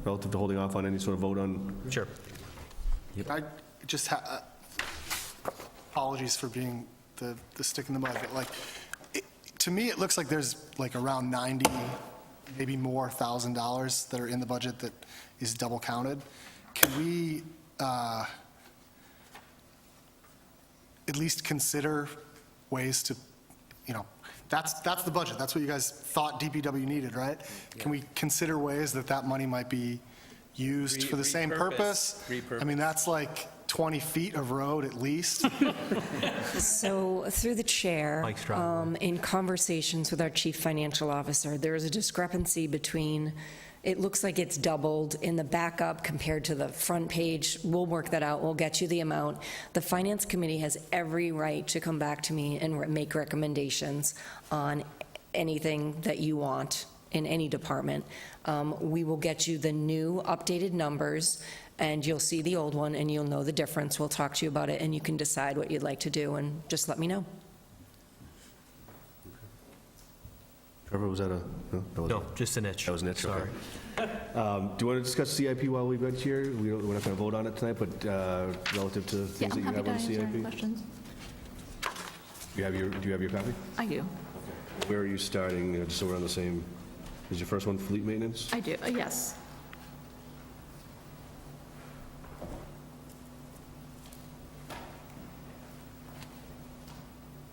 [SPEAKER 1] relative to holding off on any sort of vote on?
[SPEAKER 10] Sure.
[SPEAKER 3] I just, apologies for being the stick in the mud, but like, to me, it looks like there's like around 90, maybe more $1,000 that are in the budget that is double counted. Can we at least consider ways to, you know, that's the budget. That's what you guys thought DPW needed, right? Can we consider ways that that money might be used for the same purpose? I mean, that's like 20 feet of road at least.
[SPEAKER 12] So, through the chair,
[SPEAKER 10] Mike's driving.
[SPEAKER 12] in conversations with our chief financial officer, there is a discrepancy between, it looks like it's doubled in the backup compared to the front page. We'll work that out, we'll get you the amount. The finance committee has every right to come back to me and make recommendations on anything that you want in any department. We will get you the new updated numbers, and you'll see the old one, and you'll know the difference. We'll talk to you about it, and you can decide what you'd like to do, and just let me know.
[SPEAKER 1] Trevor, was that a, no? That wasn't-
[SPEAKER 10] No, just an itch.
[SPEAKER 1] That was an itch, okay.
[SPEAKER 10] Sorry.
[SPEAKER 1] Do you want to discuss CIP while we've got you here? We're not going to vote on it tonight, but relative to
[SPEAKER 6] Yeah,
[SPEAKER 1] things that
[SPEAKER 6] I'm
[SPEAKER 1] you
[SPEAKER 6] happy
[SPEAKER 1] have
[SPEAKER 6] to
[SPEAKER 1] on
[SPEAKER 6] answer any
[SPEAKER 1] CIP?
[SPEAKER 6] questions.
[SPEAKER 1] Do you have your copy?
[SPEAKER 6] I do.
[SPEAKER 1] Where are you starting, just so we're on the same, is your first one fleet maintenance?
[SPEAKER 6] I do, yes.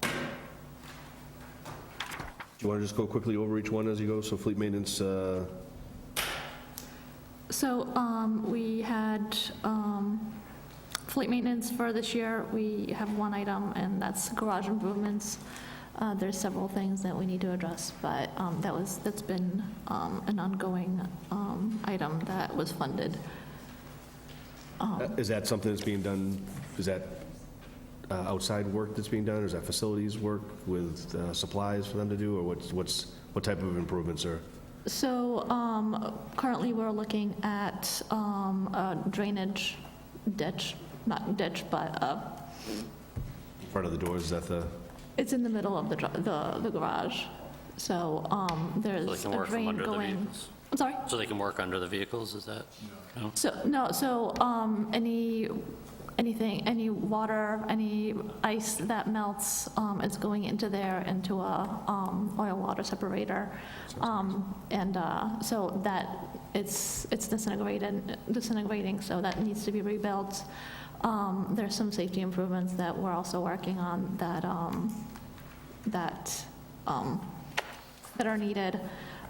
[SPEAKER 1] Do you want to just go quickly over each one as you go? So fleet maintenance,
[SPEAKER 6] So we had fleet maintenance for this year. We have one item, and that's garage improvements. There's several things that we need to address, but that's been an ongoing item that was funded.
[SPEAKER 1] is that something that's being done, is that outside work that's being done, or is that facilities work with supplies for them to do, or what type of improvements are?
[SPEAKER 6] So currently, we're looking at a drainage ditch, not ditch, but
[SPEAKER 1] In front of the doors, is that the,
[SPEAKER 6] it's in the middle of the garage. So there's
[SPEAKER 9] So they can
[SPEAKER 6] a
[SPEAKER 9] work from
[SPEAKER 6] drain
[SPEAKER 9] under the
[SPEAKER 6] going.
[SPEAKER 9] vehicles?
[SPEAKER 6] I'm sorry?
[SPEAKER 9] So they can work under the vehicles, is that? No?
[SPEAKER 6] So any water, any ice that melts is going into there, into a oil-water separator. So that it's disintegrating, so that needs to be rebuilt. There's some safety improvements that we're also working on that are needed.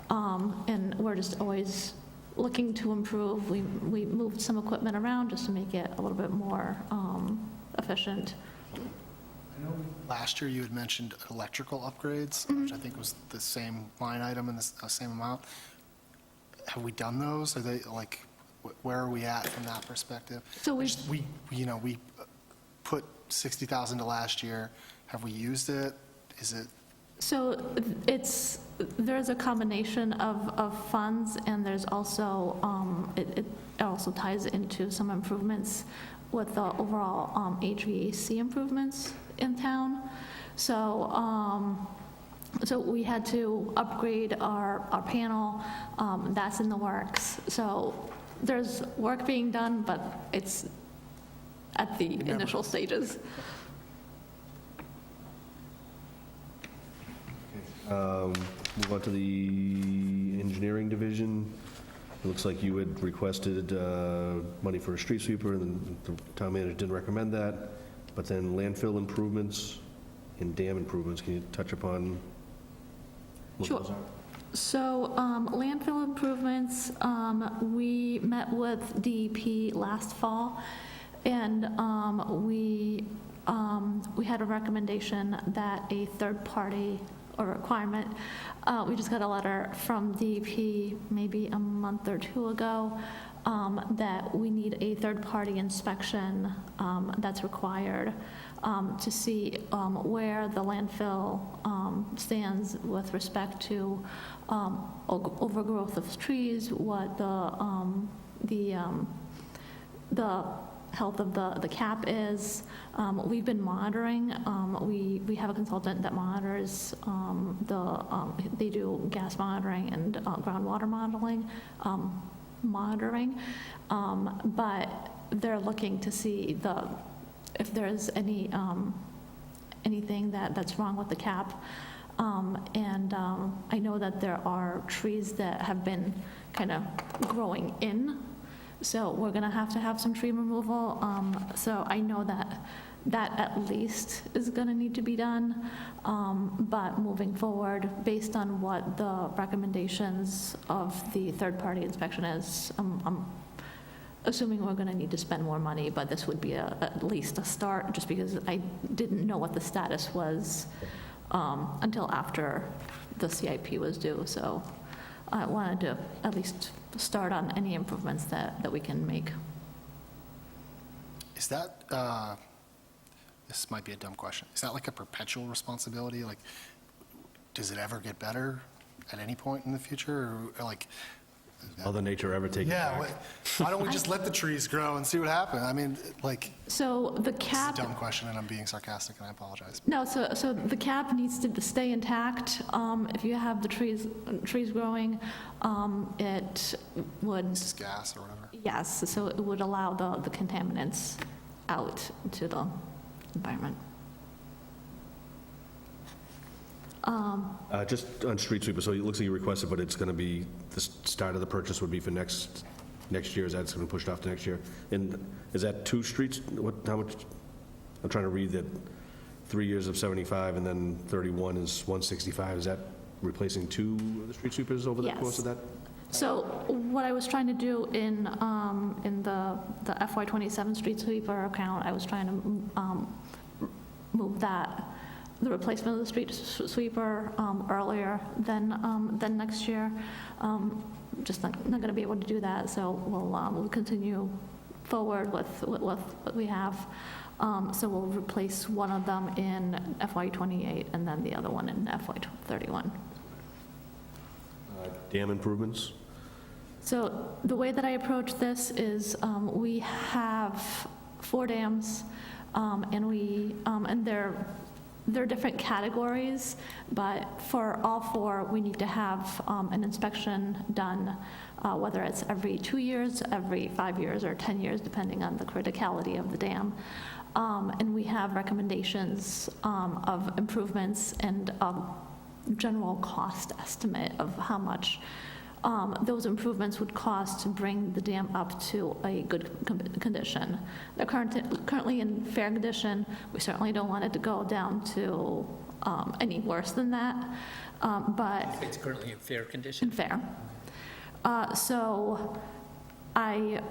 [SPEAKER 6] And we're just always looking to improve. We moved some equipment around just to make it a little bit more efficient.
[SPEAKER 3] Last year, you had mentioned electrical upgrades, which I think was the same line item and the same amount. Have we done those? Are they, like, where are we at from that perspective?
[SPEAKER 6] So we-
[SPEAKER 3] We put $60,000 to last year. Have we used it? Is it?
[SPEAKER 6] So there's a combination of funds, and there's also, it also ties into some improvements with the overall HVAC improvements in town. So we had to upgrade our panel. That's in the works. So there's work being done, but it's at the initial stages.
[SPEAKER 1] Move on to the engineering division. It looks like you had requested money for a street sweeper, and the town manager didn't recommend that. But then landfill improvements and dam improvements, can you touch upon what
[SPEAKER 6] Sure.
[SPEAKER 1] those are?
[SPEAKER 6] So landfill improvements, we met with DEP last fall, and we had a recommendation that a third party, or requirement, we just got a letter from DEP maybe a month or two ago, that we need a third-party inspection that's required to see where the landfill stands with respect to overgrowth of trees, what the health of the cap is. We've been monitoring. We have a consultant that monitors they do gas monitoring and groundwater monitoring, but they're looking to see if there's anything that's wrong with the cap. And I know that there are trees that have been kind of growing in, so we're going to have some tree removal. So I know that at least is going to need to be done. But moving forward, based on what the recommendations of the third-party inspection is, I'm assuming we're going to need to spend more money, but this would be at least a start, just because I didn't know what the status was until after the CIP was due. So I wanted to at least start on any improvements that we can make.
[SPEAKER 3] Is that, this might be a dumb question, is that like a perpetual responsibility? Like, does it ever get better at any point in the future? Or like,
[SPEAKER 1] Mother Nature ever take it
[SPEAKER 3] yeah,
[SPEAKER 1] back?
[SPEAKER 3] why don't we just let the trees grow and see what happens? I mean, like,
[SPEAKER 6] So the
[SPEAKER 3] this is a
[SPEAKER 6] cap,
[SPEAKER 3] dumb question, and I'm being sarcastic, and I apologize.
[SPEAKER 6] no, so the cap needs to stay intact. If you have the trees growing, it would,
[SPEAKER 3] This is gas or whatever.
[SPEAKER 6] yes, so it would allow the contaminants out to the environment.
[SPEAKER 1] Just on street sweeper, so it looks like you requested, but it's going to be, the start of the purchase would be for next year, is that it's going to be pushed off to next year? And is that 2 streets, how much, I'm trying to read that 3 years of 75 and then 31 is 165, is that replacing 2 of the street sweepers over the
[SPEAKER 6] Yes.
[SPEAKER 1] course of that?
[SPEAKER 6] So what I was trying to do in the FY27 street sweeper account, I was trying to move the replacement of the street sweeper earlier than next year. Just not going to be able to do that, so we'll continue forward with what we have. So we'll replace one of them in FY28 and then the other one in FY31.
[SPEAKER 1] Dam improvements?
[SPEAKER 6] So the way that I approach this is we have 4 dams, and they're different categories, but for all 4, we need to have an inspection done, whether it's every 2 years, every 5 years, or 10 years, depending on the criticality of the dam. And we have recommendations of improvements and general cost estimate of how much those improvements would cost to bring the dam up to a good condition. They're currently in fair condition. We certainly don't want it to go down to any worse than that, but
[SPEAKER 4] It's currently in fair condition.
[SPEAKER 6] fair. So I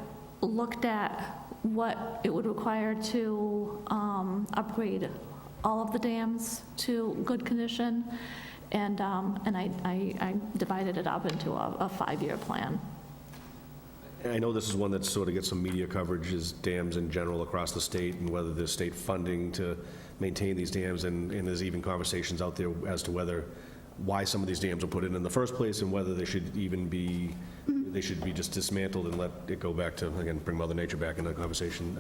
[SPEAKER 6] looked at what it would require to upgrade all of the dams to good condition, and I divided it up into a 5-year plan.
[SPEAKER 1] I know this is one that sort of gets some media coverage, is dams in general across the state, and whether there's state funding to maintain these dams, and there's even conversations out there as to why some of these dams were put in the first place, and whether they should even be, they should be just dismantled and let it go back to, again, bring Mother Nature back into the conversation,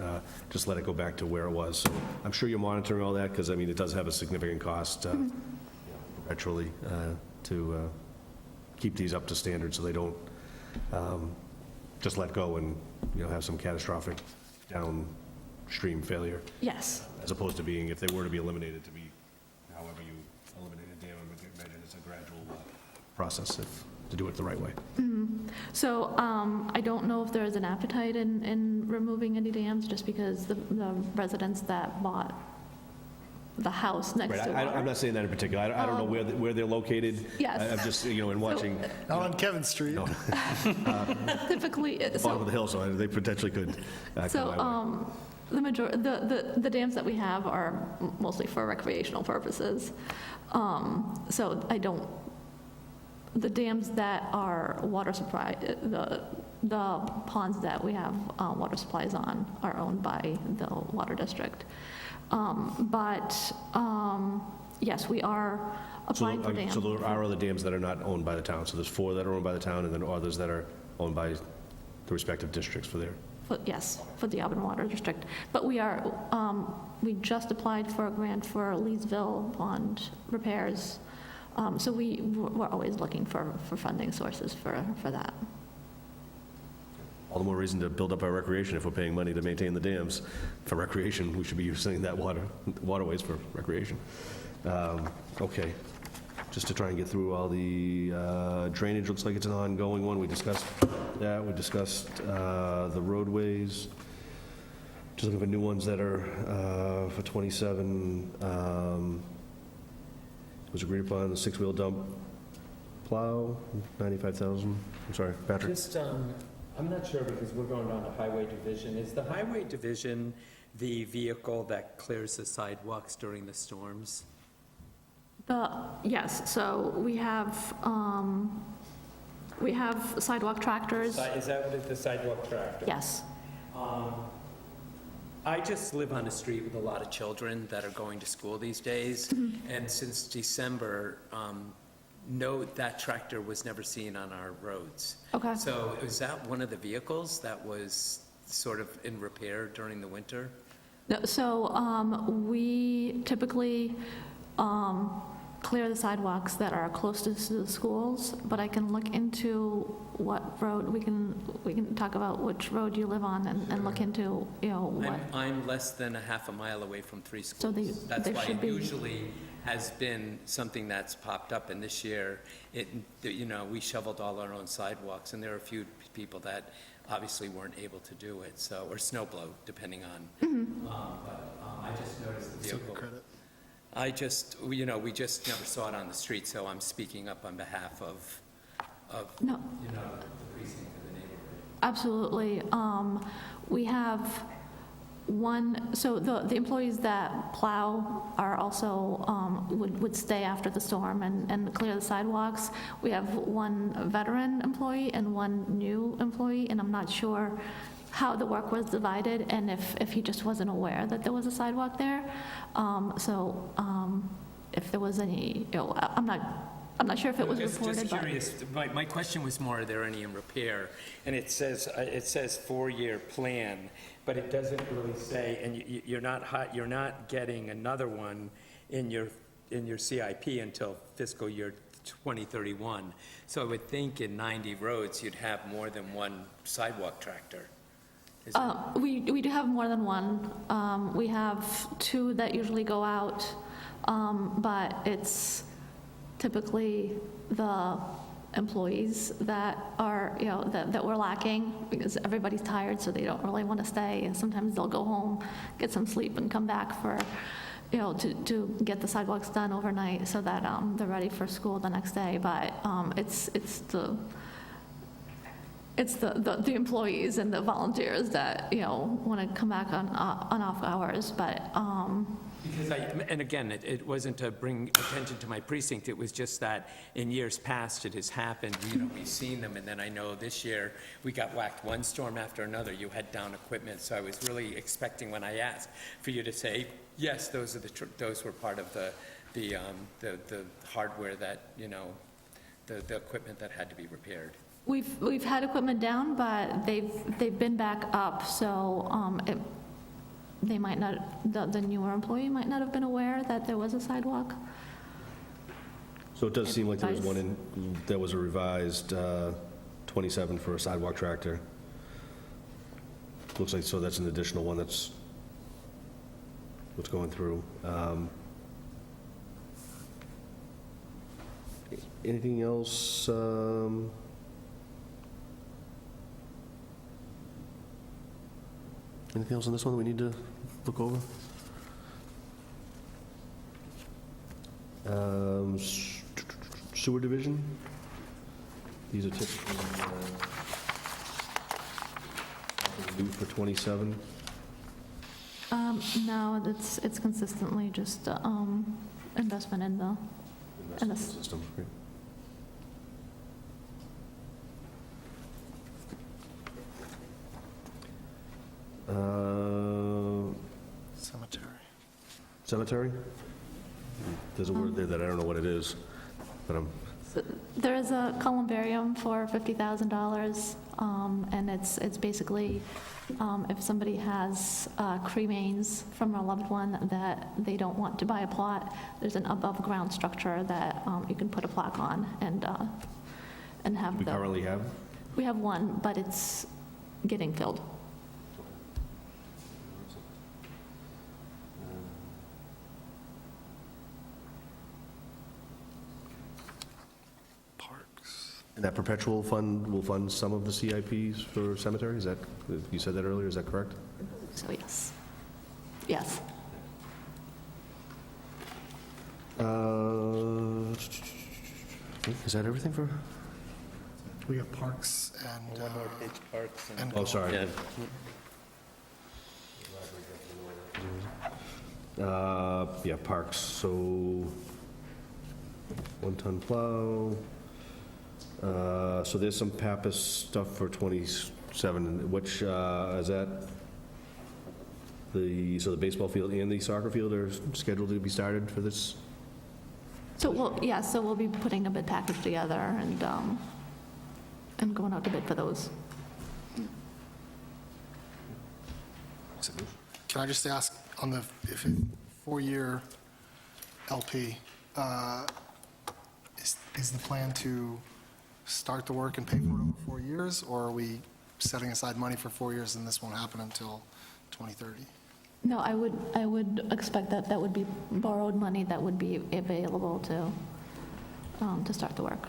[SPEAKER 1] just let it go back to where it was. So I'm sure you're monitoring all that, because, I mean, it does have a significant cost perpetually to keep these up to standard, so they don't just let go and, have some catastrophic downstream failure,
[SPEAKER 6] Yes.
[SPEAKER 1] as opposed to being, if they were to be eliminated, to be however you eliminate a dam, I imagine it's a process to do it the right way.
[SPEAKER 6] So I don't know if there is an appetite in removing any dams, just because the residents that bought the house next to
[SPEAKER 1] I'm
[SPEAKER 6] water.
[SPEAKER 1] not saying that in particular. I don't know where they're located.
[SPEAKER 6] Yes.
[SPEAKER 1] I'm just, in watching
[SPEAKER 3] Not on Kevin Street.
[SPEAKER 6] Typically,
[SPEAKER 1] bottom of the hill, so they potentially could come
[SPEAKER 6] So,
[SPEAKER 1] my way.
[SPEAKER 6] the dams that we have are mostly for recreational purposes. So the dams that are water supply, the ponds that we have water supplies on are owned by the water district. Yes, we are applying for dams.
[SPEAKER 1] So there are other dams that are not owned by the town. So there's 4 that are owned by the town, and then others that are owned by the respective districts for their...
[SPEAKER 6] Yes, for the Auburn Water District. But we just applied for a grant for Leesville pond repairs. So we're always looking for funding sources for that.
[SPEAKER 1] All the more reason to build up our recreation if we're paying money to maintain the dams. For recreation, we should be using that waterways for recreation. Okay, just to try and get through all the drainage, looks like it's an ongoing one. We discussed that. We discussed the roadways. Just looking for new ones that are for 27. Was agreed upon the 6-wheel dump plow, 95,000. I'm sorry, Patrick.
[SPEAKER 11] Just, I'm not sure because we're going down to Highway Division. Is the Highway Division the vehicle that clears the sidewalks during the storms?
[SPEAKER 6] Yes, so we have sidewalk tractors.
[SPEAKER 11] Is that what it is, the sidewalk tractor?
[SPEAKER 6] Yes.
[SPEAKER 4] I just live on a street with a lot of children that are going to school these days, and since December, that tractor was never seen on our roads.
[SPEAKER 6] Okay.
[SPEAKER 4] So is that one of the vehicles that was sort of in repair during the winter?
[SPEAKER 6] No, so we typically clear the sidewalks that are closest to the schools, but I can look into what road, we can talk about which road you live on and look into, what.
[SPEAKER 4] I'm less than a half a mile away from 3 schools.
[SPEAKER 6] So
[SPEAKER 4] That's
[SPEAKER 6] there
[SPEAKER 4] why
[SPEAKER 6] should
[SPEAKER 4] it
[SPEAKER 6] be-
[SPEAKER 4] usually has been something that's popped up, and this year, we shoveled all our own sidewalks, and there are a few people that obviously weren't able to do it, so, or snow blow, depending on. I just noticed the vehicle. I just, we just never saw it on the street, so I'm speaking up on behalf of
[SPEAKER 6] No.
[SPEAKER 4] the precinct of the neighborhood.
[SPEAKER 6] Absolutely. We have so the employees that plow are also, would stay after the storm and clear the sidewalks. We have 1 veteran employee and 1 new employee, and I'm not sure how the work was divided and if he just wasn't aware that there was a sidewalk there. If there was any, I'm not sure if it was reported.
[SPEAKER 4] Just curious, my question was more, are there any in repair? And it says 4-year plan, but it doesn't really say, and you're not getting another one in your CIP until fiscal year 2031. So I would think in 90 roads, you'd have more than 1 sidewalk tractor.
[SPEAKER 6] We do have more than 1. We have 2 that usually go out, but it's typically the employees that are, that we're lacking, because everybody's tired, so they don't really want to stay. And sometimes they'll go home, get some sleep, and come back for, to get the sidewalks done overnight so that they're ready for school the next day. But it's the employees and the volunteers that, want to come back on off hours, but.
[SPEAKER 4] Because and again, it wasn't to bring attention to my precinct, it was just that in years past, it has happened, we've seen them, and then I know this year, we got whacked one storm after another, you had down equipment, so I was really expecting when I asked for you to say, yes, those were part of the hardware that, the equipment that had to be repaired.
[SPEAKER 6] We've had equipment down, but they've been back up, so they might not, the newer employee might not have been aware that there was a sidewalk.
[SPEAKER 1] So it does seem like there was one that was a revised 27 for a sidewalk tractor. Looks like, so that's an additional one that's what's going through. Anything else? Anything else on this one that we need to look over? Sewer division? These are typically due for 27.
[SPEAKER 6] No, it's consistently just investment in the
[SPEAKER 1] System, right.
[SPEAKER 3] Cemetery.
[SPEAKER 1] Cemetery? There's a word there that I don't know what it is, but I'm,
[SPEAKER 6] There is a columbarium for $50,000, and it's basically if somebody has cremains from a loved one that they don't want to buy a plot, there's an above-ground structure that you can put a plaque on and have
[SPEAKER 1] we
[SPEAKER 6] the...
[SPEAKER 1] currently have.
[SPEAKER 6] We have one, but it's getting filled.
[SPEAKER 3] Parks.
[SPEAKER 1] And that perpetual fund will fund some of the CIPs for cemetery? Is that, you said that earlier, is that correct?
[SPEAKER 6] So yes. Yes.
[SPEAKER 1] Is that everything for?
[SPEAKER 3] We have parks and...
[SPEAKER 11] One more page, parks and...
[SPEAKER 1] Oh, sorry.
[SPEAKER 9] Yeah.
[SPEAKER 1] Yeah, parks, so, 1-ton plow. So there's some Pappas stuff for 27, which, is that so the baseball field and the soccer field are scheduled to be started for this?
[SPEAKER 6] So we'll be putting a bid package together and going out to bid for those.
[SPEAKER 3] Can I just ask, on the four-year LP, is the plan to start the work and pay for it over 4 years, or are we setting aside money for 4 years and this won't happen until 2030?
[SPEAKER 6] No, I would expect that would be borrowed money that would be available to start the work.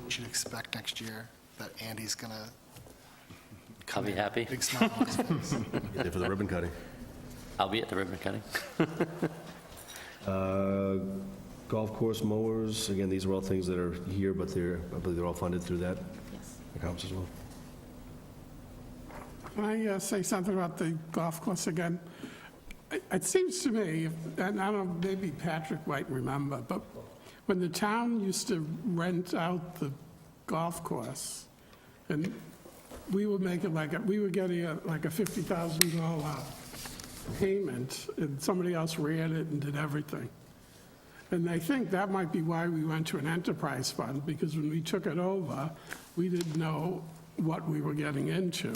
[SPEAKER 3] We should expect next year that Andy's going to
[SPEAKER 9] I'll be happy.
[SPEAKER 3] big smile on his face.
[SPEAKER 1] Get there for the ribbon cutting.
[SPEAKER 9] I'll be at the ribbon cutting.
[SPEAKER 1] Golf course mowers, again, these are all things that are here, but I believe they're all funded through that
[SPEAKER 6] Yes.
[SPEAKER 1] accounts as well.
[SPEAKER 8] Can I say something about the golf course again? It seems to me, and I don't know, maybe Patrick might remember, but when the town used to rent out the golf course, and we were making we were getting a $50,000 payment, and somebody else ran it and did everything. And I think that might be why we went to an enterprise fund, because when we took it over, we didn't know what we were getting into,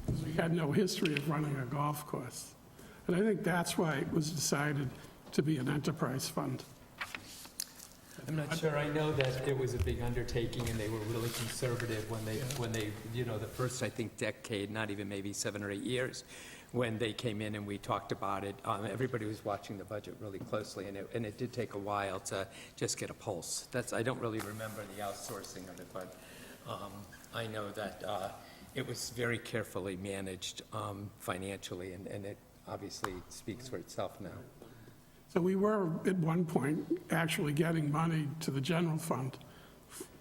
[SPEAKER 8] because we had no history of running a golf course. And I think that's why it was decided to be an enterprise fund.
[SPEAKER 11] I'm not sure, I know that it was a big undertaking, and they were really conservative when they, the first, I think, decade, not even maybe 7 or 8 years, when they came in and we talked about it, everybody was watching the budget really closely, and it did take a while to just get a pulse. I don't really remember the outsourcing of it, but I know that it was very carefully managed financially, and it obviously speaks for itself now.
[SPEAKER 8] So we were, at one point, actually getting money to the general fund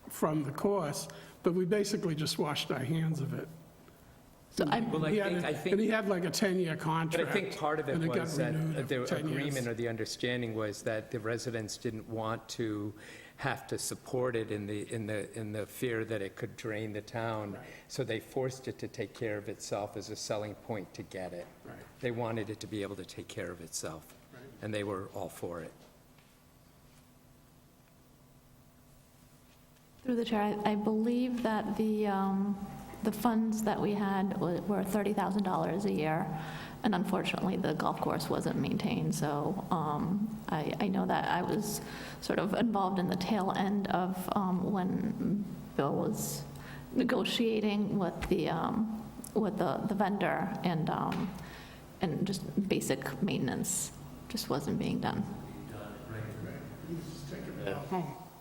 [SPEAKER 8] from the course, but we basically just washed our hands of it.
[SPEAKER 6] So
[SPEAKER 11] Well, I think...
[SPEAKER 8] And he had like a 10-year contract.
[SPEAKER 11] But I think part of it
[SPEAKER 8] and got
[SPEAKER 11] was
[SPEAKER 8] renewed
[SPEAKER 11] that the
[SPEAKER 8] every 10 years.
[SPEAKER 11] agreement or the understanding was that the residents didn't want to have to support it in the fear that it could drain the town. So they forced it to take care of itself as a selling point to get it.
[SPEAKER 8] Right.
[SPEAKER 11] They wanted it to be able to take care of itself, and they were all for it.
[SPEAKER 6] through the chair, I believe that the funds that we had were $30,000 a year, and unfortunately, the golf course wasn't maintained, so I know that I was sort of involved in the tail end of when Bill was negotiating with the vendor, and just basic maintenance just wasn't being done.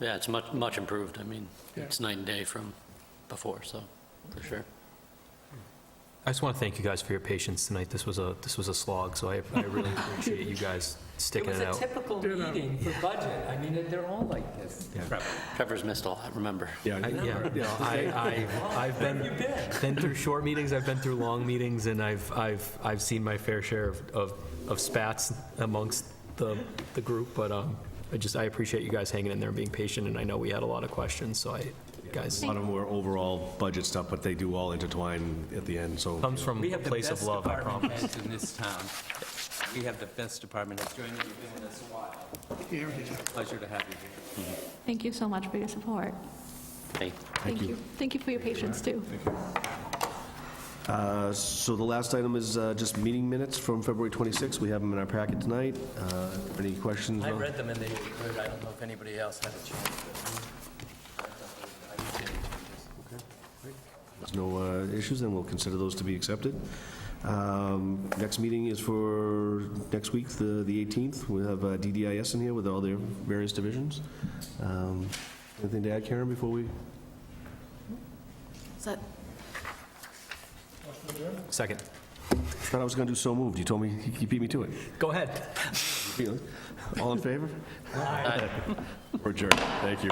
[SPEAKER 9] Yeah, it's much improved. I mean, it's night and day from before, so, for sure.
[SPEAKER 10] I just want to thank you guys for your patience tonight. This was a slog, so I really appreciate you guys sticking it
[SPEAKER 11] It was
[SPEAKER 10] out.
[SPEAKER 11] a typical meeting for budget. I mean, they're all like this.
[SPEAKER 9] Trevor's missed a lot, remember?
[SPEAKER 10] I've been through short meetings, I've been through long meetings, and I've seen my fair share of spats amongst the group, but I appreciate you guys hanging in there and being patient, and I know we had a lot of questions, so guys,
[SPEAKER 1] A lot of them were overall budget stuff, but they do all intertwine at the end, so.
[SPEAKER 10] comes from
[SPEAKER 11] We
[SPEAKER 10] a
[SPEAKER 11] have the
[SPEAKER 10] place of
[SPEAKER 11] best
[SPEAKER 10] love, I
[SPEAKER 11] department
[SPEAKER 10] promise.
[SPEAKER 11] heads in this town. We have the best department heads. Joanne, you've been with us a while. Pleasure to have you here.
[SPEAKER 6] Thank you so much for your support.
[SPEAKER 9] Hey,
[SPEAKER 6] Thank you. Thank you for your patience, too.
[SPEAKER 1] So the last item is just meeting minutes from February 26th. We have them in our packet tonight. Any questions?
[SPEAKER 4] I read them and they were good. I don't know if anybody else had a chance, but I didn't see any changes.
[SPEAKER 1] There's no issues, then we'll consider those to be accepted. Next meeting is for next week, the 18th. We'll have DDIS in here with all their various divisions. Anything to add, Karen, before we?
[SPEAKER 2] Is that
[SPEAKER 10] Second.
[SPEAKER 1] I thought I was going to do so moved. You told me, you beat me to it.
[SPEAKER 10] Go ahead.
[SPEAKER 1] All in favor? Aye. We're adjourned. Thank you.